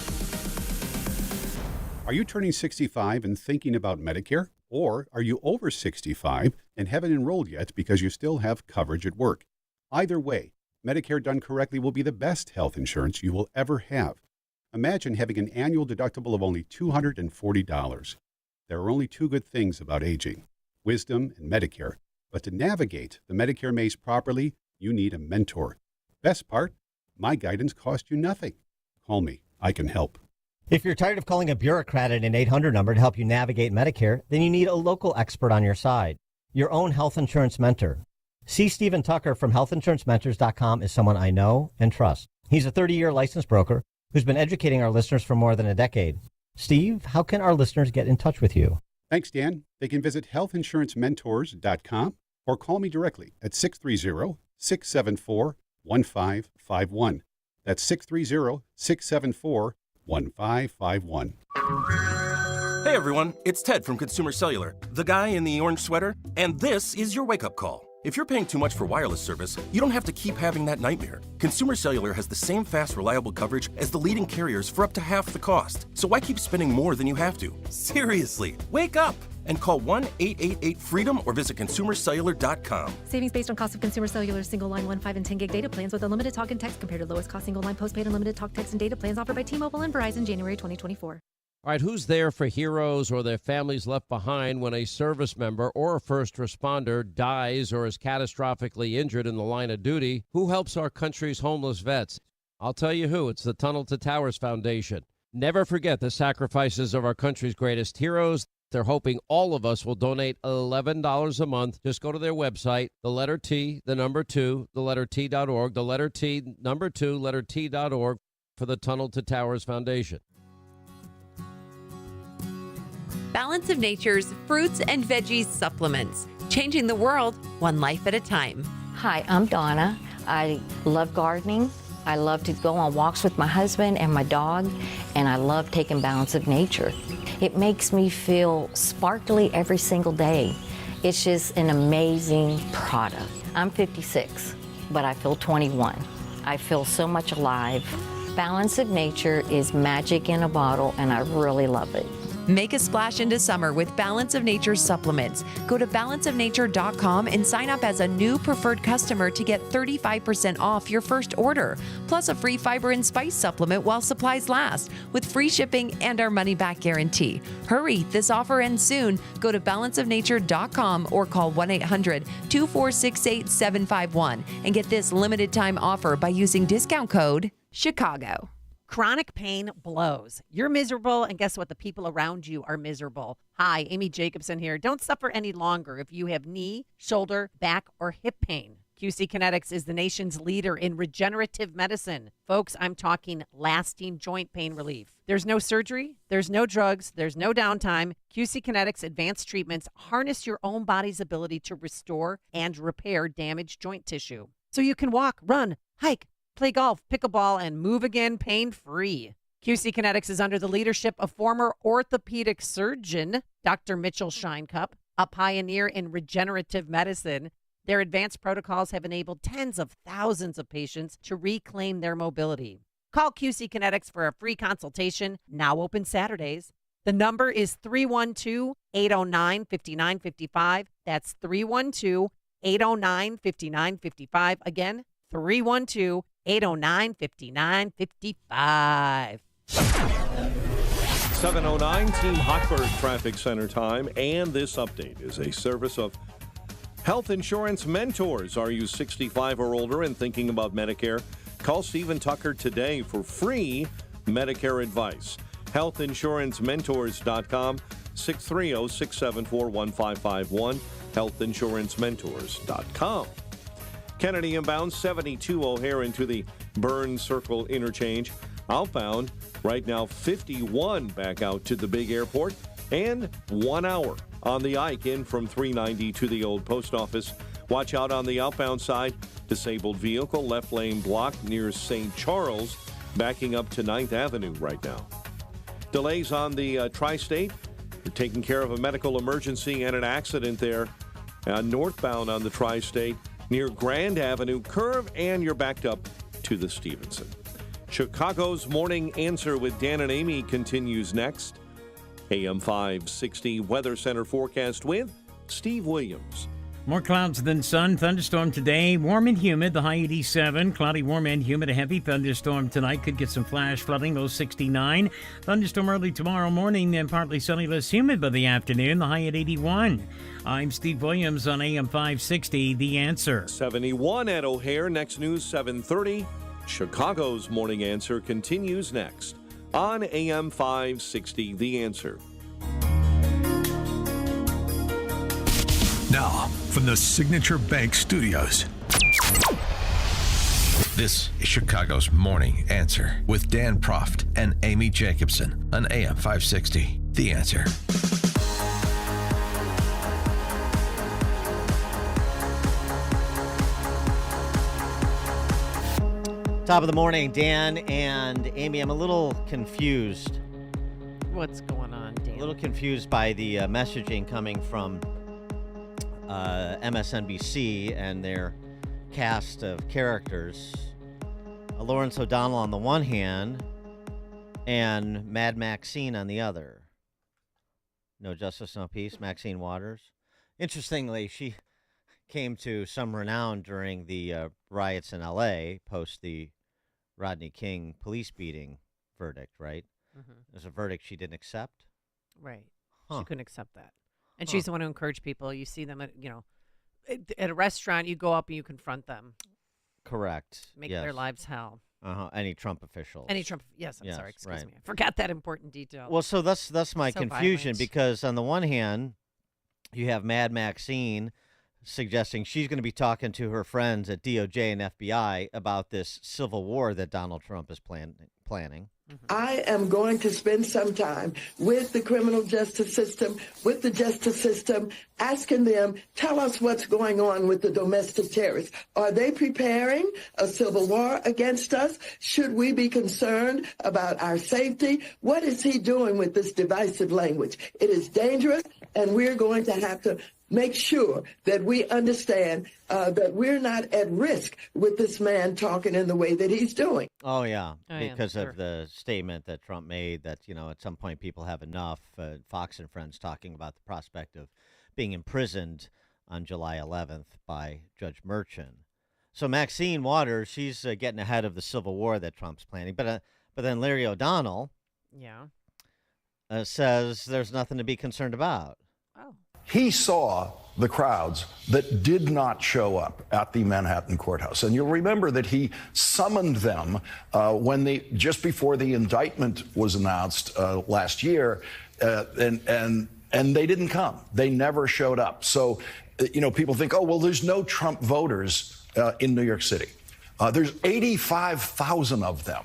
Are you turning 65 and thinking about Medicare? Or are you over 65 and haven't enrolled yet because you still have coverage at work? Either way, Medicare done correctly will be the best health insurance you will ever have. Imagine having an annual deductible of only $240. There are only two good things about aging: wisdom and Medicare. But to navigate the Medicare maze properly, you need a mentor. Best part, my guidance cost you nothing. Call me. I can help. If you're tired of calling a bureaucrat at an 800 number to help you navigate Medicare, then you need a local expert on your side. Your own health insurance mentor. C. Stephen Tucker from healthinsurancementors.com is someone I know and trust. He's a 30-year licensed broker who's been educating our listeners for more than a decade. Steve, how can our listeners get in touch with you? Thanks, Dan. They can visit healthinsurancementors.com or call me directly at 630-674-1551. That's 630-674-1551. Hey everyone, it's Ted from Consumer Cellular, the guy in the orange sweater, and this is your wake-up call. If you're paying too much for wireless service, you don't have to keep having that nightmare. Consumer Cellular has the same fast, reliable coverage as the leading carriers for up to half the cost. So why keep spending more than you have to? Seriously, wake up and call 1-888-FREEDOM or visit consumercellular.com. Savings based on cost of Consumer Cellular single line 1, 5, and 10 gig data plans with unlimited talk and text compared to lowest cost single line postpaid unlimited talk, text, and data plans offered by T-Mobile and Verizon January 2024. All right, who's there for heroes or their families left behind when a service member or a first responder dies or is catastrophically injured in the line of duty? Who helps our country's homeless vets? I'll tell you who. It's the Tunnel to Towers Foundation. Never forget the sacrifices of our country's greatest heroes. They're hoping all of us will donate $11 a month. Just go to their website, the letter T, the number 2, the letter T.org, the letter T, number 2, letter T.org for the Tunnel to Towers Foundation. Balance of Nature's fruits and veggies supplements, changing the world one life at a time. Hi, I'm Donna. I love gardening. I love to go on walks with my husband and my dog, and I love taking Balance of Nature. It makes me feel sparkly every single day. It's just an amazing product. I'm 56, but I feel 21. I feel so much alive. Balance of Nature is magic in a bottle, and I really love it. Make a splash into summer with Balance of Nature supplements. Go to balanceofnature.com and sign up as a new preferred customer to get 35% off your first order, plus a free fiber and spice supplement while supplies last, with free shipping and our money-back guarantee. Hurry, this offer ends soon. Go to balanceofnature.com or call 1-800-246-8751 and get this limited-time offer by using discount code CHICAGO. Chronic pain blows. You're miserable, and guess what? The people around you are miserable. Hi, Amy Jacobson here. Don't suffer any longer if you have knee, shoulder, back, or hip pain. QC Kinetics is the nation's leader in regenerative medicine. Folks, I'm talking lasting joint pain relief. There's no surgery, there's no drugs, there's no downtime. QC Kinetics advanced treatments harness your own body's ability to restore and repair damaged joint tissue. So you can walk, run, hike, play golf, pickleball, and move again pain-free. QC Kinetics is under the leadership of former orthopedic surgeon Dr. Mitchell Shinecup, a pioneer in regenerative medicine. Their advanced protocols have enabled tens of thousands of patients to reclaim their mobility. Call QC Kinetics for a free consultation, now open Saturdays. The number is 312-809-5955. That's 312-809-5955. Again, 312-809-5955. 7:09 Team Hochberg Traffic Center time, and this update is a service of Health Insurance Mentors. Are you 65 or older and thinking about Medicare? Call Stephen Tucker today for free Medicare advice. HealthInsuranceMentors.com, 630-674-1551, HealthInsuranceMentors.com. Kennedy inbound 72 O'Hare into the Burns Circle interchange. Outbound, right now 51 back out to the big airport, and 1 hour on the Ike in from 390 to the old post office. Watch out on the outbound side. Disabled vehicle, left lane blocked near St. Charles, backing up to 9th Avenue right now. Delays on the tri-state. You're taking care of a medical emergency and an accident there. Northbound on the tri-state near Grand Avenue curve, and you're backed up to the Stevenson. Chicago's Morning Answer with Dan and Amy continues next. AM 560 Weather Center forecast with Steve Williams. More clouds than sun. Thunderstorm today. Warm and humid. The high 87. Cloudy, warm, and humid. A heavy thunderstorm tonight. Could get some flash flooding. Low 69. Thunderstorm early tomorrow morning and partly sunny, less humid by the afternoon. The high at 81. I'm Steve Williams on AM 560. The Answer. 71 at O'Hare. Next news 7:30. Chicago's Morning Answer continues next on AM 560. The Answer. Now, from the Signature Bank Studios. This is Chicago's Morning Answer with Dan Proft and Amy Jacobson on AM 560. The Answer. Top of the morning, Dan and Amy. I'm a little confused. What's going on, Dan? little confused by the messaging coming from MSNBC and their cast of characters. Lawrence O'Donnell on the one hand and Mad Maxine on the other. No Justice, No Peace, Maxine Waters. Interestingly, she came to some renown during the riots in L.A. post the Rodney King police beating verdict, right? Mm-hmm. There's a verdict she didn't accept. Right. Huh. She couldn't accept that. And she's the one who encouraged people. You see them at, at a restaurant, you go up and you confront them. Correct. Make yes. their lives hell. Any Trump officials. Yes, I'm sorry, excuse right. me. I forgot that important detail. Well, so that's my So confusion violent. because on the one hand, you have Mad Maxine suggesting she's going to be talking to her friends at DOJ and FBI about this civil war that Donald Trump is planning. I am going to spend some time with the criminal justice system, with the justice system, asking them, tell us what's going on with the domestic terrorists. Are they preparing a civil war against us? Should we be concerned about our safety? What is he doing with this divisive language? It is dangerous, and we're going to have to make sure that we understand that we're not at risk with this man talking in the way that he's doing. Oh, yeah, yeah, because sure. of the statement that Trump made that, at some point people have enough. Fox and Friends talking about the prospect of being imprisoned on July 11th by Judge Merchan. So Maxine Waters, she's getting ahead of the civil war that Trump's planning. But then Larry O'Donnell says there's nothing to be concerned about. Oh. He saw the crowds that did not show up at the Manhattan courthouse. And you'll remember that he summoned them just before the indictment was announced last year, and they didn't come. They never showed up. So, people think, oh, well, there's no Trump voters in New York City. There's 85,000 of them.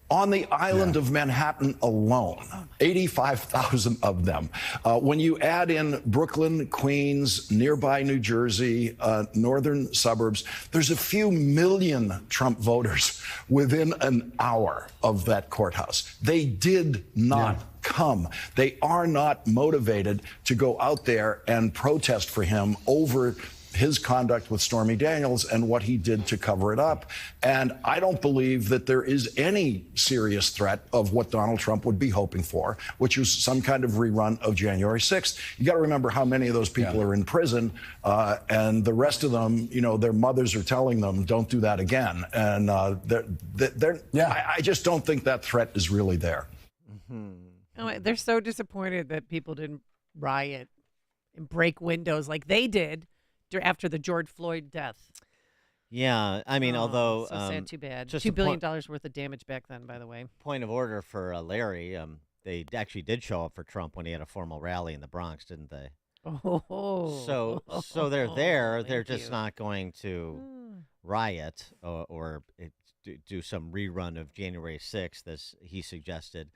On the island of Manhattan alone, 85,000 of them. When you add in Brooklyn, Queens, nearby New Jersey, northern suburbs, there's a few million Trump voters within an hour of that courthouse. They did not come. They are not motivated to go out there and protest for him over his conduct with Stormy Daniels and what he did to cover it up. And I don't believe that there is any serious threat of what Donald Trump would be hoping for, which is some kind of rerun of January 6th. You got to remember how many of those people are in prison, and the rest of them, their mothers are telling them, don't do that again. And I just don't think that threat is really there. Oh, they're so disappointed that people didn't riot and break windows like they did after the George Floyd death. Yeah, I mean, although... So sad, too bad. just $2 a billion worth of damage back then, by the way. Point of order for Larry. They actually did show up for Trump when he had a formal rally in the Bronx, didn't they? Oh. So they're there. They're just not going to riot or do some rerun of January 6th, as he suggested,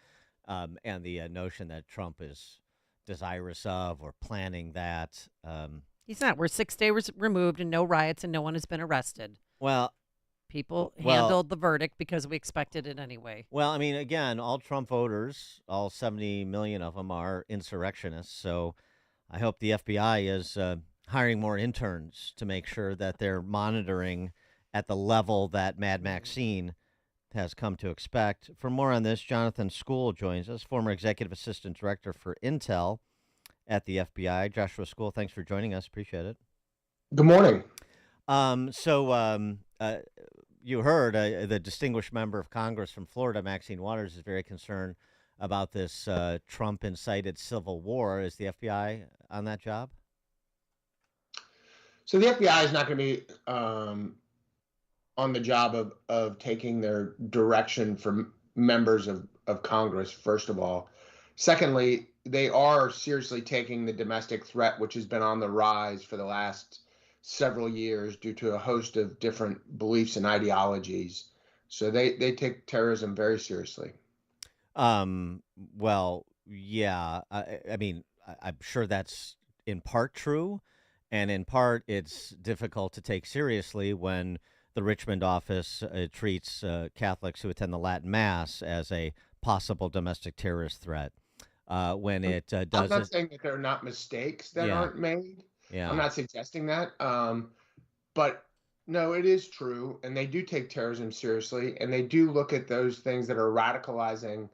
and the notion that Trump is desirous of or planning that... He's not. We're 6 days removed and no riots and no one has been arrested. Well, people handled the verdict because we expected it anyway. Well, I mean, again, all Trump voters, all 70 million of them are insurrectionists. So I hope the FBI is hiring more interns to make sure that they're monitoring at the level that Mad Maxine has come to expect. For more on this, Jonathan School joins us, former executive assistant director for Intel at the FBI. Joshua School, thanks for joining us. Appreciate it. Good morning. You heard the distinguished member of Congress from Florida, Maxine Waters, is very concerned about this Trump-incited civil war. Is the FBI on that job? So the FBI is not going to be on the job of taking their direction from members of Congress, first of all. Secondly, they are seriously taking the domestic threat, which has been on the rise for the last several years due to a host of different beliefs and ideologies. So they take terrorism very seriously. Well, yeah. I mean, I'm sure that's in part true. And in part, it's difficult to take seriously when the Richmond office treats Catholics who attend the Latin Mass as a possible domestic terrorist threat. when it does. I'm not saying that there are not mistakes that aren't made. Yeah. I'm not suggesting that. But no, it is true. And they do take terrorism seriously. And they do look at those things that are radicalizing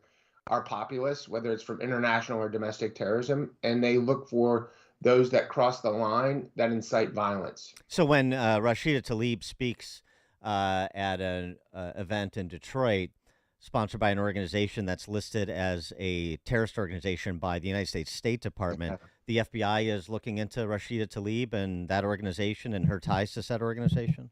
our populace, whether it's from international or domestic terrorism. And they look for those that cross the line that incite violence. So when Rashida Tlaib speaks at an event in Detroit, sponsored by an organization that's listed as a terrorist organization by the United States State Department, the FBI is looking into Rashida Tlaib and that organization and her ties to said organization?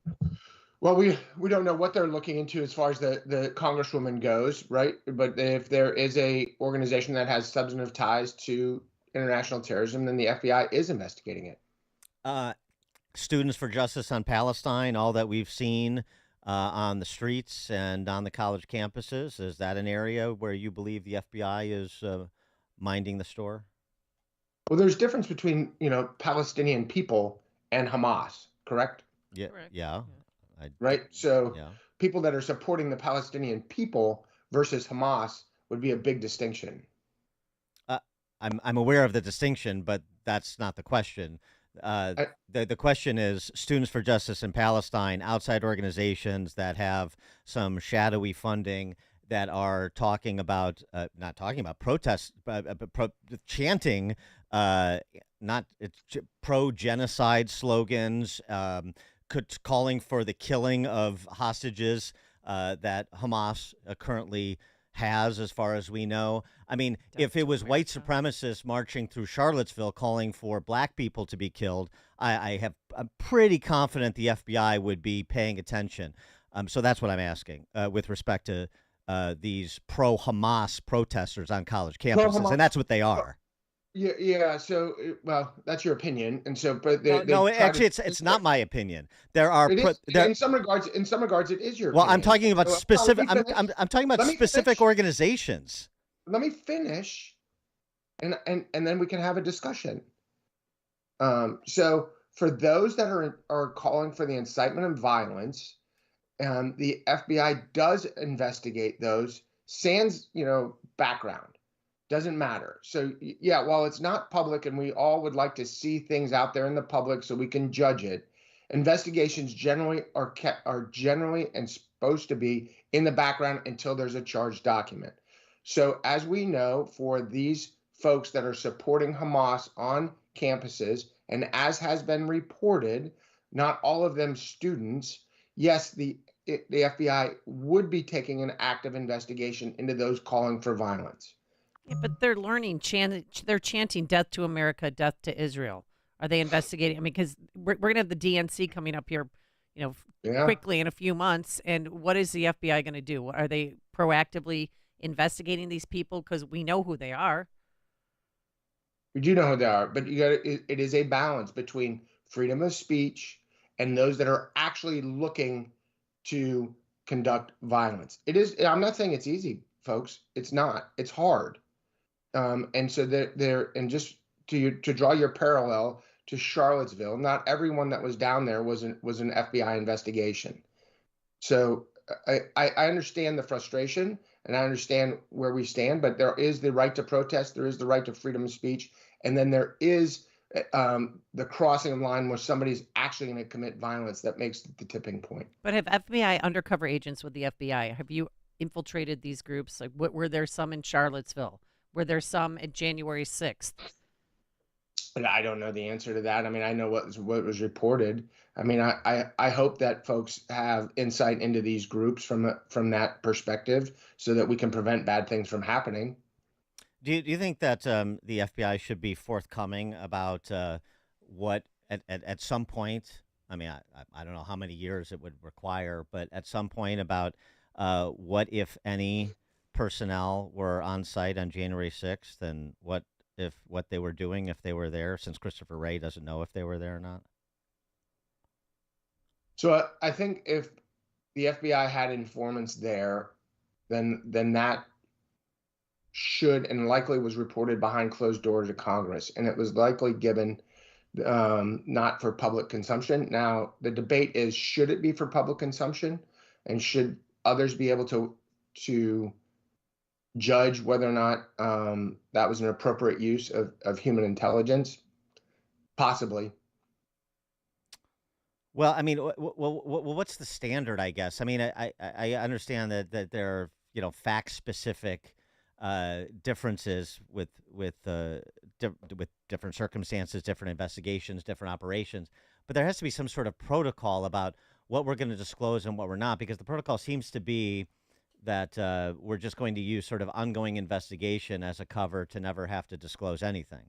Well, we don't know what they're looking into as far as the congresswoman goes, right? But if there is a organization that has substantive ties to international terrorism, then the FBI is investigating it. Students for Justice on Palestine, all that we've seen on the streets and on the college campuses, is that an area where you believe the FBI is minding the store? Well, there's difference between, Palestinian people and Hamas, correct? Yeah. Correct. Yeah. Right? So people that are supporting the Palestinian people versus Hamas would be a big distinction. I'm aware of the distinction, but that's not the question. The question is Students for Justice in Palestine, outside organizations that have some shadowy funding that are talking about, not talking about protests, but chanting, not pro-genocide slogans, calling for the killing of hostages that Hamas currently has, as far as we know. I mean, if it was white supremacists marching through Charlottesville calling for black people to be killed, I'm pretty confident the FBI would be paying attention. So that's what I'm asking with respect to these pro-Hamas protesters on college campuses, and that's what they are. Yeah. So, well, that's your opinion, and so, but actually, it's not my opinion. There are in some regards, it is your. Well, opinion. I'm talking about specific. I'm talking about specific organizations. Let me finish, and then we can have a discussion. So, for those that are calling for the incitement of violence, the FBI does investigate those. Sans, background. Doesn't matter. So yeah, while it's not public and we all would like to see things out there in the public so we can judge it, investigations generally are generally and supposed to be in the background until there's a charged document. So as we know, for these folks that are supporting Hamas on campuses, and as has been reported, not all of them students, yes, the FBI would be taking an active investigation into those calling for violence. Yeah, but they're they're chanting death to America, death to Israel. Are they investigating? I mean, because we're going to have the DNC coming up here, quickly in a few months. And what is the FBI going to do? Are they proactively investigating these people? Because we know who they are. We do know who they are, but it is a balance between freedom of speech and those that are actually looking to conduct violence. It is. I'm not saying it's easy, folks. It's not. It's hard. And so and just to draw your parallel to Charlottesville, not everyone that was down there was an FBI investigation. So I understand the frustration and I understand where we stand, but there is the right to protest, there is the right to freedom of speech, and then there is the crossing of line where somebody's actually going to commit violence that makes the tipping point. But have FBI undercover agents with the FBI? Have you infiltrated these groups? Like, were there some in Charlottesville? Were there some at January 6th? I don't know the answer to that. I mean, I know what was reported. I mean, I hope that folks have insight into these groups from that perspective so that we can prevent bad things from happening. Do you think that the FBI should be forthcoming about what at some point? I mean, I don't know how many years it would require, but at some point about what, if any, personnel were on site on January 6th, and what they were doing if they were there, since Christopher Wray doesn't know if they were there or not? So I think if the FBI had informants there, then that should and likely was reported behind closed doors to Congress, and it was likely given not for public consumption. Now, the debate is, should it be for public consumption, and should others be able to judge whether or not that was an appropriate use of human intelligence? Possibly. Well, I mean, what's the standard? I guess. I mean, I understand that there are fact specific differences with different circumstances, different investigations, different operations, but there has to be some sort of protocol about what we're going to disclose and what we're not, because the protocol seems to be that we're just going to use sort of ongoing investigation as a cover to never have to disclose anything.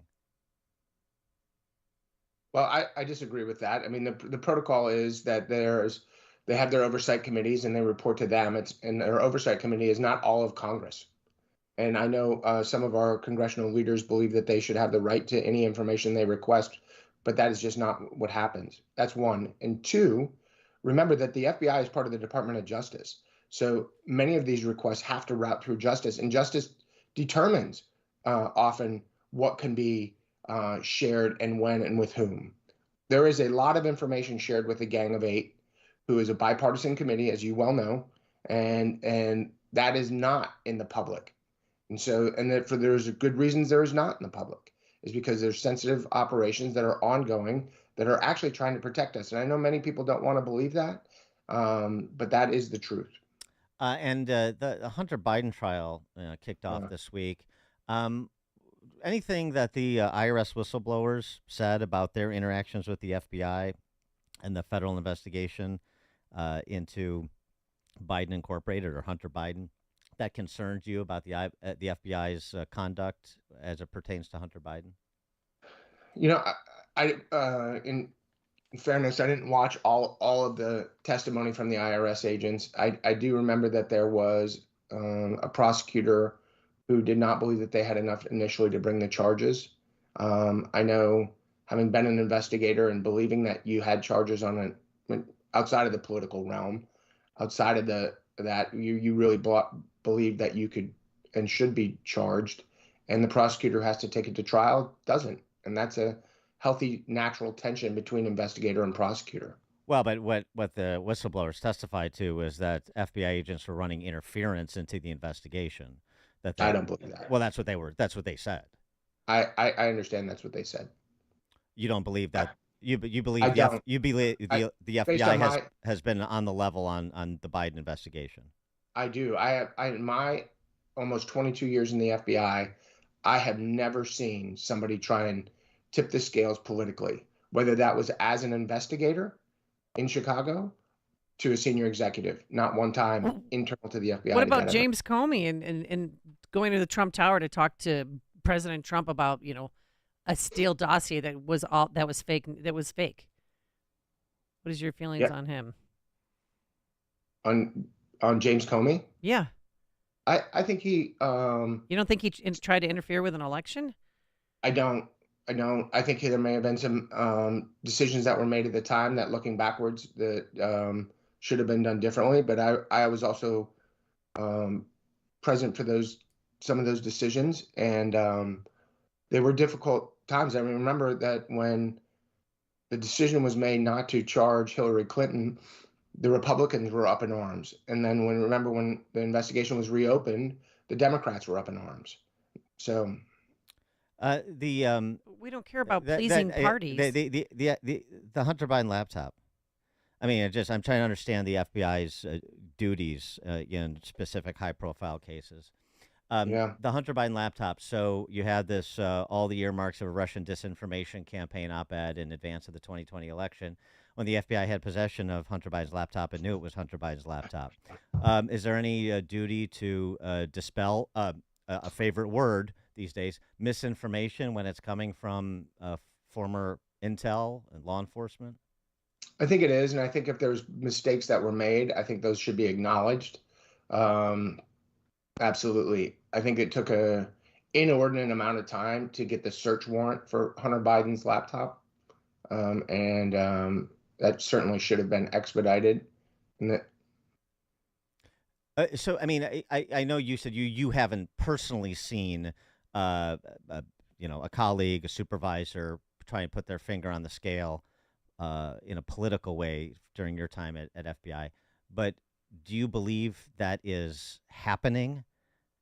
Well, I disagree with that. I mean, the protocol is that they have their oversight committees and they report to them. And their oversight committee is not all of Congress. And I know some of our congressional leaders believe that they should have the right to any information they request, but that is just not what happens. That's one. And two, remember that the FBI is part of the Department of Justice. So many of these requests have to route through justice, and justice determines often what can be shared and when and with whom. There is a lot of information shared with the Gang of Eight, who is a bipartisan committee, as you well know, and that is not in the public. And so, there's good reasons there is not in the public, is because there's sensitive operations that are ongoing that are actually trying to protect us. And I know many people don't want to believe that, but that is the truth. And the Hunter Biden trial kicked off this week. Anything that the IRS whistleblowers said about their interactions with the FBI and the federal investigation into Biden Incorporated or Hunter Biden that concerns you about the FBI's conduct as it pertains to Hunter Biden? You know, in fairness, I didn't watch all of the testimony from the IRS agents. I do remember that there was a prosecutor who did not believe that they had enough initially to bring the charges. I know, having been an investigator and believing that you had charges on outside of the political realm, outside of that you really believe that you could and should be charged, and the prosecutor has to take it to trial, doesn't. And that's a healthy, natural tension between investigator and prosecutor. Well, but what the whistleblowers testified to was that FBI agents were running interference into the investigation. I don't believe that. Well, that's what they said. I understand that's what they said. You don't believe that? You believe the FBI has been on the level on the Biden investigation? I do. In my almost 22 years in the FBI, I have never seen somebody try and tip the scales politically, whether that was as an investigator in Chicago to a senior executive. Not one time internal to the FBI. What about James Comey and going to the Trump Tower to talk to President Trump about, a Steele dossier that was fake? What is your feelings on him? On James Comey? Yeah. I think he. You don't think he tried to interfere with an election? I don't. I think there may have been some decisions that were made at the time that, looking backwards, that should have been done differently. But I was also present for some of those decisions, and they were difficult times. I remember that when the decision was made not to charge Hillary Clinton, the Republicans were up in arms. And then when the investigation was reopened, the Democrats were up in arms. So we don't care about pleasing parties. The Hunter Biden laptop. I mean, I'm trying to understand the FBI's duties in specific high-profile cases. The Hunter Biden laptop. So you had this all the earmarks of a Russian disinformation campaign op-ed in advance of the 2020 election. When the FBI had possession of Hunter Biden's laptop and knew it was Hunter Biden's laptop. Is there any duty to dispel a favorite word these days, misinformation, when it's coming from former intel and law enforcement? I think it is, and I think if there's mistakes that were made, I think those should be acknowledged. Absolutely. I think it took an inordinate amount of time to get the search warrant for Hunter Biden's laptop, and that certainly should have been expedited. And so, I mean, I know you said you haven't personally seen, a colleague, a supervisor try and put their finger on the scale in a political way during your time at FBI. But do you believe that is happening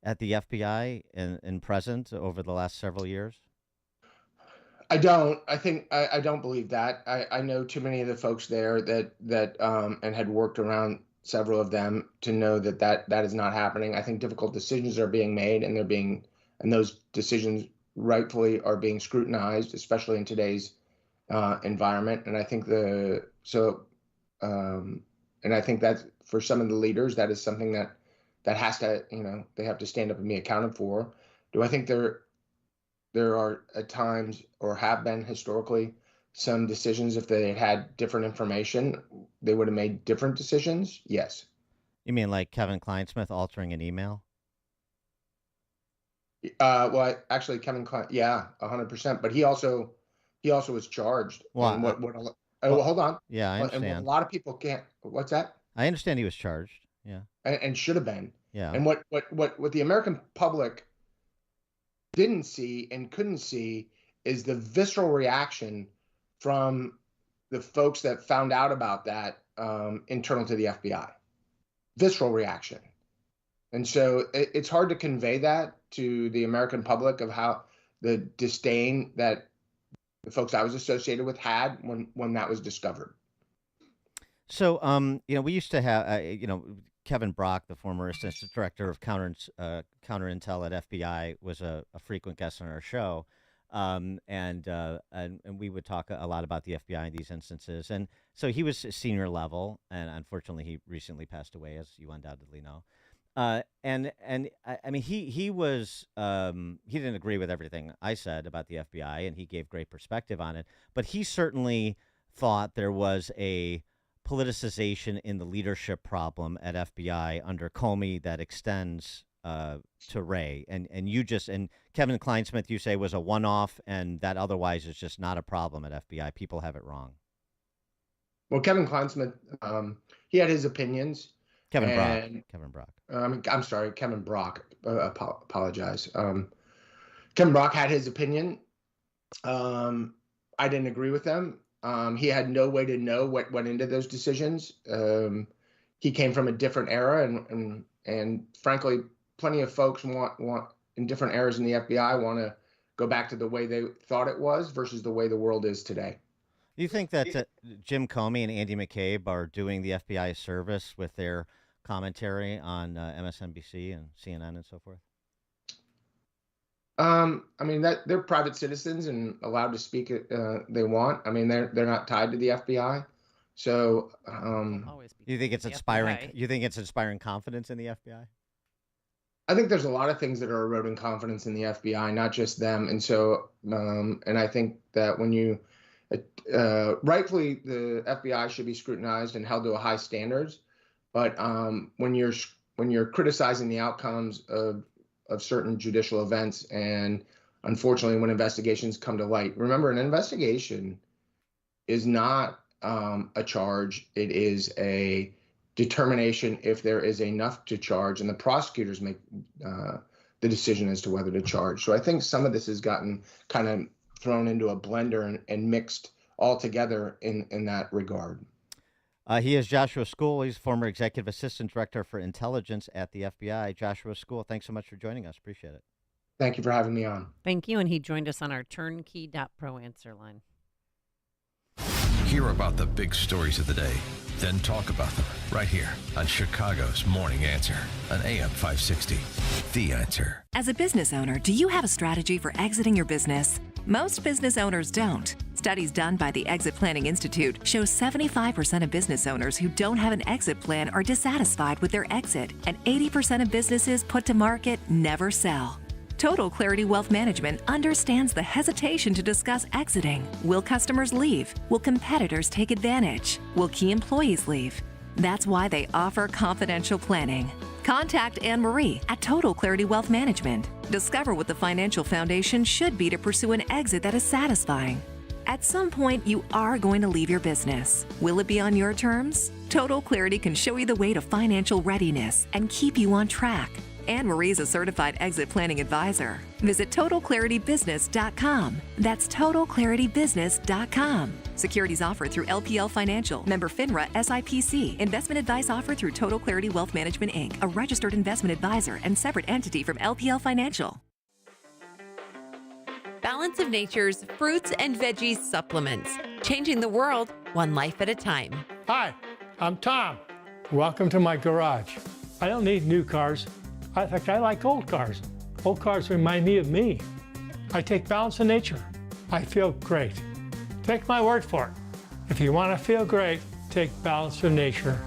at the FBI in present over the last several years? I don't. I don't believe that. I know too many of the folks there that and had worked around several of them to know that is not happening. I think difficult decisions are being made, and those decisions rightfully are being scrutinized, especially in today's environment. And I think and I think that for some of the leaders, that is something that has to, they have to stand up and be accounted for. Do I think there are at times, or have been historically, some decisions, if they had different information, they would have made different decisions? Yes. You mean like Kevin Kleinsmith altering an email? Well, actually, Kevin Klein, yeah, 100%. But he also was charged. Well, hold on. Yeah, I understand. And a lot of people can't. What's that? I understand he was charged. Yeah. And should have been. Yeah. And what the American public didn't see and couldn't see is the visceral reaction from the folks that found out about that internal to the FBI. Visceral reaction. And so it's hard to convey that to the American public of how the disdain that the folks I was associated with had when that was discovered. So, we used to have, Kevin Brock, the former assistant director of counter intel at FBI, was a frequent guest on our show, and we would talk a lot about the FBI in these instances. And so he was senior level, and unfortunately, he recently passed away, as you undoubtedly know. And I mean, he was he didn't agree with everything I said about the FBI, and he gave great perspective on it. But he certainly thought there was a politicization in the leadership problem at FBI under Comey that extends to Wray. And Kevin Kleinsmith, you say, was a one-off, and that otherwise is just not a problem at FBI. People have it wrong. Well, Kevin Kleinsmith, he had his opinions. Kevin Brock. I'm sorry, Kevin Brock. Apologize. Kevin Brock had his opinion. I didn't agree with them. He had no way to know what went into those decisions. He came from a different era, and frankly, plenty of folks want in different eras in the FBI want to go back to the way they thought it was versus the way the world is today. Do you think that Jim Comey and Andy McCabe are doing the FBI a service with their commentary on MSNBC and CNN and so forth? I mean, that they're private citizens and allowed to speak they want. I mean, they're not tied to the FBI. So, you think it's inspiring? FBI. You think it's inspiring confidence in the FBI? I think there's a lot of things that are eroding confidence in the FBI, not just them. And so, and I think that when you rightfully, the FBI should be scrutinized and held to a high standards. But when you're criticizing the outcomes of certain judicial events, and unfortunately, when investigations come to light, remember, an investigation is not a charge. It is a determination if there is enough to charge, and the prosecutors make the decision as to whether to charge. So I think some of this has gotten kind of thrown into a blender and mixed all together in that regard. He is Joshua School. He's former executive assistant director for intelligence at the FBI. Joshua School, thanks so much for joining us. Appreciate it. Thank you for having me on. Thank you. And he joined us on our turnkey.pro answer line. Hear about the big stories of the day, then talk about them right here on Chicago's Morning Answer on AM 560. The Answer. As a business owner, do you have a strategy for exiting your business? Most business owners don't. Studies done by the Exit Planning Institute show 75% of business owners who don't have an exit plan are dissatisfied with their exit, and 80% of businesses put to market never sell. Total Clarity Wealth Management understands the hesitation to discuss exiting. Will customers leave? Will competitors take advantage? Will key employees leave? That's why they offer confidential planning. Contact Anne-Marie at Total Clarity Wealth Management. Discover what the financial foundation should be to pursue an exit that is satisfying. At some point, you are going to leave your business. Will it be on your terms? Total Clarity can show you the way to financial readiness and keep you on track. Anne Marie is a certified exit planning advisor. Visit TotalClarityBusiness.com. That's TotalClarityBusiness.com. Securities offered through LPL Financial, member FINRA SIPC. Investment advice offered through Total Clarity Wealth Management, Inc., a registered investment advisor and separate entity from LPL Financial. Balance of Nature's fruits and veggies supplements. Changing the world, one life at a time. Hi, I'm Tom. Welcome to my garage. I don't need new cars. In fact, I like old cars. Old cars remind me of me. I take Balance of Nature. I feel great. Take my word for it. If you want to feel great, take Balance of Nature.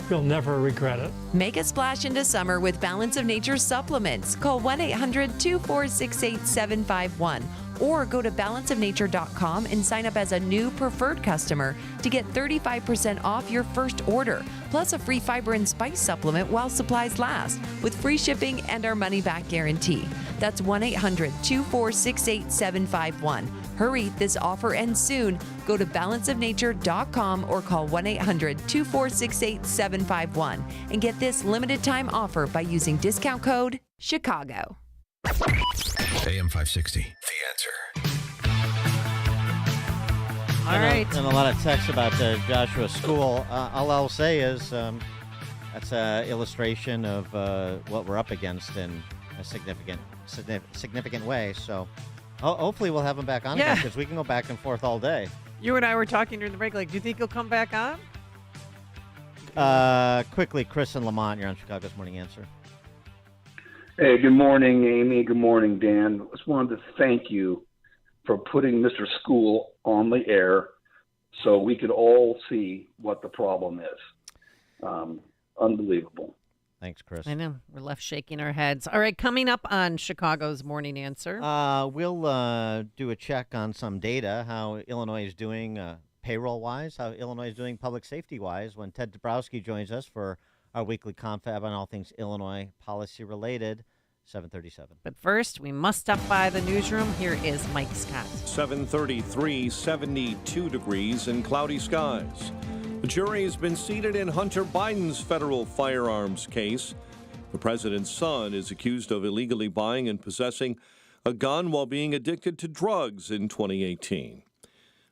You'll never regret it. Make a splash into summer with Balance of Nature supplements. Call 1-800-246-8751 or go to balanceofnature.com and sign up as a new preferred customer to get 35% off your first order, plus a free fiber and spice supplement while supplies last, with free shipping and our money-back guarantee. That's 1-800-246-8751. Hurry, this offer ends soon. Go to balanceofnature.com or call 1-800-246-8751 and get this limited time offer by using discount code Chicago. AM 560, The Answer. All right. And a lot of text about Joshua's school. All I'll say is that's an illustration of what we're up against in a significant way. So hopefully we'll have him back on because we can go back and forth all day. You and I were talking during the break. Like, do you think he'll come back on? Quickly, Chris and Lamont, you're on Chicago's Morning Answer. Hey, good morning, Amy. Good morning, Dan. I just wanted to thank you for putting Mr. School on the air so we could all see what the problem is. Unbelievable. Thanks, Chris. I know. We're left shaking our heads. All right, coming up on Chicago's Morning Answer. We'll do a check on some data, how Illinois is doing payroll-wise, how Illinois is doing public safety-wise, when Ted Dabrowski joins us for our weekly confab on all things Illinois policy-related, 7:37. But first, we must stop by the newsroom. Here is Mike Scott. 7:33, 72 degrees and cloudy skies. The jury has been seated in Hunter Biden's federal firearms case. The president's son is accused of illegally buying and possessing a gun while being addicted to drugs in 2018.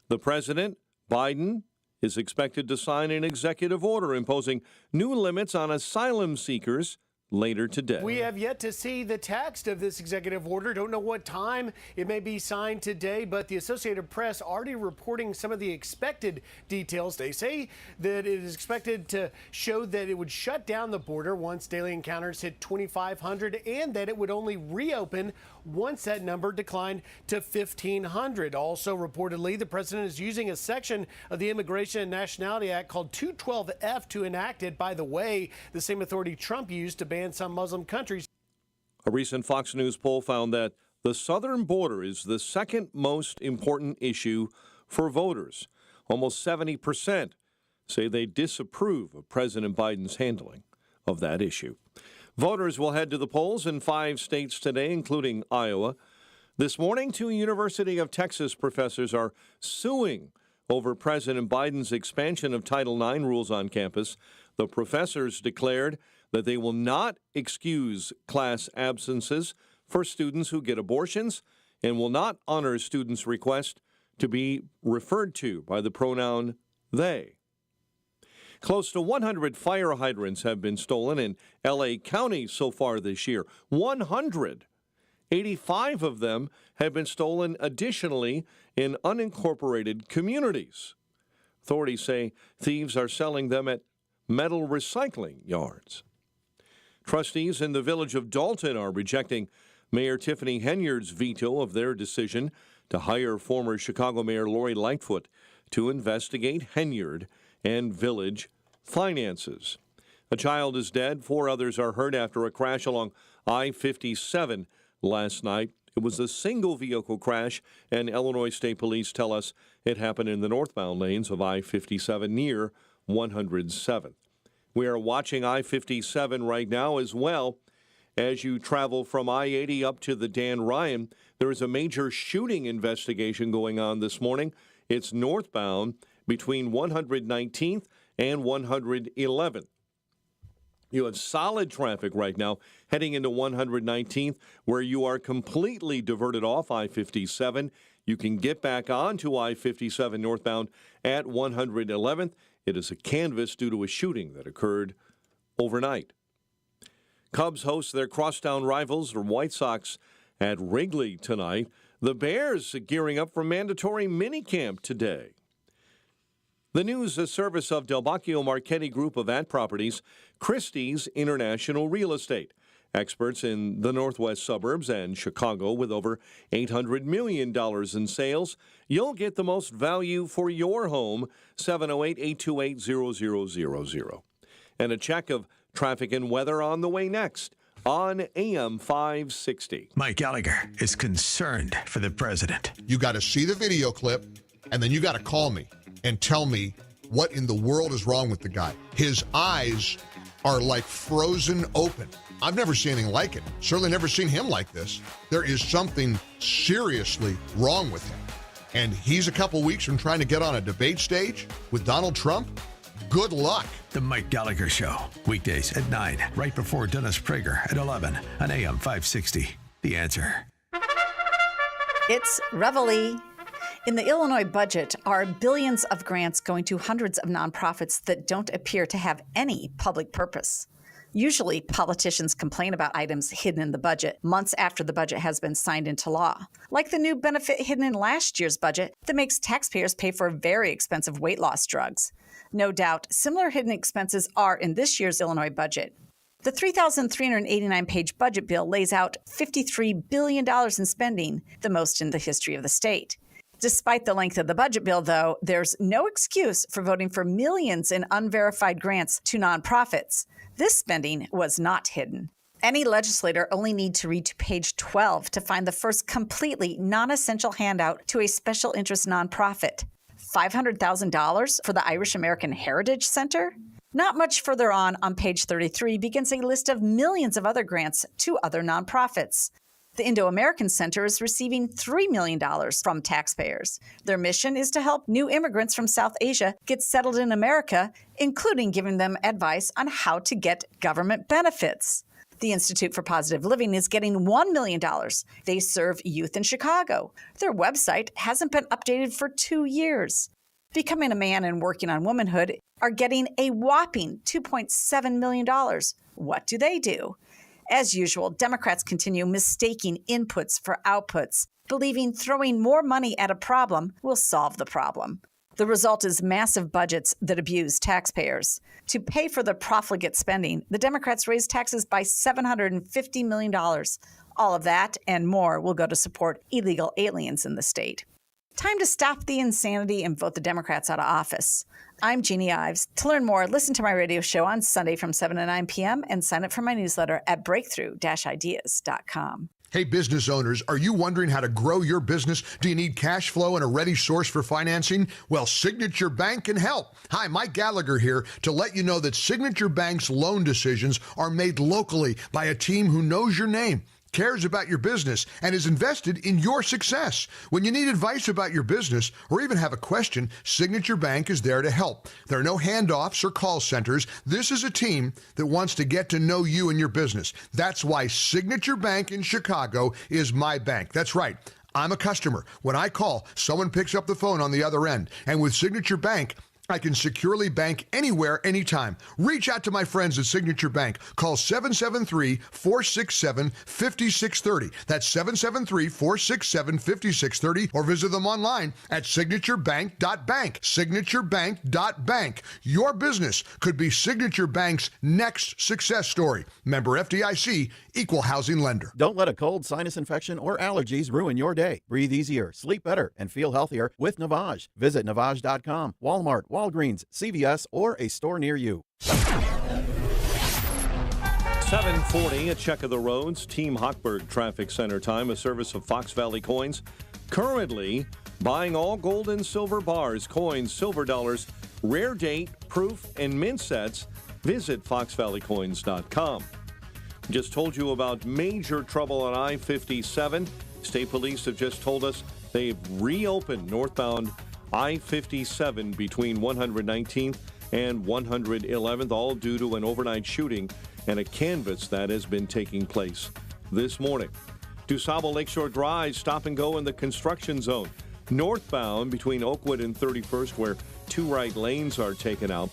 The president, Biden, is expected to sign an executive order imposing new limits on asylum seekers later today. We have yet to see the text of this executive order. Don't know what time it may be signed today, but the Associated Press already reporting some of the expected details. They say that it is expected to show that it would shut down the border once daily encounters hit 2,500 and that it would only reopen once that number declined to 1,500. Also reportedly, the president is using a section of the Immigration and Nationality Act called 212F to enact it. By the way, the same authority Trump used to ban some Muslim countries. A recent Fox News poll found that the southern border is the second most important issue for voters. Almost 70% say they disapprove of President Biden's handling of that issue. Voters will head to the polls in 5 states today, including Iowa. This morning, 2 University of Texas professors are suing over President Biden's expansion of Title IX rules on campus. The professors declared that they will not excuse class absences for students who get abortions and will not honor students' request to be referred to by the pronoun they. Close to 100 fire hydrants have been stolen in L.A. County so far this year. 100. 85 of them have been stolen additionally in unincorporated communities. Authorities say thieves are selling them at metal recycling yards. Trustees in the village of Dalton are rejecting Mayor Tiffany Henyard's veto of their decision to hire former Chicago Mayor Lori Lightfoot to investigate Henyard and village finances. A child is dead. 4 others are hurt after a crash along I-57 last night. It was a single vehicle crash, and Illinois State Police tell us it happened in the northbound lanes of I-57 near 107th. We are watching I-57 right now as well. As you travel from I-80 up to the Dan Ryan, there is a major shooting investigation going on this morning. It's northbound between 119th and 111th. You have solid traffic right now heading into 119th, where you are completely diverted off I-57. You can get back onto I-57 northbound at 111th. It is a canvas due to a shooting that occurred overnight. Cubs host their crosstown rivals, the White Sox, at Wrigley tonight. The Bears gearing up for mandatory minicamp today. The news, a service of Del Bacchio Marchetti Group of Ad Properties, Christie's International Real Estate. Experts in the northwest suburbs and Chicago with over $800 million in sales. You'll get the most value for your home, 708-828-0000. And a check of traffic and weather on the way next on AM 560. Mike Gallagher is concerned for the president. You got to see the video clip, and then you got to call me and tell me what in the world is wrong with the guy. His eyes are like frozen open. I've never seen anything like it. Certainly never seen him like this. There is something seriously wrong with him. And he's a couple weeks from trying to get on a debate stage with Donald Trump. Good luck. The Mike Gallagher Show, weekdays at 9, right before Dennis Prager at 11 on AM 560. The Answer. It's Reveille. In the Illinois budget are billions of grants going to hundreds of nonprofits that don't appear to have any public purpose. Usually, politicians complain about items hidden in the budget months after the budget has been signed into law, like the new benefit hidden in last year's budget that makes taxpayers pay for very expensive weight loss drugs. No doubt, similar hidden expenses are in this year's Illinois budget. The 3,389-page budget bill lays out $53 billion in spending, the most in the history of the state. Despite the length of the budget bill, though, there's no excuse for voting for millions in unverified grants to nonprofits. This spending was not hidden. Any legislator only needs to read to page 12 to find the first completely non-essential handout to a special interest nonprofit. $500,000 for the Irish American Heritage Center? Not much further on page 33, begins a list of millions of other grants to other nonprofits. The Indo-American Center is receiving $3 million from taxpayers. Their mission is to help new immigrants from South Asia get settled in America, including giving them advice on how to get government benefits. The Institute for Positive Living is getting $1 million. They serve youth in Chicago. Their website hasn't been updated for 2 years. Becoming a Man and Working on Womanhood are getting a whopping $2.7 million. What do? As usual, Democrats continue mistaking inputs for outputs, believing throwing more money at a problem will solve the problem. The result is massive budgets that abuse taxpayers. To pay for the profligate spending, the Democrats raised taxes by $750 million. All of that and more will go to support illegal aliens in the state. Time to stop the insanity and vote the Democrats out of office. I'm Jeannie Ives. To learn more, listen to my radio show on Sunday from 7 to 9 p.m. and sign up for my newsletter at breakthrough-ideas.com. Hey, business owners, are you wondering how to grow your business? Do you need cash flow and a ready source for financing? Well, Signature Bank can help. Hi, Mike Gallagher here to let you know that Signature Bank's loan decisions are made locally by a team who knows your name, cares about your business, and is invested in your success. When you need advice about your business or even have a question, Signature Bank is there to help. There are no handoffs or call centers. This is a team that wants to get to know you and your business. That's why Signature Bank in Chicago is my bank. That's right. I'm a customer. When I call, someone picks up the phone on the other end. And with Signature Bank, I can securely bank anywhere, anytime. Reach out to my friends at Signature Bank. Call 773-467-5630. That's 773-467-5630. Or visit them online at signaturebank.bank. Signaturebank.bank. Your business could be Signature Bank's next success story. Member FDIC, Equal Housing Lender. Don't let a cold, sinus infection, or allergies ruin your day. Breathe easier, sleep better, and feel healthier with Navage. Visit Navage.com. Walmart, Walgreens, CVS, or a store near you. 7:40, a check of the roads. Team Hochberg Traffic Center time, a service of Fox Valley Coins. Currently buying all gold and silver bars, coins, silver dollars, rare date, proof, and mint sets. Visit foxvalleycoins.com. Just told you about major trouble on I-57. State police have just told us they've reopened northbound I-57 between 119th and 111th, all due to an overnight shooting and a canvass that has been taking place this morning. DuSable Lakeshore Drive, stop and go in the construction zone. Northbound between Oakwood and 31st, where 2 right lanes are taken out.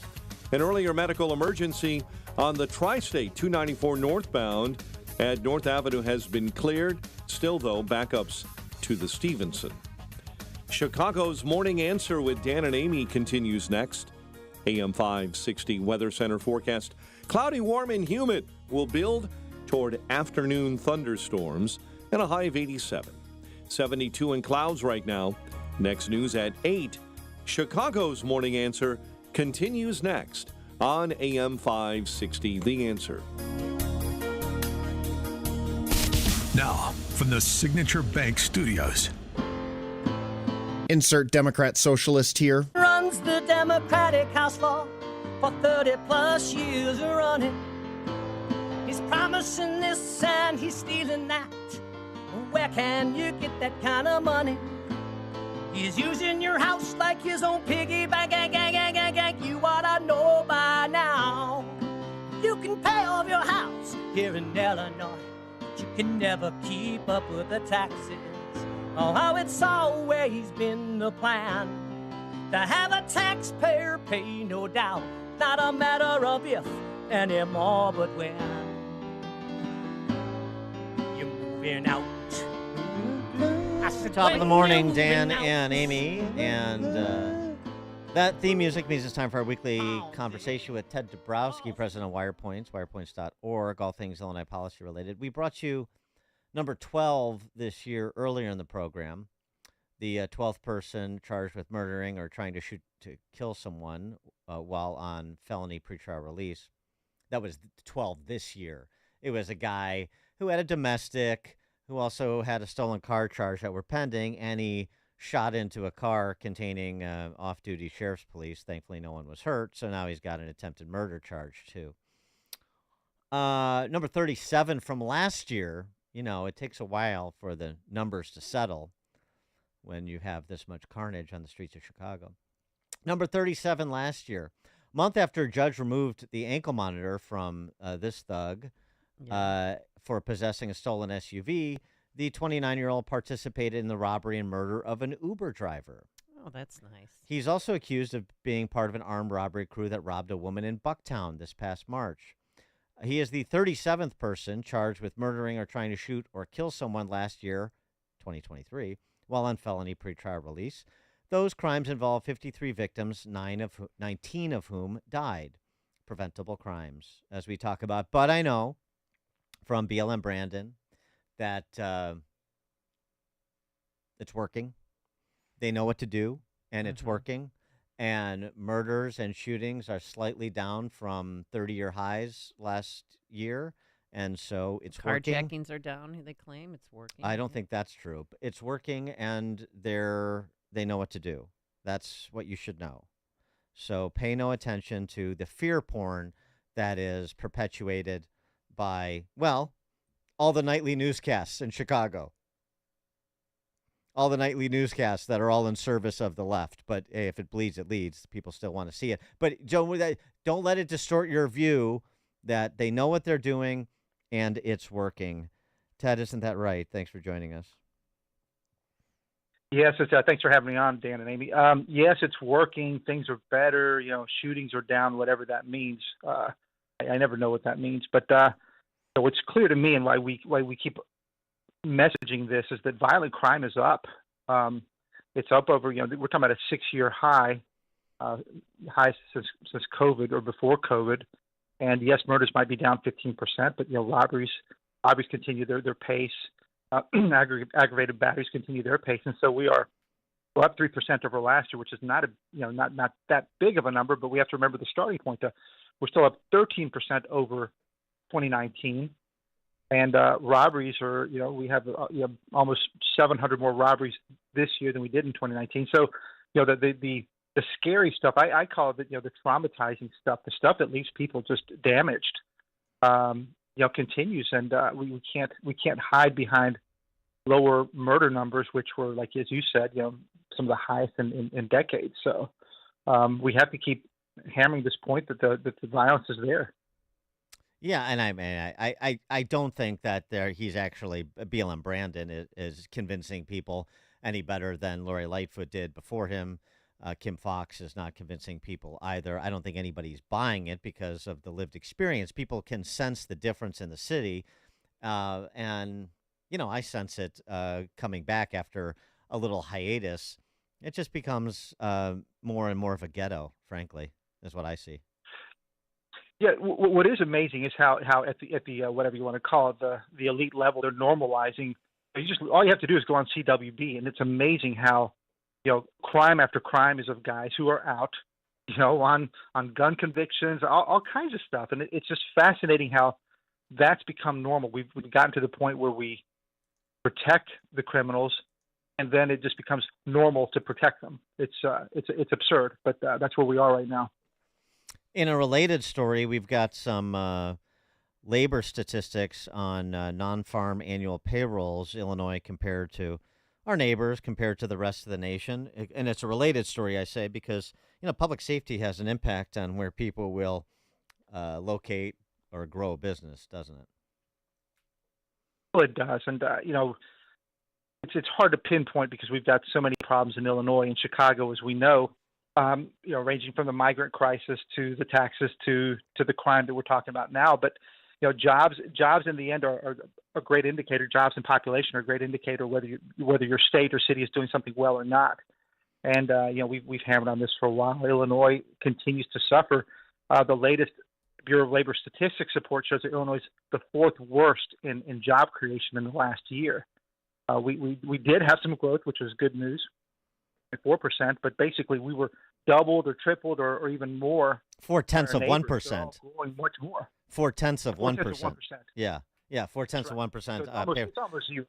An earlier medical emergency on the Tri-State 294 northbound at North Avenue has been cleared. Still, though, backups to the Stevenson. Chicago's Morning Answer with Dan and Amy continues next. AM 560 Weather Center forecast. Cloudy, warm, and humid will build toward afternoon thunderstorms and a high of 87. 72 in clouds right now. Next news at 8. Chicago's Morning Answer continues next on AM 560 The Answer. Now, from the Signature Bank Studios. Insert Democrat socialist here. Runs the Democratic House floor for 30 plus years running. He's promising this and he's stealing that. Where can you get that kind of money? He's using your house like his own piggy bank. You ought to know by now. You can pay off your house here in Illinois, but you can never keep up with the taxes. Oh, how it's always been the plan to have a taxpayer pay, no doubt. Not a matter of if anymore, but when you're moving out. Top of the morning, Dan and Amy, and that theme music means it's time for our weekly conversation with Ted Dabrowski, president of WirePoints, wirepoints.org, all things Illinois policy related. We brought you number 12 this year earlier in the program, the 12th person charged with murdering or trying to shoot to kill someone while on felony pretrial release. That was 12 this year. It was a guy who had a domestic, who also had a stolen car charge that were pending, and he shot into a car containing off-duty sheriff's police. Thankfully, no one was hurt, so now he's got an attempted murder charge, too. Number 37 from last year. You know, it takes a while for the numbers to settle when you have this much carnage on the streets of Chicago. Number 37 last year. Month after a judge removed the ankle monitor from this thug for possessing a stolen SUV, the 29-year-old participated in the robbery and murder of an Uber driver. Oh, that's nice. He's also accused of being part of an armed robbery crew that robbed a woman in Bucktown this past March. He is the 37th person charged with murdering or trying to shoot or kill someone last year, 2023, while on felony pretrial release. Those crimes involve 53 victims, 19 of whom died. Preventable crimes, as we talk about. But I know from BLM Brandon that it's working. They know what to do, and it's working. And murders and shootings are slightly down from 30-year highs last year. And so it's working. Carjackings are down, they claim. It's working. I don't think that's true. But it's working, and they know what to do. That's what you should know. So pay no attention to the fear porn that is perpetuated by, well, all the nightly newscasts in Chicago. All the nightly newscasts that are all in service of the left. But hey, if it bleeds, it leads. People still want to see it. But don't let it distort your view that they know what they're doing and it's working. Ted, isn't that right? Thanks for joining us. Yes, thanks for having me on, Dan and Amy. Yes, it's working. Things are better. You know, shootings are down, whatever that means. I never know what that means. But so what's clear to me and why we keep messaging this is that violent crime is up. It's up over, we're talking about a 6-year high since COVID or before COVID. And yes, murders might be down 15%, but robberies continue their pace. Aggravated batteries continue their pace, and so we're up 3% over last year, which is not that big of a number. But we have to remember the starting point. We're still up 13% over 2019. And robberies are, we have almost 700 more robberies this year than we did in 2019. So, the scary stuff, I call it, the traumatizing stuff, the stuff that leaves people just damaged, continues. And we can't hide behind lower murder numbers, which were, like as you said, some of the highest in decades. So we have to keep hammering this point that the violence is there. Yeah, and I mean, I don't think that he's actually BLM Brandon is convincing people any better than Lori Lightfoot did before him. Kim Fox is not convincing people either. I don't think anybody's buying it because of the lived experience. People can sense the difference in the city, and I sense it coming back after a little hiatus. It just becomes more and more of a ghetto, frankly, is what I see. Yeah, what is amazing is how at the whatever you want to call it, the elite level, they're normalizing. All you have to do is go on CWB, and it's amazing how crime after crime is of guys who are out, on gun convictions, all kinds of stuff, and it's just fascinating how that's become normal. We've gotten to the point where we protect the criminals, and then it just becomes normal to protect them. It's absurd, but that's where we are right now. In a related story, we've got some labor statistics on non-farm annual payrolls, Illinois compared to our neighbors, compared to the rest of the nation. And it's a related story, I say, because, public safety has an impact on where people will locate or grow a business, doesn't it? Well, it does. And, it's hard to pinpoint because we've got so many problems in Illinois and Chicago, as we know. Ranging from the migrant crisis to the taxes to the crime that we're talking about now. But, jobs in the end are a great indicator. Jobs and population are a great indicator whether your state or city is doing something well or not. And, we've hammered on this for a while. Illinois continues to suffer. The latest Bureau of Labor Statistics report shows that Illinois is the fourth worst in job creation in the last year. We did have some growth, which was good news. 4%, but basically we were doubled or tripled or even more. 0.4 of 1%. Growing much more. 0.4 of 1%. Yeah, 0.4 of 1%. So it's almost zero.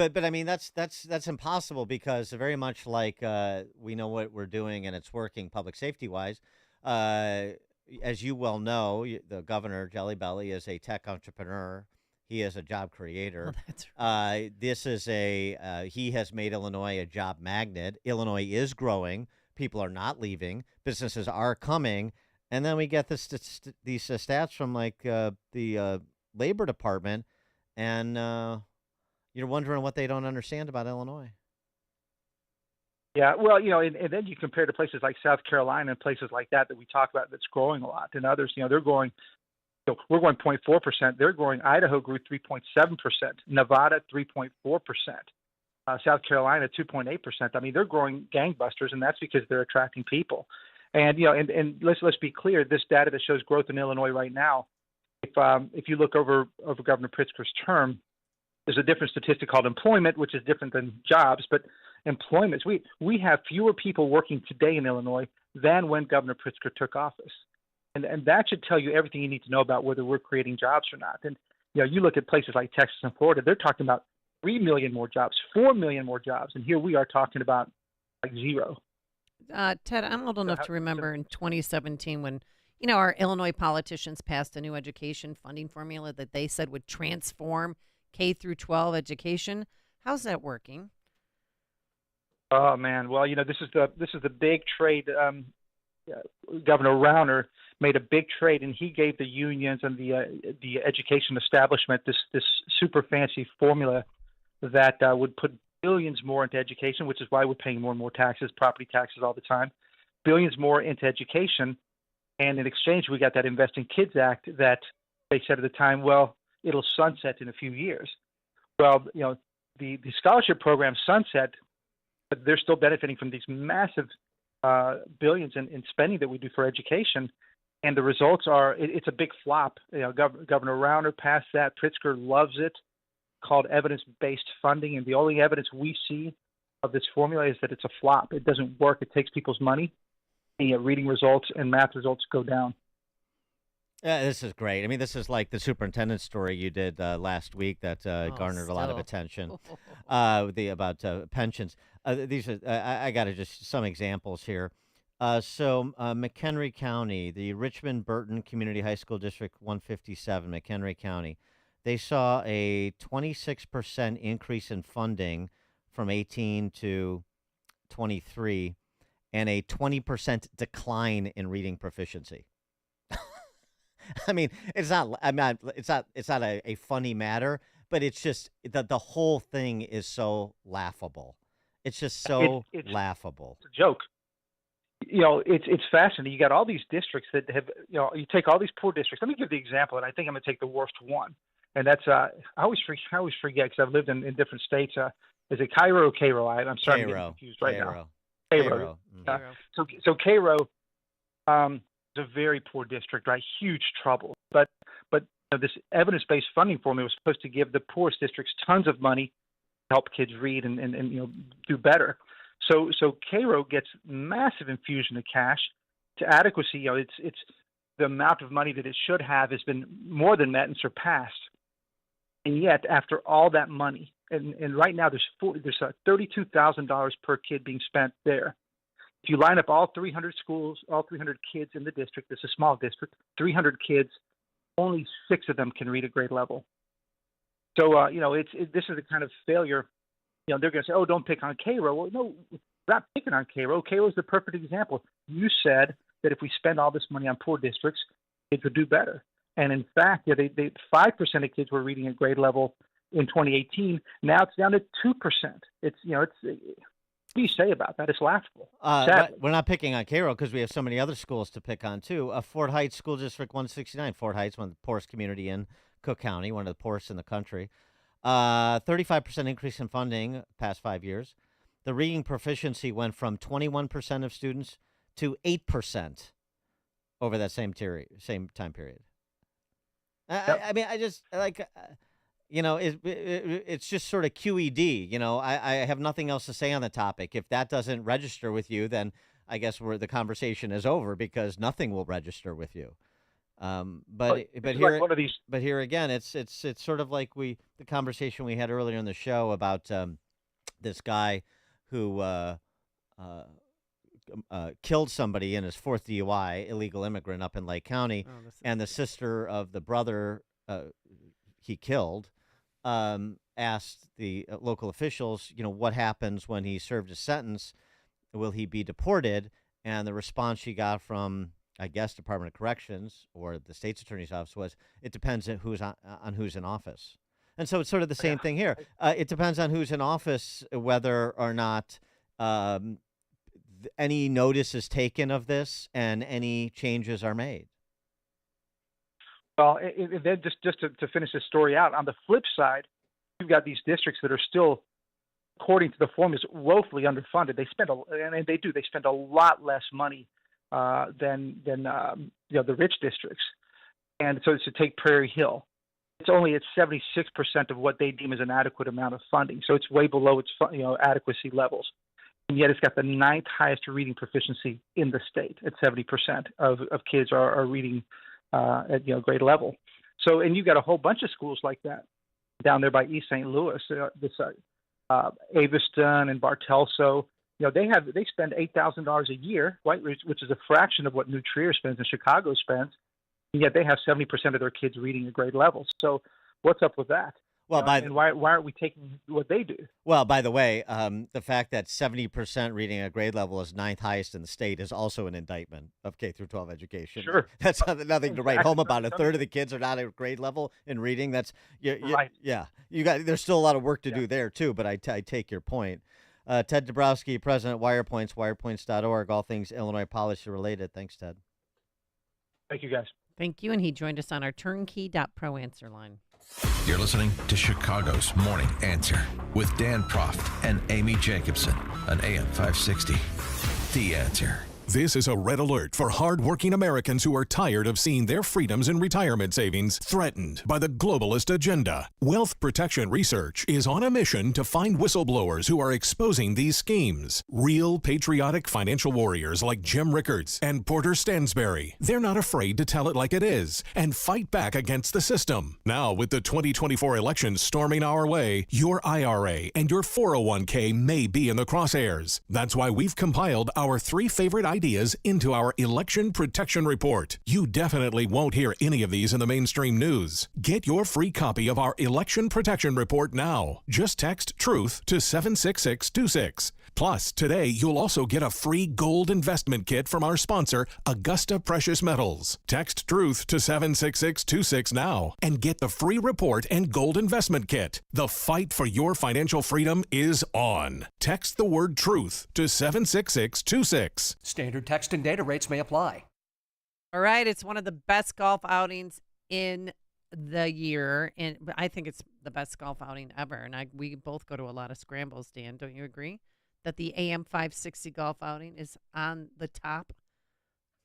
But I mean that's impossible because very much like we know what we're doing and it's working public safety wise. As you well know, the governor Jelly Belly is a tech entrepreneur. He is a job creator. Oh, that's right. This is he has made Illinois a job magnet. Illinois is growing. People are not leaving. Businesses are coming. And then we get these stats from like the Labor Department, and you're wondering what they don't understand about Illinois. Yeah, well, and then you compare to places like South Carolina and places like that we talk about that's growing a lot. And others, they're growing. We're going 0.4%. They're growing. Idaho grew 3.7%. Nevada 3.4%. South Carolina 2.8%. I mean, they're growing gangbusters, and that's because they're attracting people. And and let's be clear. This data that shows growth in Illinois right now, if you look over Governor Pritzker's term, there's a different statistic called employment, which is different than jobs. But employment, we have fewer people working today in Illinois than when Governor Pritzker took office. And that should tell you everything you need to know about whether we're creating jobs or not. And, you look at places like Texas and Florida, they're talking about 3 million more jobs, 4 million more jobs. And here we are talking about like zero. Ted, I'm old enough to remember in 2017 when, our Illinois politicians passed a new education funding formula that they said would transform K through 12 education. How's that working? Oh, man. Well, this is the big trade. Governor Rauner made a big trade, and he gave the unions and the education establishment this super fancy formula that would put billions more into education, which is why we're paying more and more taxes, property taxes all the time, billions more into education. And in exchange, we got that Invest in Kids Act that they said at the time, well, it'll sunset in a few years. Well, the scholarship program sunset, but they're still benefiting from these massive billions in spending that we do for education. And the results are, it's a big flop. Governor Rauner passed that. Pritzker loves it, called evidence-based funding. And the only evidence we see of this formula is that it's a flop. It doesn't work. It takes people's money. Reading results and math results go down. This is great. I mean, this is like the superintendent story you did last week that garnered a lot of attention. About pensions. These are I got just some examples here. So McHenry County, the Richmond Burton Community High School District 157, McHenry County, they saw a 26% increase in funding from 18 to 23. and a 20% decline in reading proficiency. I mean, it's not a funny matter, but it's just the whole thing is so laughable. It's just so laughable. It's a joke. It's fascinating. You got all these districts that have, you take all these poor districts. Let me give the example, and I think I'm going to take the worst one. And that's, I always forget because I've lived in different states. Is it Cairo or Cairo? I'm sorry, I'm getting confused right now. Cairo. So Cairo is a very poor district, right? Huge trouble. But this evidence-based funding formula was supposed to give the poorest districts tons of money to help kids read and do better. So Cairo gets massive infusion of cash to adequacy. It's the amount of money that it should have has been more than met and surpassed. And yet, after all that money, and right now there's $32,000 per kid being spent there. If you line up all 300 schools, all 300 kids in the district, it's a small district, 300 kids, only 6 of them can read at grade level. So, this is the kind of failure. They're going to say, oh, don't pick on Cairo. Well, no, we're not picking on Cairo. Cairo is the perfect example. You said that if we spend all this money on poor districts, kids would do better. And in fact, 5% of kids were reading at grade level in 2018. Now it's down to 2%. What do you say about that? It's laughable. We're not picking on Cairo because we have so many other schools to pick on, too. Fort Heights School District 169. Fort Heights, one of the poorest community in Cook County, one of the poorest in the country. 35% increase in funding past 5 years. The reading proficiency went from 21% of students to 8% over that same time period. Yep. I mean, I just like, it's just sort of QED. I have nothing else to say on the topic. If that doesn't register with you, then I guess the conversation is over because nothing will register with you. But here again, it's sort of like the conversation we had earlier in the show about this guy who killed somebody in his 4th DUI, illegal immigrant up in Lake County, and the sister of the brother he killed asked the local officials, what happens when he served his sentence? Will he be deported? And the response she got from, I guess, Department of Corrections or the state's attorney's office was, it depends on who's in office. And so it's sort of the same thing here. It depends on who's in office, whether or not any notice is taken of this and any changes are made. Well, then just to finish this story out, on the flip side, you've got these districts that are still, according to the formulas, woefully underfunded. They spend a lot less money than the rich districts. And so to take Prairie Hill, it's only at 76% of what they deem as an adequate amount of funding. So it's way below its adequacy levels. And yet it's got the 9th highest reading proficiency in the state at 70% of kids are reading at grade level. So, and you've got a whole bunch of schools like that down there by East St. Louis, Aviston and Bartelso. They spend $8,000 a year, right, which is a fraction of what New Trier spends and Chicago spends, and yet they have 70% of their kids reading at grade level. So what's up with that? Well, and why aren't we taking what they do? Well, by the way, the fact that 70% reading at grade level is 9th highest in the state is also an indictment of K through 12 education. Sure, that's nothing to write home about. A third of the kids are not at grade level in reading. That's right. Yeah, there's still a lot of work to do there too. But I take your point. Ted Dabrowski, President WirePoints, wirepoints.org, all things Illinois policy related. Thanks, Ted. Thank you, guys. Thank you, and he joined us on our turnkey.pro answer line. You're listening to Chicago's Morning Answer with Dan Proft and Amy Jacobson on AM 560. The Answer. This is a red alert for hard-working Americans who are tired of seeing their freedoms and retirement savings threatened by the globalist agenda. Wealth Protection Research is on a mission to find whistleblowers who are exposing these schemes. Real patriotic financial warriors like Jim Rickards and Porter Stansberry. They're not afraid to tell it like it is and fight back against the system. Now, with the 2024 elections storming our way, your IRA and your 401k may be in the crosshairs. That's why we've compiled our 3 favorite ideas into our Election Protection Report. You definitely won't hear any of these in the mainstream news. Get your free copy of our Election Protection Report now. Just text TRUTH to 76626. Plus, today you'll also get a free gold investment kit from our sponsor, Augusta Precious Metals. Text TRUTH to 76626 now and get the free report and gold investment kit. The fight for your financial freedom is on. Text the word TRUTH to 76626. Standard text and data rates may apply. All right, it's one of the best golf outings in the year, and I think it's the best golf outing ever. And we both go to a lot of scrambles, Dan. Don't you agree that the AM 560 golf outing is on the top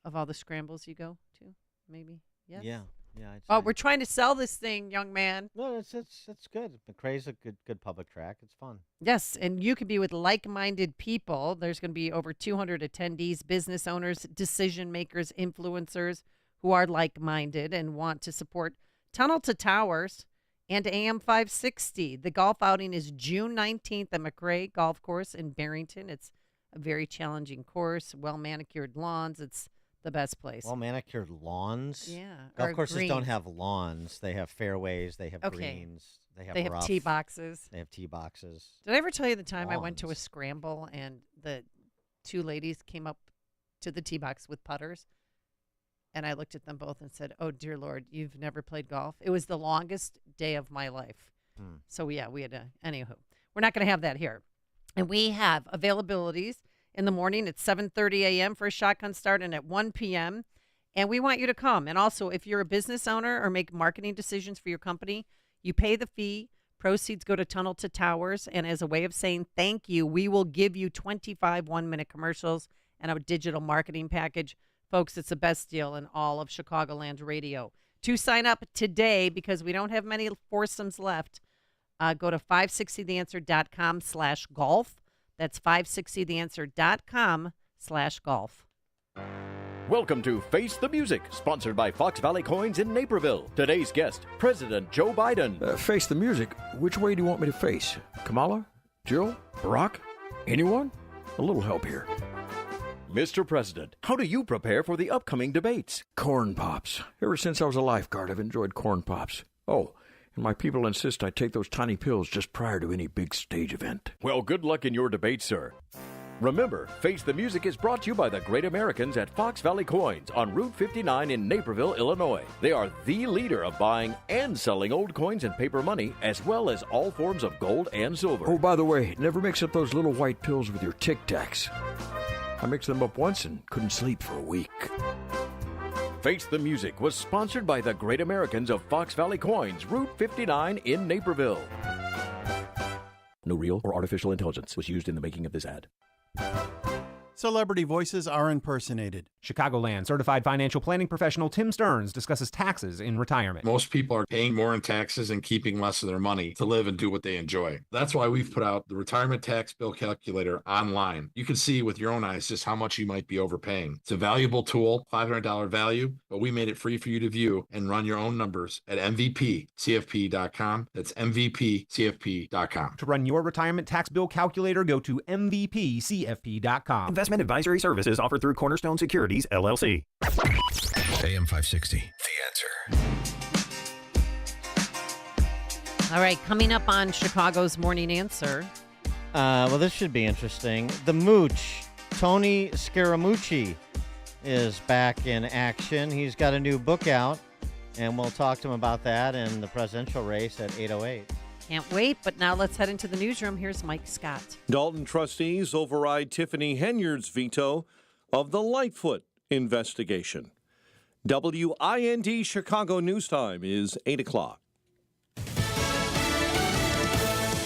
of all the scrambles you go to? Maybe. Yes. Yeah. Oh, we're trying to sell this thing, young man. No, it's good. McRae's a good public track. It's fun. Yes, and you could be with like-minded people. There's going to be over 200 attendees, business owners, decision makers, influencers who are like-minded and want to support Tunnel to Towers and AM 560. The golf outing is June 19th at McRae Golf Course in Barrington. It's a very challenging course, well-manicured lawns. It's the best place. Well-manicured lawns? Yeah. Golf courses greens. don't have lawns. They have fairways. They have greens. They have rough. tee boxes. They have tee boxes. Did I ever tell you the time I went to a scramble and the two ladies came up to the tee box with putters? And I looked at them both and said, "Oh, dear Lord, you've never played golf?" It was the longest day of my life. So, yeah, we had to. Anywho, we're not going to have that here. And we have availabilities in the morning at 7:30 a.m. for a shotgun start and at 1 p.m. And we want you to come. And also, if you're a business owner or make marketing decisions for your company, you pay the fee. Proceeds go to Tunnel to Towers. And as a way of saying thank you, we will give you 25 one-minute commercials and a digital marketing package. Folks, it's the best deal in all of Chicagoland radio. To sign up today, because we don't have many foursomes left, go to 560theanswer.com/golf. That's 560theanswer.com/golf. Welcome to Face the Music, sponsored by Fox Valley Coins in Naperville. Today's guest, President Joe Biden. Face the music? Which way do you want me to face? Kamala? Jill? Barack? Anyone? A little help here. Mr. President, how do you prepare for the upcoming debates? Corn Pops. Ever since I was a lifeguard, I've enjoyed Corn Pops. Oh, and my people insist I take those tiny pills just prior to any big stage event. Well, good luck in your debate, sir. Remember, Face the Music is brought to you by the great Americans at Fox Valley Coins on Route 59 in Naperville, Illinois. They are the leader of buying and selling old coins and paper money, as well as all forms of gold and silver. Oh, by the way, never mix up those little white pills with your Tic Tacs. I mixed them up once and couldn't sleep for a week. Face the Music was sponsored by the great Americans of Fox Valley Coins, Route 59 in Naperville. No real or artificial intelligence was used in the making of this ad. Celebrity voices are impersonated. Chicagoland certified financial planning professional Tim Stearns discusses taxes in retirement. Most people are paying more in taxes and keeping less of their money to live and do what they enjoy. That's why we've put out the retirement tax bill calculator online. You can see with your own eyes just how much you might be overpaying. It's a valuable tool, $500 value, but we made it free for you to view and run your own numbers at mvpcfp.com. That's mvpcfp.com. To run your retirement tax bill calculator, go to mvpcfp.com. Investment advisory services offered through Cornerstone Securities, LLC. AM 560, The Answer. All right, coming up on Chicago's Morning Answer. Well, this should be interesting. The Mooch, Tony Scaramucci, is back in action. He's got a new book out, and we'll talk to him about that and the presidential race at 8:08. Can't wait, but now let's head into the newsroom. Here's Mike Scott. Dalton trustees override Tiffany Henyard's veto of the Lightfoot investigation. WIND Chicago News Time is 8 o'clock.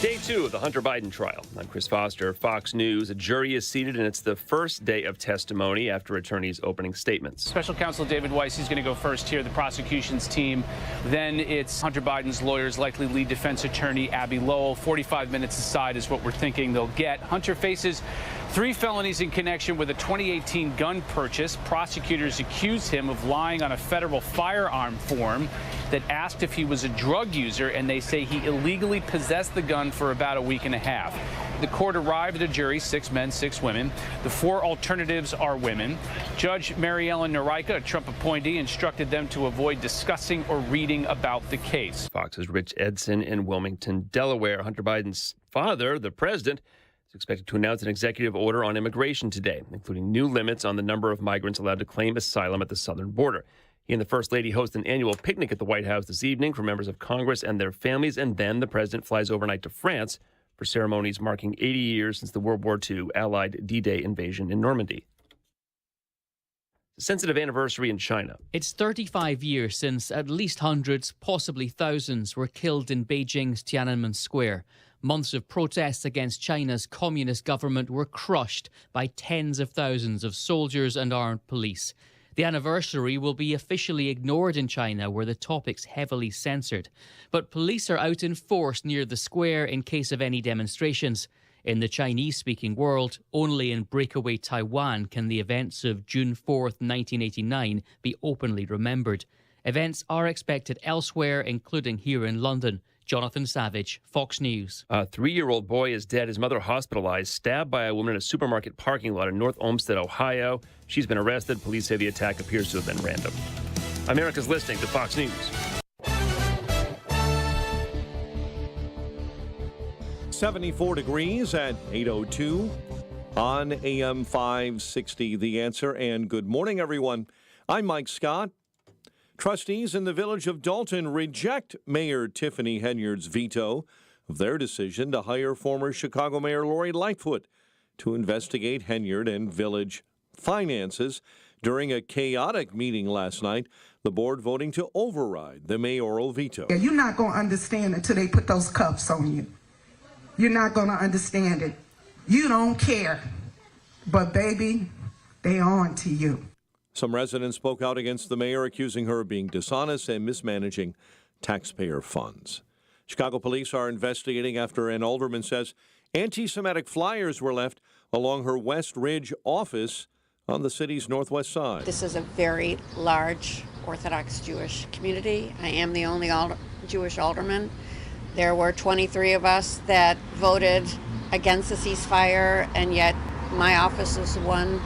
Day 2 of the Hunter Biden trial. I'm Chris Foster, Fox News. A jury is seated, and it's the first day of testimony after attorneys' opening statements. Special counsel David Weiss, he's going to go first here, the prosecution's team. Then it's Hunter Biden's lawyers, likely lead defense attorney Abby Lowell. 45 minutes aside is what we're thinking they'll get. Hunter faces 3 felonies in connection with a 2018 gun purchase. Prosecutors accuse him of lying on a federal firearm form that asked if he was a drug user, and they say he illegally possessed the gun for about a week and a half. The court arrived at a jury, 6 men, 6 women. The 4 alternatives are women. Judge Mary Ellen Noreika, a Trump appointee, instructed them to avoid discussing or reading about the case. Fox's Rich Edson in Wilmington, Delaware. Hunter Biden's father, the president, is expected to announce an executive order on immigration today, including new limits on the number of migrants allowed to claim asylum at the southern border. He and the First Lady host an annual picnic at the White House this evening for members of Congress and their families, and then the president flies overnight to France for ceremonies marking 80 years since the World War II Allied D-Day invasion in Normandy. A sensitive anniversary in China. It's 35 years since at least hundreds, possibly thousands, were killed in Beijing's Tiananmen Square. Months of protests against China's communist government were crushed by tens of thousands of soldiers and armed police. The anniversary will be officially ignored in China, where the topic's heavily censored. But police are out in force near the square in case of any demonstrations. In the Chinese-speaking world, only in breakaway Taiwan can the events of June 4th, 1989 be openly remembered. Events are expected elsewhere, including here in London. Jonathan Savage, Fox News. A 3-year-old boy is dead. His mother hospitalized, stabbed by a woman in a supermarket parking lot in North Olmsted, Ohio. She's been arrested. Police say the attack appears to have been random. America's listening to Fox News. 74 degrees at 8:02 on AM 560, The Answer. And good morning, everyone. I'm Mike Scott. Trustees in the village of Dalton reject Mayor Tiffany Henyard's veto of their decision to hire former Chicago Mayor Lori Lightfoot to investigate Henyard and village finances. During a chaotic meeting last night, the board voting to override the mayoral veto. Yeah, you're not going to understand until they put those cuffs on you. You're not going to understand it. You don't care. But, baby, they on to you. Some residents spoke out against the mayor, accusing her of being dishonest and mismanaging taxpayer funds. Chicago police are investigating after an alderman says anti-Semitic flyers were left along her West Ridge office on the city's northwest side. This is a very large Orthodox Jewish community. I am the only Jewish alderman. There were 23 of us that voted against the ceasefire, and yet my office is the one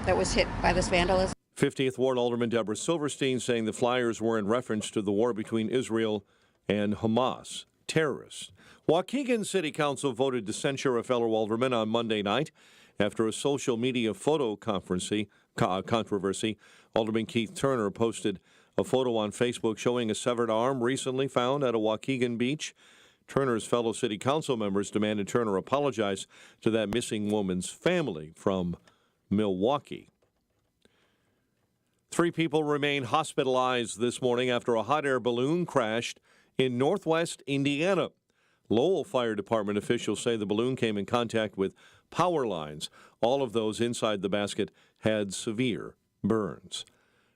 that was hit by this vandalism. 50th Ward Alderman Deborah Silverstein saying the flyers were in reference to the war between Israel and Hamas terrorists. Waukegan City Council voted to censure a fellow alderman on Monday night after a social media photo controversy. Alderman Keith Turner posted a photo on Facebook showing a severed arm recently found at a Waukegan beach. Turner's fellow city council members demanded Turner apologize to that missing woman's family from Milwaukee. 3 people remain hospitalized this morning after a hot air balloon crashed in northwest Indiana. Lowell Fire Department officials say the balloon came in contact with power lines. All of those inside the basket had severe burns.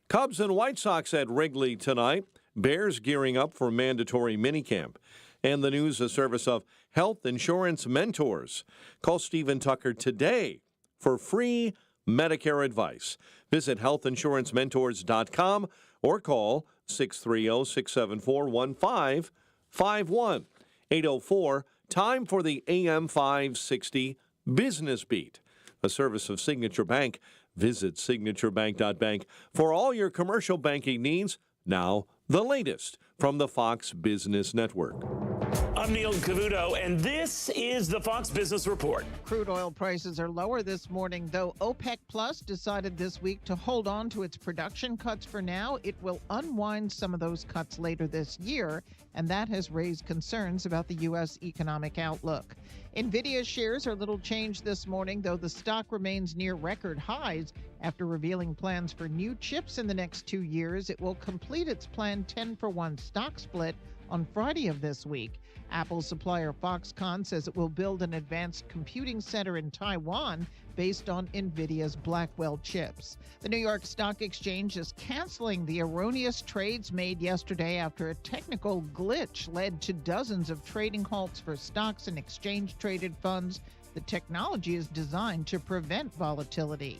Cubs and White Sox at Wrigley tonight. Bears gearing up for mandatory minicamp. And the news, a service of Health Insurance Mentors. Call Stephen Tucker today for free Medicare advice. Visit healthinsurancementors.com or call 630-674-1551. 804, time for the AM 560 Business Beat, a service of Signature Bank. Visit signaturebank.bank for all your commercial banking needs. Now, the latest from the Fox Business Network. I'm Neil Cavuto, and this is the Fox Business Report. Crude oil prices are lower this morning, though OPEC Plus decided this week to hold on to its production cuts for now. It will unwind some of those cuts later this year, and that has raised concerns about the U.S. economic outlook. NVIDIA shares are little changed this morning, though the stock remains near record highs after revealing plans for new chips in the next 2 years. It will complete its planned 10-for-1 stock split on Friday of this week. Apple supplier Foxconn says it will build an advanced computing center in Taiwan based on NVIDIA's Blackwell chips. The New York Stock Exchange is canceling the erroneous trades made yesterday after a technical glitch led to dozens of trading halts for stocks and exchange-traded funds. The technology is designed to prevent volatility.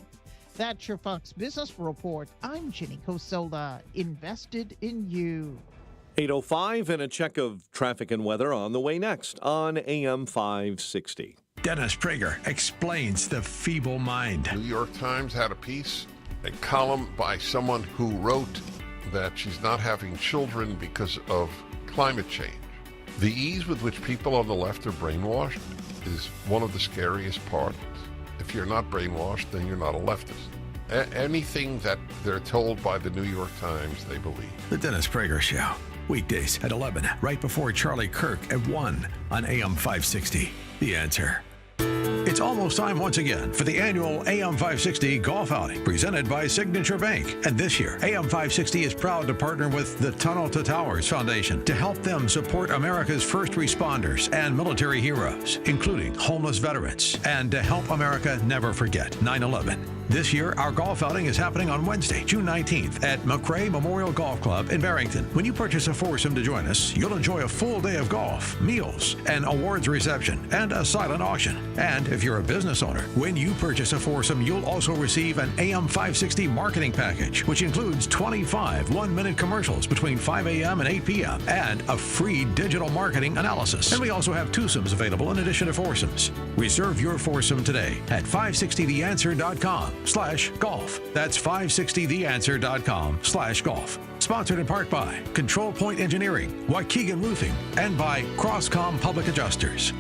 That's your Fox Business Report. I'm Ginny Cosola, invested in you. 8:05 and a check of traffic and weather on the way next on AM 560. Dennis Prager explains the feeble mind. New York Times had a piece, a column by someone who wrote that she's not having children because of climate change. The ease with which people on the left are brainwashed is one of the scariest parts. If you're not brainwashed, then you're not a leftist. Anything that they're told by the New York Times, they believe. The Dennis Prager Show. Weekdays at 11, right before Charlie Kirk at 1 on AM 560. The Answer. It's almost time once again for the annual AM 560 golf outing presented by Signature Bank. And this year, AM 560 is proud to partner with the Tunnel to Towers Foundation to help them support America's first responders and military heroes, including homeless veterans, and to help America never forget 9/11. This year, our golf outing is happening on Wednesday, June 19th at McRae Memorial Golf Club in Barrington. When you purchase a foursome to join us, you'll enjoy a full day of golf, meals, an awards reception, and a silent auction. And if you're a business owner, when you purchase a foursome, you'll also receive an AM 560 marketing package, which includes 25 one-minute commercials between 5 a.m. and 8 p.m. and a free digital marketing analysis. And we also have twosomes available in addition to foursomes. Reserve your foursome today at 560theanswer.com/golf. That's 560theanswer.com/golf. Sponsored in part by Control Point Engineering, Waukegan Roofing, and by Crosscom Public Adjusters.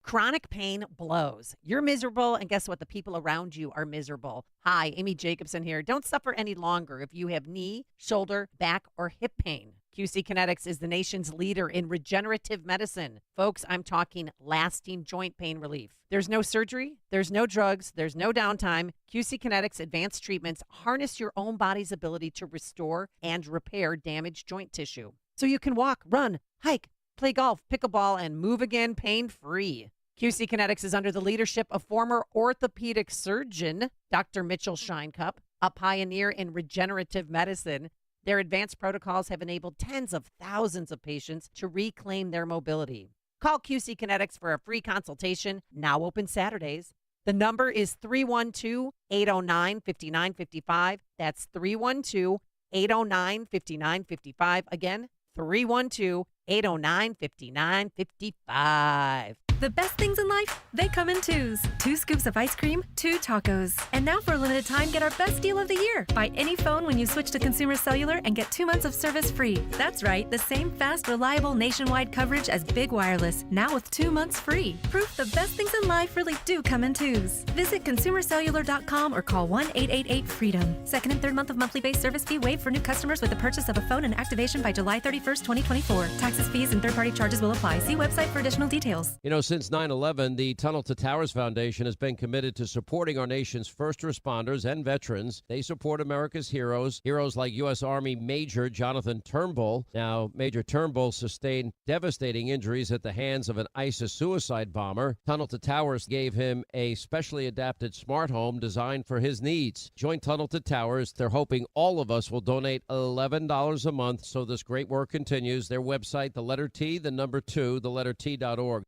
Chronic pain blows. You're miserable, and guess what? The people around you are miserable. Hi, Amy Jacobson here. Don't suffer any longer if you have knee, shoulder, back, or hip pain. QC Kinetics is the nation's leader in regenerative medicine. Folks, I'm talking lasting joint pain relief. There's no surgery, there's no drugs, there's no downtime. QC Kinetics advanced treatments harness your own body's ability to restore and repair damaged joint tissue. So you can walk, run, hike, play golf, pickleball, and move again pain-free. QC Kinetics is under the leadership of former orthopedic surgeon Dr. Mitchell Shinecup, a pioneer in regenerative medicine. Their advanced protocols have enabled tens of thousands of patients to reclaim their mobility. Call QC Kinetics for a free consultation, now open Saturdays. The number is 312-809-5955. That's 312-809-5955. Again, 312-809-5955. The best things in life, they come in twos. 2 scoops of ice cream, 2 tacos. And now for a limited time, get our best deal of the year. Buy any phone when you switch to Consumer Cellular and get 2 months of service free. That's right, the same fast, reliable nationwide coverage as Big Wireless, now with 2 months free. Proof the best things in life really do come in twos. Visit consumercellular.com or call 1-888-FREEDOM. Second and third month of monthly base service fee waived for new customers with the purchase of a phone and activation by July 31st, 2024. Taxes, fees, and third-party charges will apply. See website for additional details. You know, since 9/11, the Tunnel to Towers Foundation has been committed to supporting our nation's first responders and veterans. They support America's heroes like U.S. Army Major Jonathan Turnbull. Now, Major Turnbull sustained devastating injuries at the hands of an ISIS suicide bomber. Tunnel to Towers gave him a specially adapted smart home designed for his needs. Join Tunnel to Towers. They're hoping all of us will donate $11 a month so this great work continues. Their website, the letter T, the number 2, the letter T.org.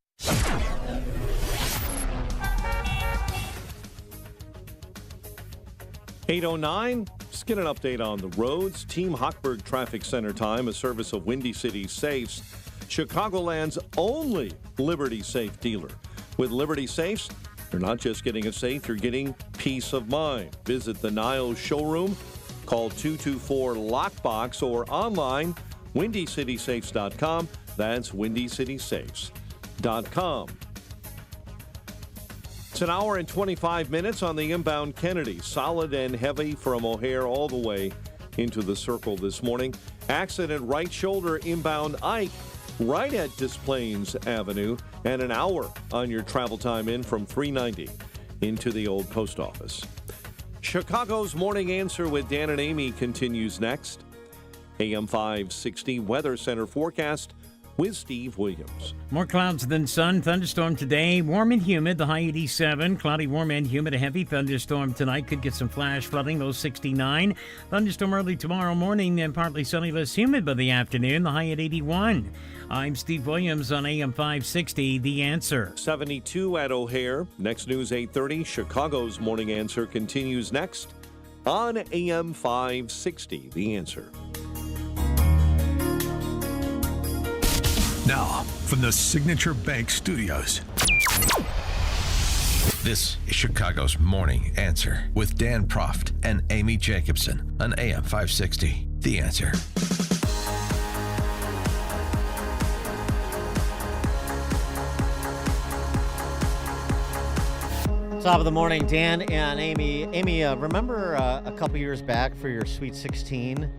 8:09. Let's get an update on the roads. Team Hochberg Traffic Center time, a service of Windy City Safes, Chicagoland's only Liberty Safe dealer. With Liberty Safes, you're not just getting a safe, you're getting peace of mind. Visit the Niles showroom, call 224-LOCKBOX, or online, WindyCitySafes.com. That's WindyCitySafes.com. It's an hour and 25 minutes on the inbound Kennedy. Solid and heavy from O'Hare all the way into the circle this morning. Accident right shoulder inbound Ike right at Des Plaines Avenue, and an hour on your travel time in from 390 into the old post office. Chicago's Morning Answer with Dan and Amy continues next. AM 560 Weather Center forecast with Steve Williams. More clouds than sun. Thunderstorm today. Warm and humid. The high 87. Cloudy, warm, and humid. A heavy thunderstorm tonight. Could get some flash flooding. Low 69. Thunderstorm early tomorrow morning and partly sunny, less humid by the afternoon. The high at 81. I'm Steve Williams on AM 560, The Answer. 72 at O'Hare. Next news 8:30. Chicago's Morning Answer continues next on AM 560, The Answer. Now, from the Signature Bank Studios. This is Chicago's Morning Answer with Dan Proft and Amy Jacobson on AM 560. The Answer. Top of the morning, Dan and Amy. Amy, remember a couple years back for your Sweet 16,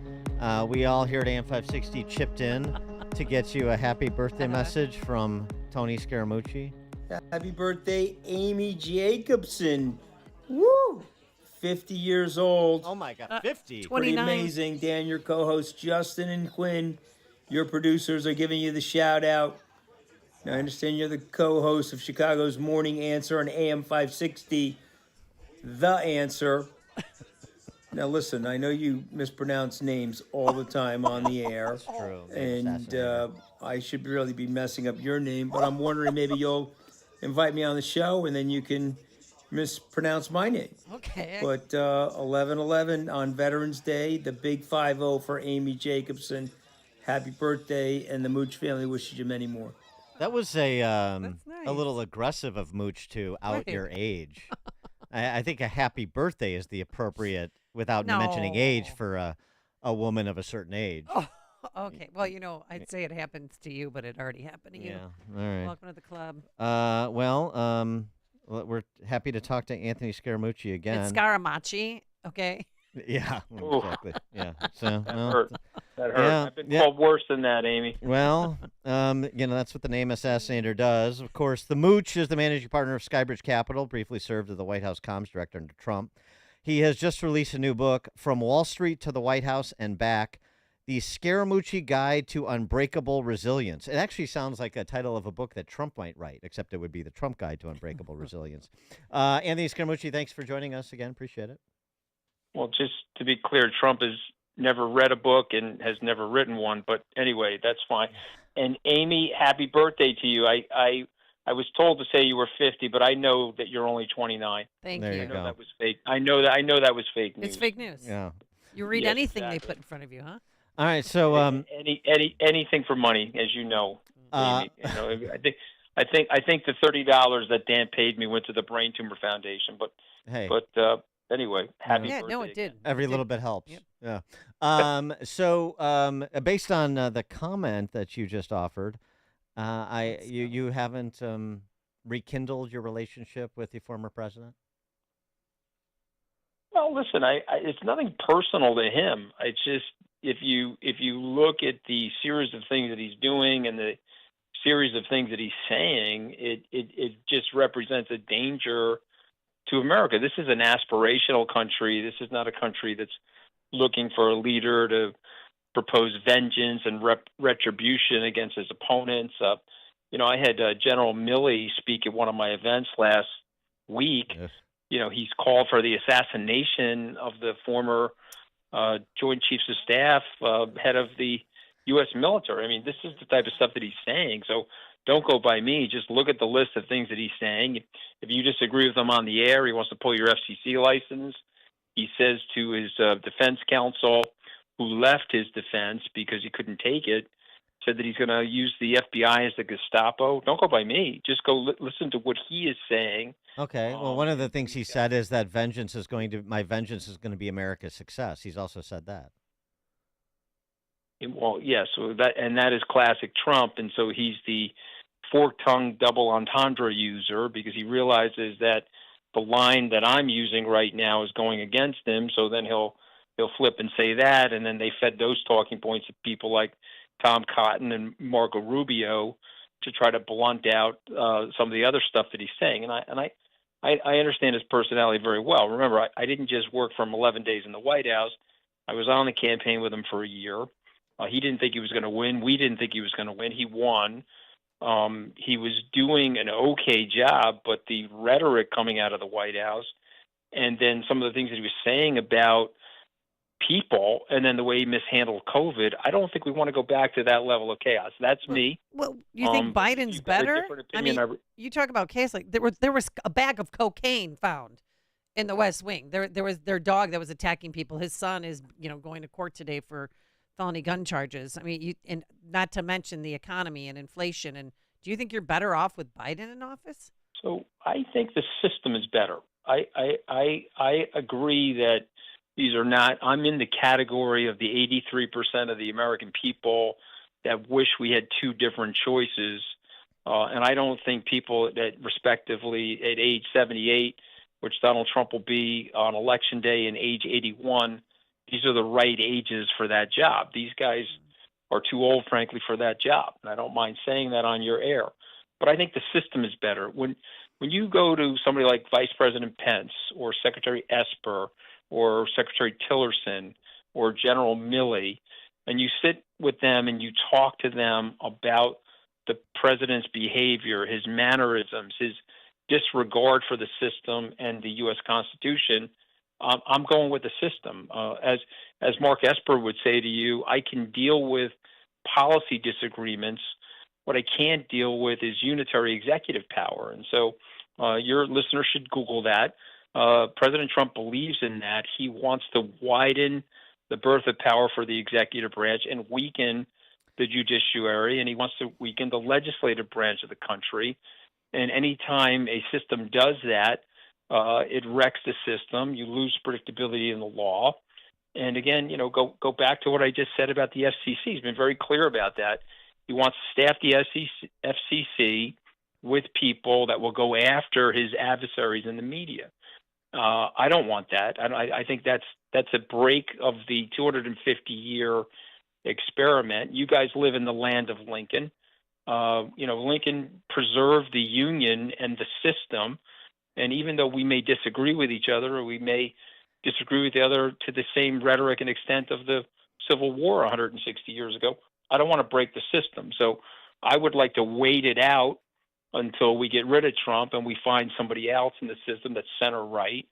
we all here at AM 560 chipped in to get you a happy birthday message from Tony Scaramucci? Happy birthday, Amy Jacobson. Woo! 50 years old. Oh, my God, 50? 29. Pretty amazing. Dan, your co-hosts Justin and Quinn, your producers, are giving you the shout-out. Now, I understand you're the co-host of Chicago's Morning Answer on AM 560, The Answer. Now, listen, I know you mispronounce names all the time on the air. That's true. And I should really be messing up your name, but I'm wondering maybe you'll invite me on the show and then you can mispronounce my name. Okay. But 11/11 on Veterans Day, the big 5-0 for Amy Jacobson. Happy birthday, and the Mooch family wishes you many more. That was a nice. little aggressive of Mooch to out Right. your age. I think a happy birthday is the appropriate, without mentioning age, for a woman of a certain age. Oh, okay. Well, I'd say it happens to you, but it already happened to you. Yeah. All right. Welcome to the club. We're happy to talk to Anthony Scaramucci again. It's Scaramucci, okay? Yeah, exactly. Yeah. So That hurt. That hurt. Yeah, I've been called worse than that, Amy. Well, that's what the name assassinator does. Of course, the Mooch is the managing partner of Skybridge Capital, briefly served as the White House comms director under Trump. He has just released a new book, From Wall Street to the White House and Back, The Scaramucci Guide to Unbreakable Resilience. It actually sounds like a title of a book that Trump might write, except it would be the Trump Guide to Unbreakable Resilience. Anthony Scaramucci, thanks for joining us again. Appreciate it. Well, just to be clear, Trump has never read a book and has never written one. But anyway, that's fine. And Amy, happy birthday to you. I was told to say you were 50, but I know that you're only 29. Thank There you. you I know go. that was fake. I know that was fake news. It's fake news. Yeah. You read Yes, anything exactly. they put in front of you, huh? All right. So, anything for money, as you know. Amy. I think the $30 that Dan paid me went to the Brain Tumor Foundation. But hey. Anyway, happy Yeah, birthday. no, it did. Every It little did. bit helps. Yep. Yeah. So, based on the comment that you just offered, you haven't rekindled your relationship with the former president? Well, listen, it's nothing personal to him. It's just if you look at the series of things that he's doing and the series of things that he's saying, it just represents a danger to America. This is an aspirational country. This is not a country that's looking for a leader to propose vengeance and retribution against his opponents. I had General Milley speak at one of my events last week. Yes. He's called for the assassination of the former Joint Chiefs of Staff, head of the U.S. military. I mean, this is the type of stuff that he's saying. So don't go by me. Just look at the list of things that he's saying. If you disagree with him on the air, he wants to pull your FCC license. He says to his defense counsel, who left his defense because he couldn't take it, said that he's going to use the FBI as the Gestapo. Don't go by me. Just go listen to what he is saying. Okay. Well, one of the things he said is that my vengeance is going to be America's success. He's also said that. Well, yes, that is classic Trump, and so he's the fork-tongued double entendre user because he realizes that the line that I'm using right now is going against him. So then he'll flip and say that, and then they fed those talking points to people like Tom Cotton and Marco Rubio to try to blunt out some of the other stuff that he's saying. And I understand his personality very well. Remember, I didn't just work for him 11 days in the White House. I was on the campaign with him for a year. He didn't think he was going to win. We didn't think he was going to win. He won. He was doing an okay job, but the rhetoric coming out of the White House and then some of the things that he was saying about people and then the way he mishandled COVID, I don't think we want to go back to that level of chaos. That's me. Well, you think Biden's better? I mean, you talk about chaos. Like there was a bag of cocaine found in the West Wing. There was their dog that was attacking people. His son is going to court today for felony gun charges. I mean, and not to mention the economy and inflation. And do you think you're better off with Biden in office? So I think the system is better. I agree that these are not. I'm in the category of the 83% of the American people that wish we had two different choices. And I don't think people that respectively at age 78 which Donald Trump will be on Election Day in age 81, these are the right ages for that job. These guys are too old, frankly, for that job. And I don't mind saying that on your air. But I think the system is better. When you go to somebody like Vice President Pence or Secretary Esper or Secretary Tillerson or General Milley, and you sit with them and you talk to them about the president's behavior, his mannerisms, his disregard for the system and the U.S. Constitution, I'm going with the system. As Mark Esper would say to you, I can deal with policy disagreements. What I can't deal with is unitary executive power. And so your listener should Google that. President Trump believes in that. He wants to widen the berth of power for the executive branch and weaken the judiciary, and he wants to weaken the legislative branch of the country. And anytime a system does that, it wrecks the system. You lose predictability in the law. And again, go back to what I just said about the FCC. He's been very clear about that. He wants to staff the FCC with people that will go after his adversaries in the media. I don't want that. I think that's a break of the 250-year experiment. You guys live in the land of Lincoln. Lincoln preserved the Union and the system. And even though we may disagree with each other, or we may disagree with the other to the same rhetoric and extent of the Civil War 160 years ago, I don't want to break the system. So I would like to wait it out until we get rid of Trump and we find somebody else in the system that's center right,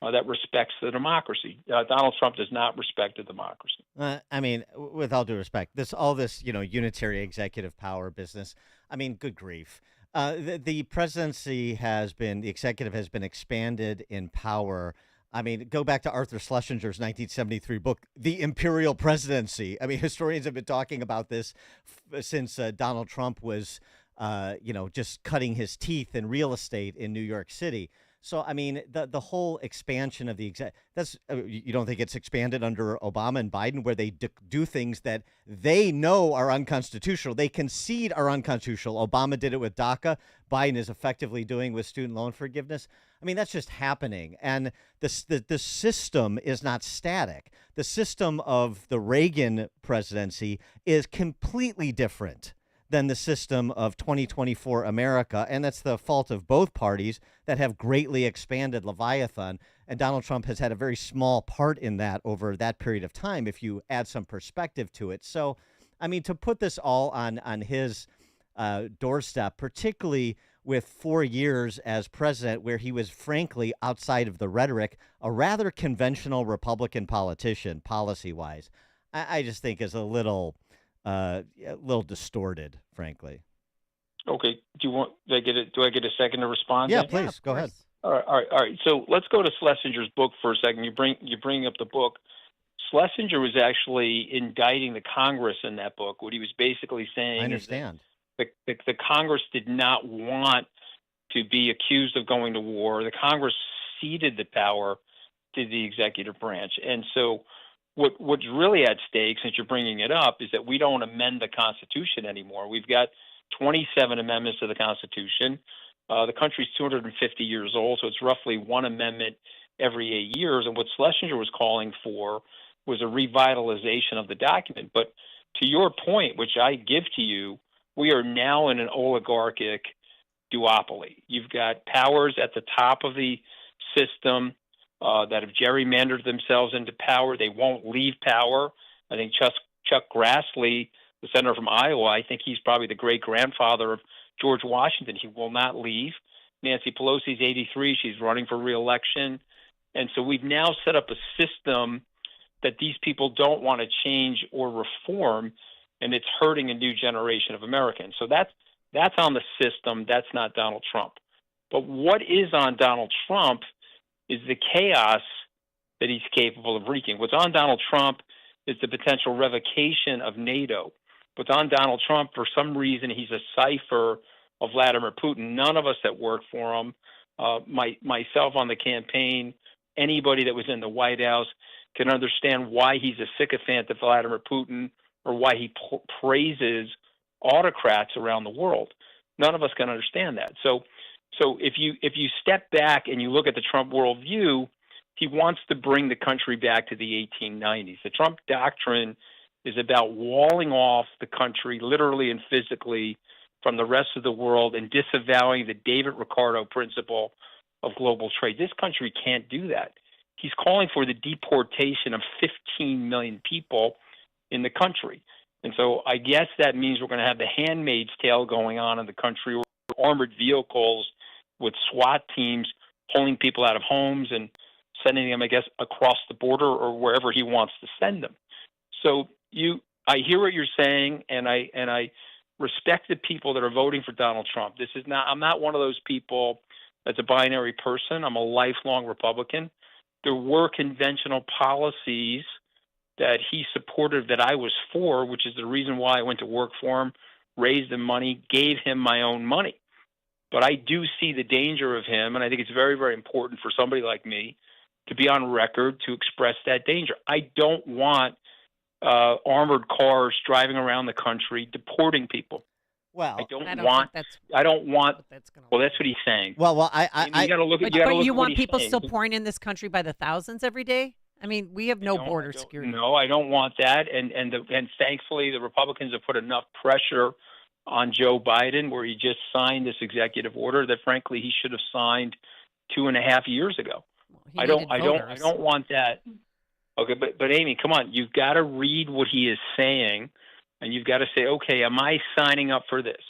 that respects the democracy. Donald Trump does not respect the democracy. I mean, with all due respect, all this unitary executive power business. I mean, good grief. The presidency the executive has been expanded in power. I mean, go back to Arthur Schlesinger's 1973 book, The Imperial Presidency. I mean, historians have been talking about this since Donald Trump was, just cutting his teeth in real estate in New York City. So, I mean, the whole expansion of the you don't think it's expanded under Obama and Biden, where they do things that they know are unconstitutional. They concede are unconstitutional. Obama did it with DACA. Biden is effectively doing with student loan forgiveness. I mean, that's just happening. And the system is not static. The system of the Reagan presidency is completely different than the system of 2024 America. And that's the fault of both parties that have greatly expanded Leviathan. And Donald Trump has had a very small part in that over that period of time, if you add some perspective to it. So, I mean, to put this all on his doorstep, particularly with 4 years as president, where he was, frankly, outside of the rhetoric, a rather conventional Republican politician, policy-wise, I just think is a little distorted, frankly. Okay. Do I get a second to respond? Yeah, please go ahead. All right. So let's go to Schlesinger's book for a second. You bring up the book. Schlesinger was actually indicting the Congress in that book. What he was basically saying, I understand, is that the Congress did not want to be accused of going to war. The Congress ceded the power to the executive branch, and so what's really at stake, since you're bringing it up, is that we don't amend the Constitution anymore. We've got 27 amendments to the Constitution. The country's 250 years old, so it's roughly one amendment every 8 years. And what Schlesinger was calling for was a revitalization of the document. But to your point, which I give to you, we are now in an oligarchic duopoly. You've got powers at the top of the system that have gerrymandered themselves into power. They won't leave power. I think Chuck Grassley, the senator from Iowa, I think he's probably the great-grandfather of George Washington. He will not leave. Nancy Pelosi's 83. She's running for re-election. And so we've now set up a system that these people don't want to change or reform, and it's hurting a new generation of Americans. So that's on the system. That's not Donald Trump. But what is on Donald Trump is the chaos that he's capable of wreaking. What's on Donald Trump is the potential revocation of NATO. What's on Donald Trump, for some reason, he's a cipher of Vladimir Putin. None of us that work for him, myself on the campaign, anybody that was in the White House, can understand why he's a sycophant of Vladimir Putin or why he praises autocrats around the world. None of us can understand that. So So if you step back and you look at the Trump worldview, he wants to bring the country back to the 1890s. The Trump doctrine is about walling off the country literally and physically from the rest of the world and disavowing the David Ricardo principle of global trade. This country can't do that. He's calling for the deportation of 15 million people in the country. And so I guess that means we're going to have the Handmaid's Tale going on in the country, or armored vehicles with SWAT teams pulling people out of homes and sending them, I guess, across the border or wherever he wants to send them. So I hear what you're saying, and I respect the people that are voting for Donald Trump. I'm not one of those people that's a binary person. I'm a lifelong Republican. There were conventional policies that he supported that I was for, which is the reason why I went to work for him, raised the money, gave him my own money. But I do see the danger of him, and I think it's very, very important for somebody like me to be on record to express that danger. I don't want armored cars driving around the country deporting people. Well, I don't want. Well, that's what he's saying. Well, you got to look at. But you want people saying. still pouring in this country by the thousands every day? I mean, we have no border security. No, I don't want that. And thankfully, the Republicans have put enough pressure on Joe Biden, where he just signed this executive order that, frankly, he should have signed 2.5 years ago. I don't want that. Okay, but Amy, come on, you've got to read what he is saying, and you've got to say, okay, am I signing up for this?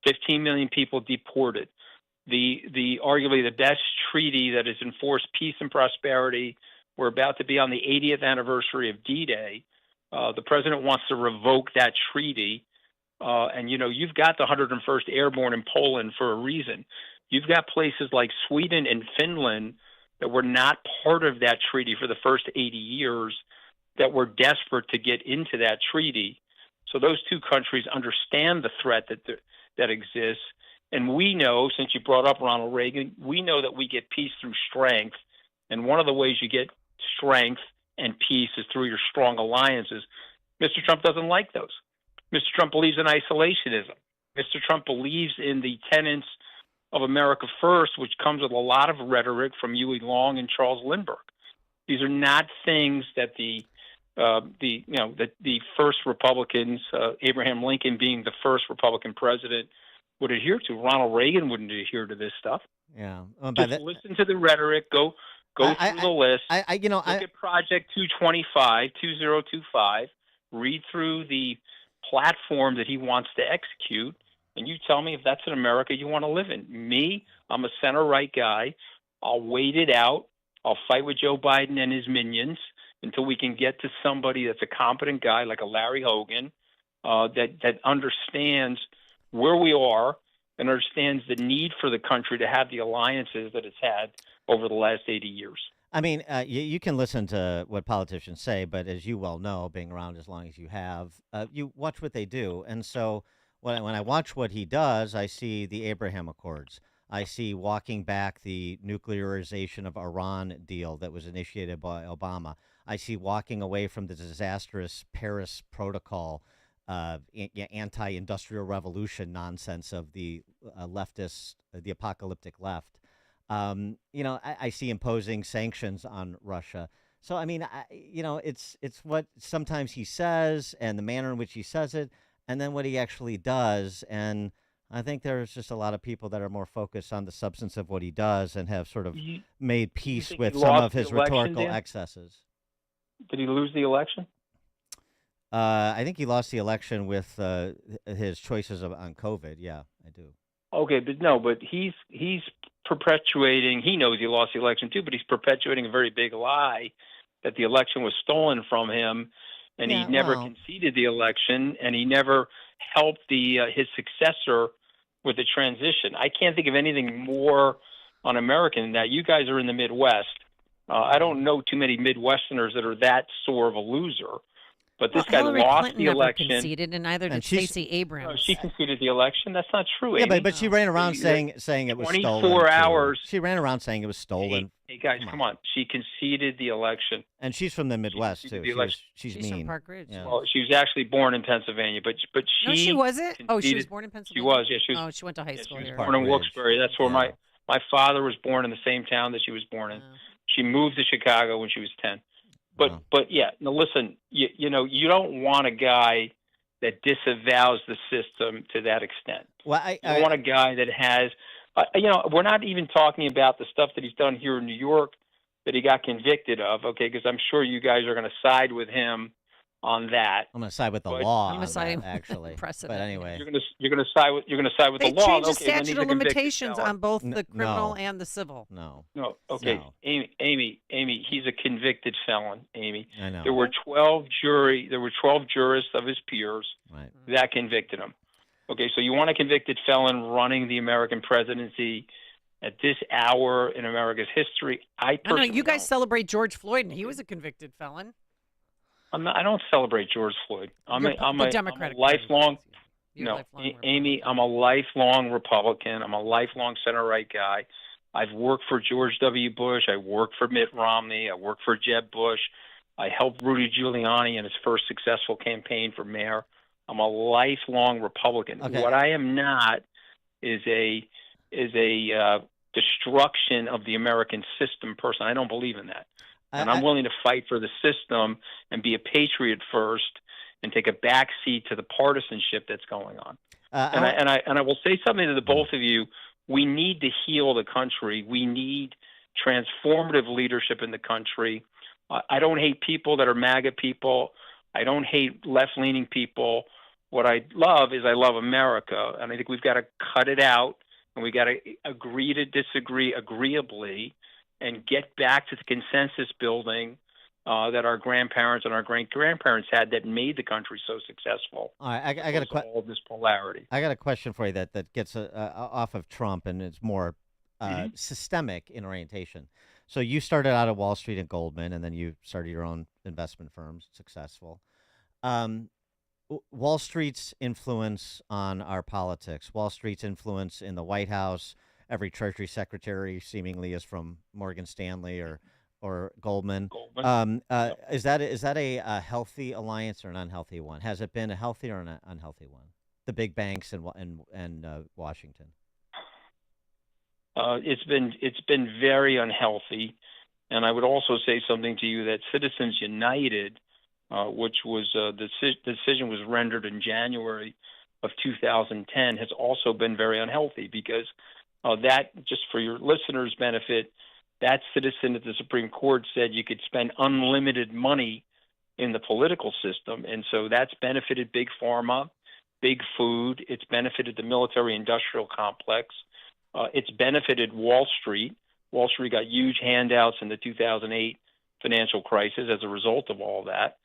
15 million people deported. The arguably the best treaty that has enforced peace and prosperity. We're about to be on the 80th anniversary of D-Day. The president wants to revoke that treaty. And, you've got the 101st Airborne in Poland for a reason. You've got places like Sweden and Finland that were not part of that treaty for the first 80 years that were desperate to get into that treaty. So those two countries understand the threat that exists. And we know, since you brought up Ronald Reagan, we know that we get peace through strength. And one of the ways you get strength and peace is through your strong alliances. Mr. Trump doesn't like those. Mr. Trump believes in isolationism. Mr. Trump believes in the tenets of America First, which comes with a lot of rhetoric from Huey Long and Charles Lindbergh. These are not things that the first Republicans, Abraham Lincoln being the first Republican president, would adhere to. Ronald Reagan wouldn't adhere to this stuff. Yeah, just listen to the rhetoric. Go through the list. Look at Project 2025. Read through the platform that he wants to execute, and you tell me if that's an America you want to live in. Me, I'm a center-right guy. I'll wait it out. I'll fight with Joe Biden and his minions until we can get to somebody that's a competent guy like a Larry Hogan that understands where we are and understands the need for the country to have the alliances that it's had over the last 80 years. I mean, you can listen to what politicians say, but as you well know, being around as long as you have, you watch what they do. And so when I watch what he does, I see the Abraham Accords. I see walking back the nuclearization of Iran deal that was initiated by Obama. I see walking away from the disastrous Paris Protocol, anti-industrial revolution nonsense of the leftists, the apocalyptic left. I see imposing sanctions on Russia. So, I mean, it's what sometimes he says and the manner in which he says it, and then what he actually does. And I think there's just a lot of people that are more focused on the substance of what he does and have sort of made peace with some of his rhetorical excesses. Did he lose the election? I think he lost the election with his choices on COVID. Yeah, I do. Okay, but he's perpetuating. He knows he lost the election too, but he's perpetuating a very big lie that the election was stolen from him, and he never conceded the election, and he never helped his successor with the transition. I can't think of anything more un-American than that. You guys are in the Midwest. I don't know too many Midwesterners that are that sore of a loser. But this guy Hillary lost Clinton the election. Never conceded, and neither did Stacey Abrams. No, she conceded the election. That's not true. Yeah, Amy. but she ran around saying it was stolen. 24 hours. She ran around saying it was stolen. Hey guys, come on. She conceded the election. And she's from the Midwest too. She's She's mean. from Park Ridge. Yeah. Well, she was actually born in Pennsylvania, but she. No, she wasn't. Oh, she was conceded- born in She Pennsylvania. was. Yeah, she was. Oh, she went to high school She was here. born in Park Ridge. Wilkes-Barre. That's where my father was born in the same town that she was born in. She moved to Chicago when she was 10. But yeah, now listen, you know, you don't want a guy that disavows the system to that extent. Well, you don't want a guy that has, you know, we're not even talking about the stuff that he's done here in New York that he got convicted of, okay, because I'm sure you guys are going to side with him on that. I'm going to side with the law. I'm going to side actually. precedent. But anyway, you're going to side with They the law. changed the Okay, then he's statute a of convicted limitations felon. on both the criminal No. and the civil. no. No, okay, No. Amy, he's a convicted felon. Amy, I know. there were 12 jurists of his peers Right. that convicted him. Okay, so you want a convicted felon running the American presidency at this hour in America's history? I No, personally you guys don't. celebrate George Floyd, and he was a convicted felon. I don't celebrate George Floyd. I'm You're a the Democratic Party. lifelong. You're No, lifelong Amy, I'm a lifelong Republican. I'm a lifelong center-right guy. I've worked for George W. Bush. I worked for Mitt Romney. I worked for Jeb Bush. I helped Rudy Giuliani in his first successful campaign for mayor. I'm a lifelong Republican. Okay. What I am not is a destruction of the American system person. I don't believe in that. And I'm willing to fight for the system and be a patriot first and take a back seat to the partisanship that's going on. And I will say something to the both of you. We need to heal the country. We need transformative leadership in the country. I don't hate people that are MAGA people. I don't hate left-leaning people. What I love is I love America, and I think we've got to cut it out, and we've got to agree to disagree agreeably and get back to the consensus building that our grandparents and our great-grandparents had that made the country so successful. All right, I got all this polarity. I got a question for you that gets off of Trump, and it's more systemic in orientation. So you started out at Wall Street and Goldman, and then you started your own investment firms, successful. Wall Street's influence on our politics, Wall Street's influence in the White House, every Treasury Secretary seemingly is from Morgan Stanley or Goldman. Is that a healthy alliance or an unhealthy one? Has it been a healthy or an unhealthy one? The big banks and Washington. It's been very unhealthy, and I would also say something to you that Citizens United, which was the decision was rendered in January of 2010, has also been very unhealthy because that, just for your listeners' benefit, that citizen at the Supreme Court said you could spend unlimited money in the political system, and so that's benefited big pharma, big food. It's benefited the military-industrial complex. It's benefited Wall Street. Wall Street got huge handouts in the 2008 financial crisis as a result of all that,